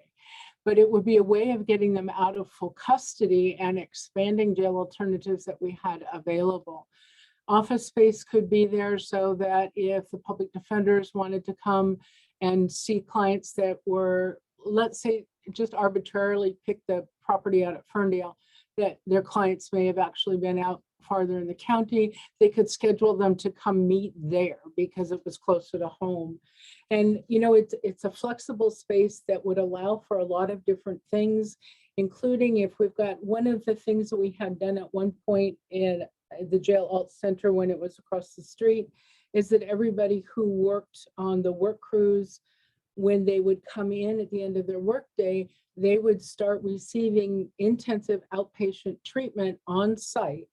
But it would be a way of getting them out of full custody and expanding jail alternatives that we had available. Office space could be there so that if the public defenders wanted to come and see clients that were, let's say, just arbitrarily pick the property out at Ferndale, that their clients may have actually been out farther in the county, they could schedule them to come meet there because it was closer to home. And you know, it's a flexible space that would allow for a lot of different things, including if we've got one of the things that we had done at one point in the jail alt center when it was across the street is that everybody who worked on the work crews when they would come in at the end of their workday, they would start receiving intensive outpatient treatment on site.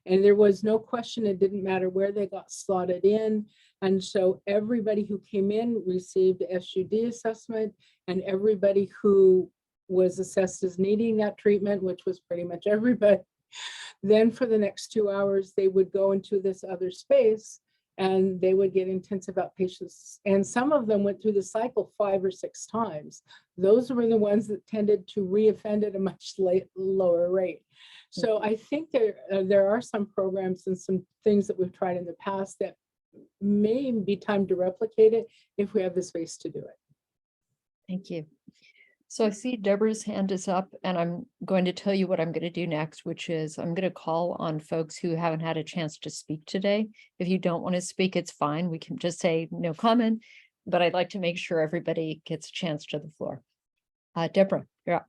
And there was no question, it didn't matter where they got slotted in. And so everybody who came in received the SUD assessment, and everybody who was assessed as needing that treatment, which was pretty much everybody, then for the next 2 hours, they would go into this other space and they would get intensive outpatients. And some of them went through the cycle 5 or 6 times. Those were the ones that tended to reoffend at a much lower rate. So I think there are some programs and some things that we've tried in the past that may be time to replicate it if we have the space to do it. Thank you. So I see Deborah's hand is up, and I'm going to tell you what I'm going to do next, which is I'm going to call on folks who haven't had a chance to speak today. If you don't want to speak, it's fine. We can just say no comment, but I'd like to make sure everybody gets a chance to the floor. Deborah, you're up.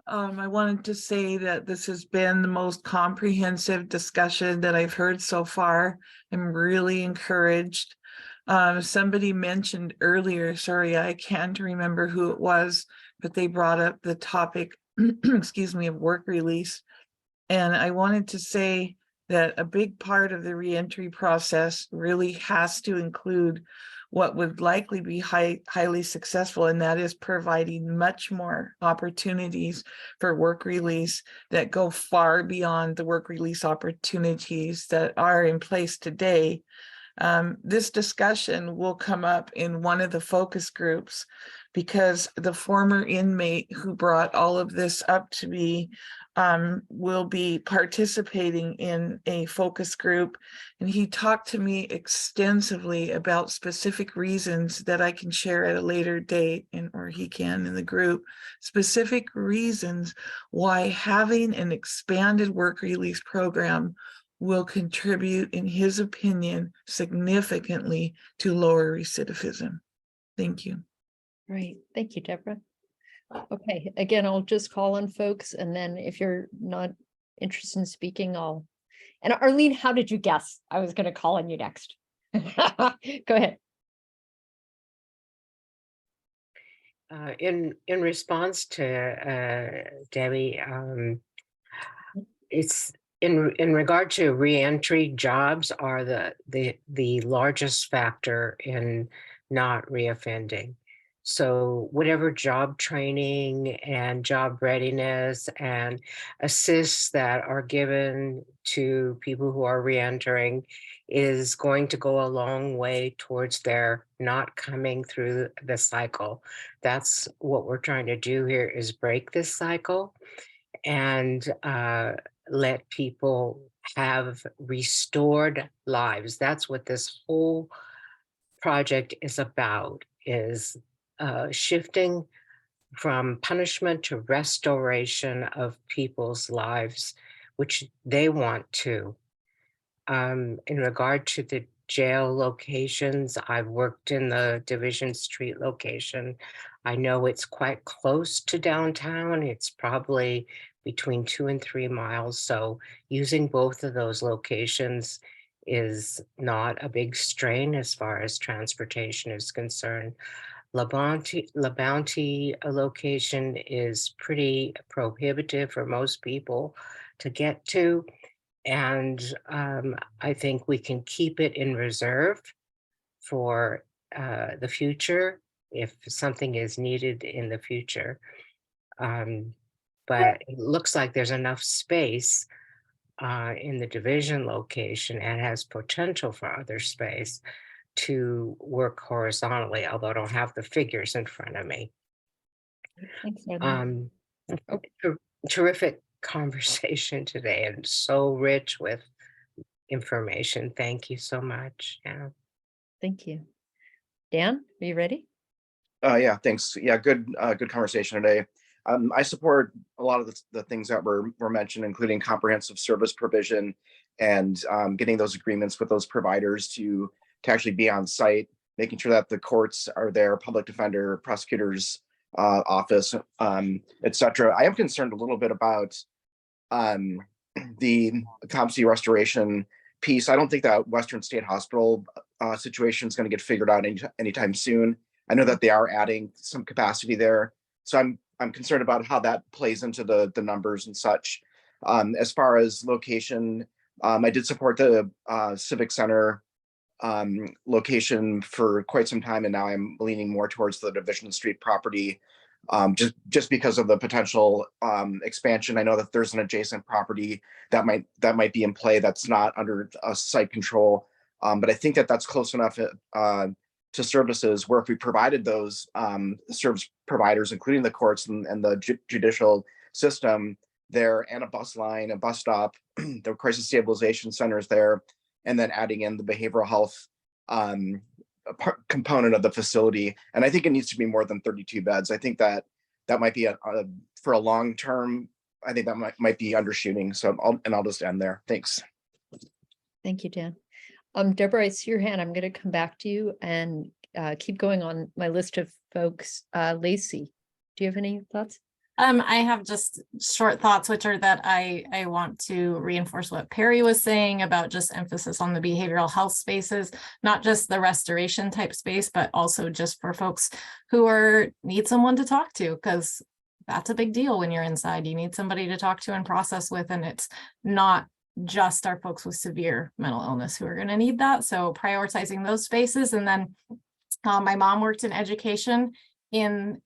I wanted to say that this has been the most comprehensive discussion that I've heard so far. I'm really encouraged. Somebody mentioned earlier, sorry, I can't remember who it was, but they brought up the topic, excuse me, of work release. And I wanted to say that a big part of the reentry process really has to include what would likely be highly successful, and that is providing much more opportunities for work release that go far beyond the work release opportunities that are in place today. This discussion will come up in one of the focus groups because the former inmate who brought all of this up to me will be participating in a focus group. And he talked to me extensively about specific reasons that I can share at a later date, or he can in the group, specific reasons why having an expanded work release program will contribute, in his opinion, significantly to lower recidivism. Thank you. Great. Thank you, Deborah. Okay, again, I'll just call on folks, and then if you're not interested in speaking, and Arlene, how did you guess I was going to call on you next? Go ahead. In response to Debbie, it's in regard to reentry, jobs are the largest factor in not reoffending. So whatever job training and job readiness and assists that are given to people who are reentering is going to go a long way towards their not coming through the cycle. That's what we're trying to do here, is break this cycle and let people have restored lives. That's what this whole project is about, is shifting from punishment to restoration of people's lives, which they want to. In regard to the jail locations, I've worked in the Division Street location. I know it's quite close to downtown. It's probably between 2 and 3 miles. So using both of those locations is not a big strain as far as transportation is concerned. La Bounty location is pretty prohibitive for most people to get to. And I think we can keep it in reserve for the future if something is needed in the future. But it looks like there's enough space in the division location and has potential for other space to work horizontally, although I don't have the figures in front of me. Thanks, Terrific conversation today, and so rich with information. Thank you so much. Yeah. Thank you. Dan, are you ready? Yeah, thanks. Yeah, good conversation today. I support a lot of the things that were mentioned, including comprehensive service provision and getting those agreements with those providers to actually be on site, making sure that the courts are there, public defender, prosecutors office, etc. I am concerned a little bit about the competency restoration piece. I don't think that Western State Hospital situation is going to get figured out anytime soon. I know that they are adding some capacity there, so I'm concerned about how that plays into the numbers and such. As far as location, I did support the Civic Center location for quite some time, and now I'm leaning more towards the Division Street property, just because of the potential expansion. I know that there's an adjacent property that might be in play that's not under site control, but I think that that's close enough to services where if we provided those service providers, including the courts and the judicial system there, and a bus line, a bus stop, the crisis stabilization centers there, and then adding in the behavioral health component of the facility. And I think it needs to be more than 32 beds. I think that might be for a long term. I think that might be undershooting. So I'll just end there. Thanks. Thank you, Dan. Deborah, I see your hand. I'm going to come back to you and keep going on my list of folks. Lacey, do you have any thoughts? I have just short thoughts, which are that I want to reinforce what Perry was saying about just emphasis on the behavioral health spaces, not just the restoration type space, but also just for folks who need someone to talk to, because that's a big deal when you're inside. You need somebody to talk to and process with, and it's not just our folks with severe mental illness who are going to need that. So prioritizing those spaces. And then my mom worked in education in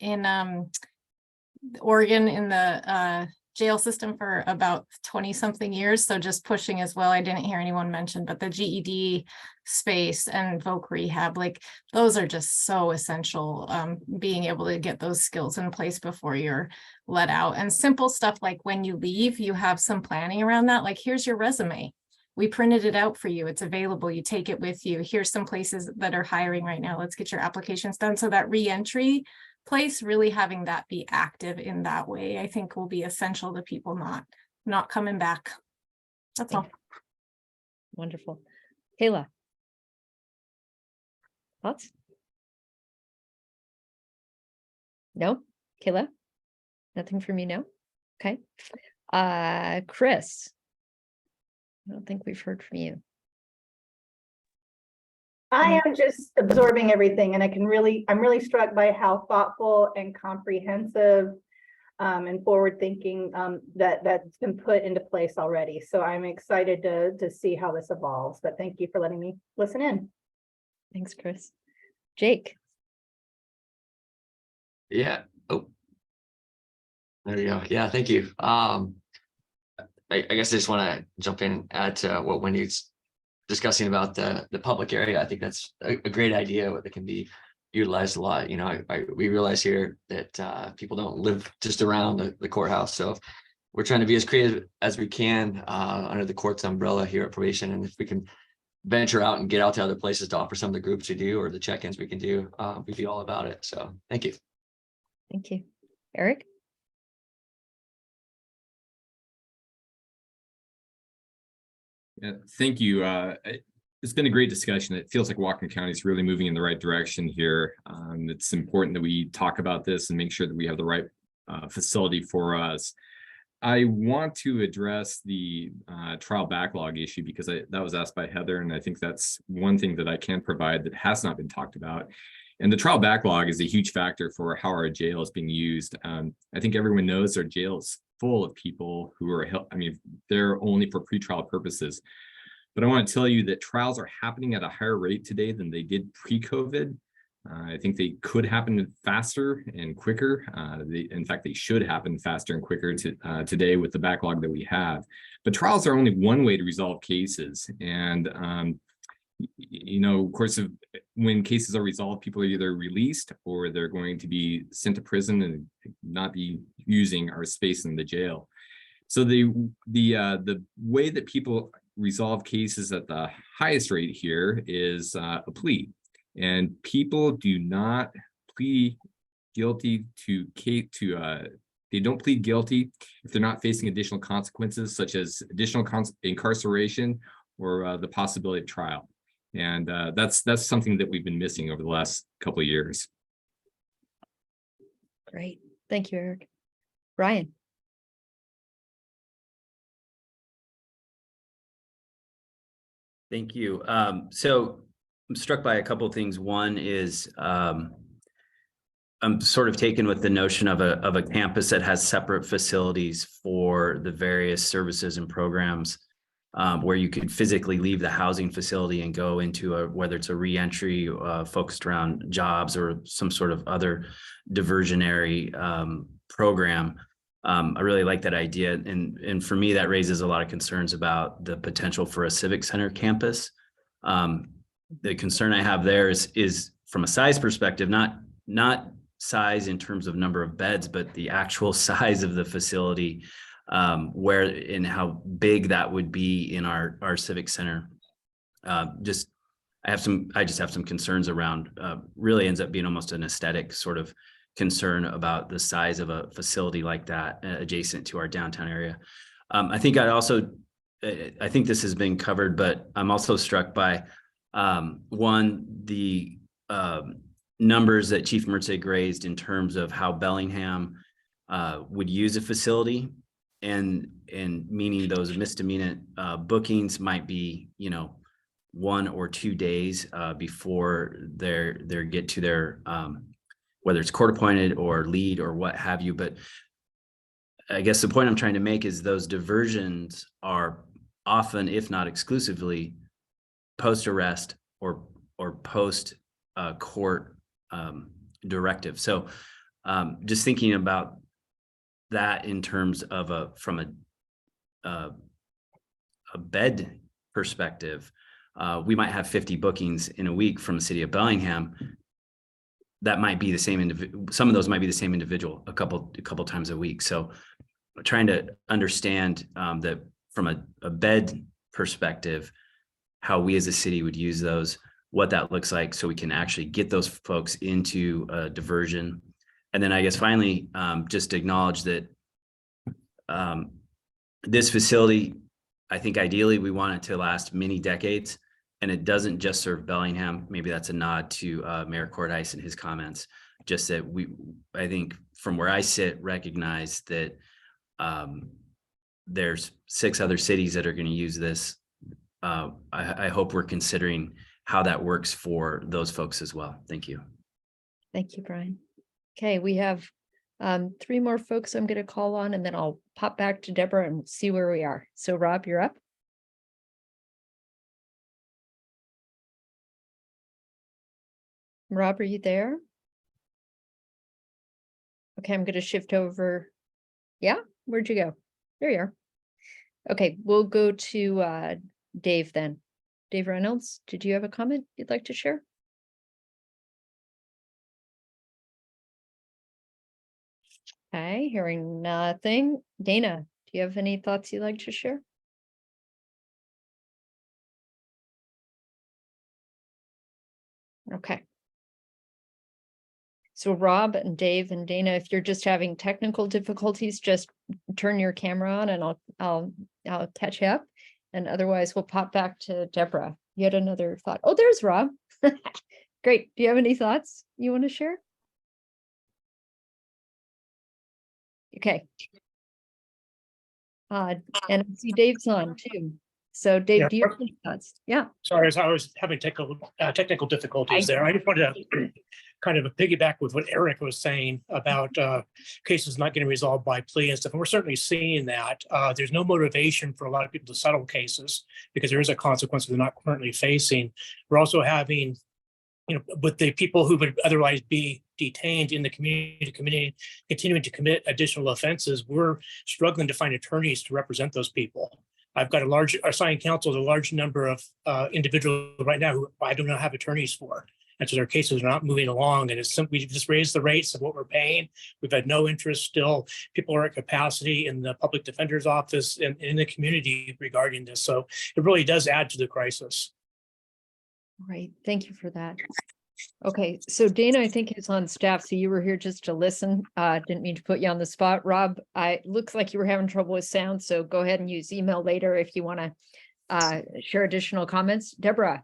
Oregon in the jail system for about 20 something years. So just pushing as well. I didn't hear anyone mention, but the GED space and voc rehab, like those are just so essential. Being able to get those skills in place before you're let out, and simple stuff like when you leave, you have some planning around that. Like, here's your resume. We printed it out for you. It's available. You take it with you. Here's some places that are hiring right now. Let's get your applications done. So that reentry place, really having that be active in that way, I think will be essential to people not coming back. That's all. Wonderful. Kayla, thoughts? No? Kayla? Nothing from you now? Okay. Chris, I don't think we've heard from you. I am just absorbing everything, and I'm really struck by how thoughtful and comprehensive and forward thinking that's been put into place already. So I'm excited to see how this evolves, but thank you for letting me listen in. Thanks, Chris. Jake. Yeah. Oh, there we go. Yeah, thank you. I guess I just want to jump in and add to what Wendy's discussing about the public area. I think that's a great idea that can be utilized a lot. You know, we realize here that people don't live just around the courthouse. So we're trying to be as creative as we can under the court's umbrella here at probation. And if we can venture out and get out to other places to offer some of the groups we do or the check-ins we can do, we'd be all about it. So thank you. Thank you. Eric? Yeah, thank you. It's been a great discussion. It feels like Whatcom County is really moving in the right direction here. It's important that we talk about this and make sure that we have the right facility for us. I want to address the trial backlog issue because that was asked by Heather, and I think that's one thing that I can provide that has not been talked about. And the trial backlog is a huge factor for how our jail is being used. I think everyone knows our jail is full of people who are, they're only for pretrial purposes. But I want to tell you that trials are happening at a higher rate today than they did pre-COVID. I think they could happen faster and quicker. In fact, they should happen faster and quicker today with the backlog that we have. But trials are only one way to resolve cases. And, of course, when cases are resolved, people are either released or they're going to be sent to prison and not be using our space in the jail. So the way that people resolve cases at the highest rate here is a plea. And people do not plead guilty they don't plead guilty if they're not facing additional consequences, such as additional incarceration or the possibility of trial. And that's something that we've been missing over the last couple of years. Great. Thank you, Eric. Ryan. Thank you. So I'm struck by a couple of things. One is I'm sort of taken with the notion of a campus that has separate facilities for the various services and programs, where you could physically leave the housing facility and go into whether it's a reentry focused around jobs or some sort of other diversionary program. I really like that idea. And for me, that raises a lot of concerns about the potential for a civic center campus. The concern I have there is from a size perspective, not size in terms of number of beds, but the actual size of the facility, where and how big that would be in our civic center. I just have some concerns around, really ends up being almost an aesthetic sort of concern about the size of a facility like that adjacent to our downtown area. I think this has been covered, but I'm also struck by the numbers that Chief Mertzig raised in terms of how Bellingham would use a facility, and meaning those misdemeanor bookings might be, 1 or 2 days before they get to their whether it's court appointed or lead or what have you. But I guess the point I'm trying to make is those diversions are often, if not exclusively, post arrest or post court directive. So just thinking about that in terms of from a bed perspective, we might have 50 bookings in a week from the city of Bellingham. That might be the same individual. Some of those might be the same individual a couple times a week. So trying to understand that from a bed perspective, how we as a city would use those, what that looks like, so we can actually get those folks into a diversion. And then I guess finally, just acknowledge that this facility, I think ideally we want it to last many decades, and it doesn't just serve Bellingham. Maybe that's a nod to Mayor Cordice and his comments, just that I think from where I sit, recognize that there's 6 other cities that are going to use this. I hope we're considering how that works for those folks as well. Thank you. Thank you, Brian. Okay, we have 3 more folks I'm going to call on, and then I'll pop back to Deborah and see where we are. So Rob, you're up. Rob, are you there? Okay, I'm going to shift over. Yeah, where'd you go? There you are. Okay, we'll go to Dave then. Dave Reynolds, did you have a comment you'd like to share? Okay, hearing nothing. Dana, do you have any thoughts you'd like to share? Okay. So Rob and Dave and Dana, if you're just having technical difficulties, just turn your camera on and I'll catch you up. And otherwise we'll pop back to Deborah. You had another thought. Oh, there's Rob. Great. Do you have any thoughts you want to share? Okay. And I see Dave's on too. So Dave, Yeah. do you have any thoughts? Yeah. Sorry, I was having technical difficulties there. I just wanted to kind of piggyback with what Eric was saying about cases not getting resolved by plea and stuff. And we're certainly seeing that. There's no motivation for a lot of people to settle cases because there is a consequence they're not currently facing. We're also having, with the people who would otherwise be detained in the community, continuing to commit additional offenses, we're struggling to find attorneys to represent those people. I've got our assigned counsel is a large number of individuals right now who I do not have attorneys for. And so their cases are not moving along, and it's simply just raised the rates of what we're paying. We've had no interest still. People are at capacity in the public defender's office and in the community regarding this. So it really does add to the crisis. Right. Thank you for that. Okay, so Dana, I think is on staff. So you were here just to listen. Didn't mean to put you on the spot. Rob, it looks like you were having trouble with sound. So go ahead and use email later if you want to share additional comments. Deborah.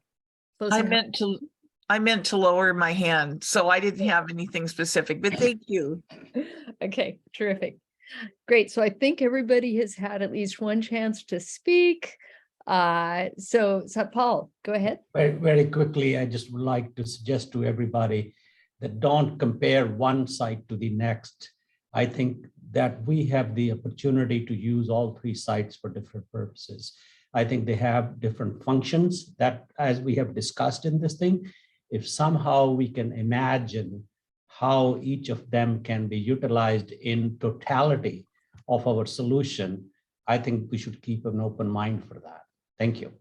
I meant to lower my hand, so I didn't have anything specific, but thank you. Okay, terrific. Great. So I think everybody has had at least one chance to speak. So Paul, go ahead. Very quickly, I just would like to suggest to everybody that don't compare one site to the next. I think that we have the opportunity to use all three sites for different purposes. I think they have different functions that, as we have discussed in this thing, if somehow we can imagine how each of them can be utilized in totality of our solution, I think we should keep an open mind for that. Thank you.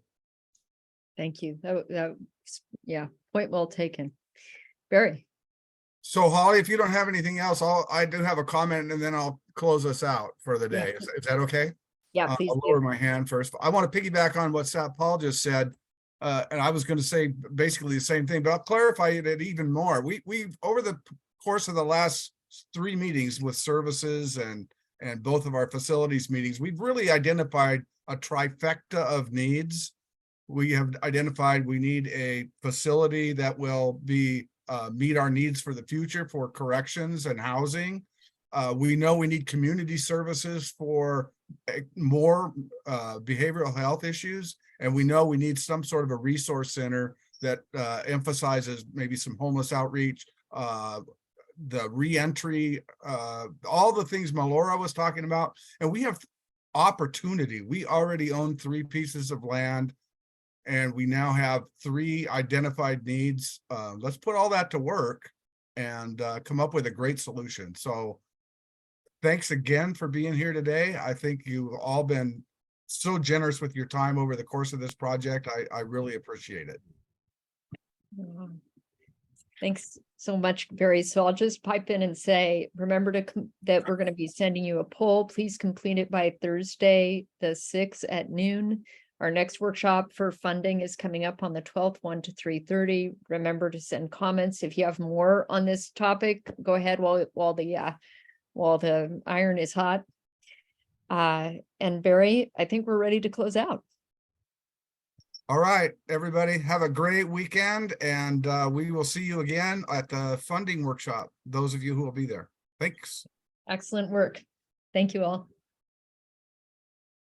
Thank you. Yeah, point well taken. Barry. So Holly, if you don't have anything else, I do have a comment and then I'll close us out for the day. Is that okay? Yeah, please. I'll lower my hand first. I want to piggyback on what Paul just said. And I was going to say basically the same thing, but I'll clarify it even more. We've over the course of the last 3 meetings with services and both of our facilities meetings, we've really identified a trifecta of needs. We have identified we need a facility that will be meet our needs for the future for corrections and housing. We know we need community services for more behavioral health issues. And we know we need some sort of a resource center that emphasizes maybe some homeless outreach, the reentry, all the things Melora was talking about. And we have opportunity. We already own 3 pieces of land and we now have 3 identified needs. Let's put all that to work and come up with a great solution. So thanks again for being here today. I think you've all been so generous with your time over the course of this project. I really appreciate it. Thanks so much, Barry. So I'll just pipe in and say, remember that we're going to be sending you a poll. Please complete it by Thursday, the 6th at noon. Our next workshop for funding is coming up on the 12th, 1 to 3:30. Remember to send comments. If you have more on this topic, go ahead while the iron is hot. And Barry, I think we're ready to close out. All right, everybody, have a great weekend, and we will see you again at the funding workshop, those of you who will be there. Thanks. Excellent work. Thank you all.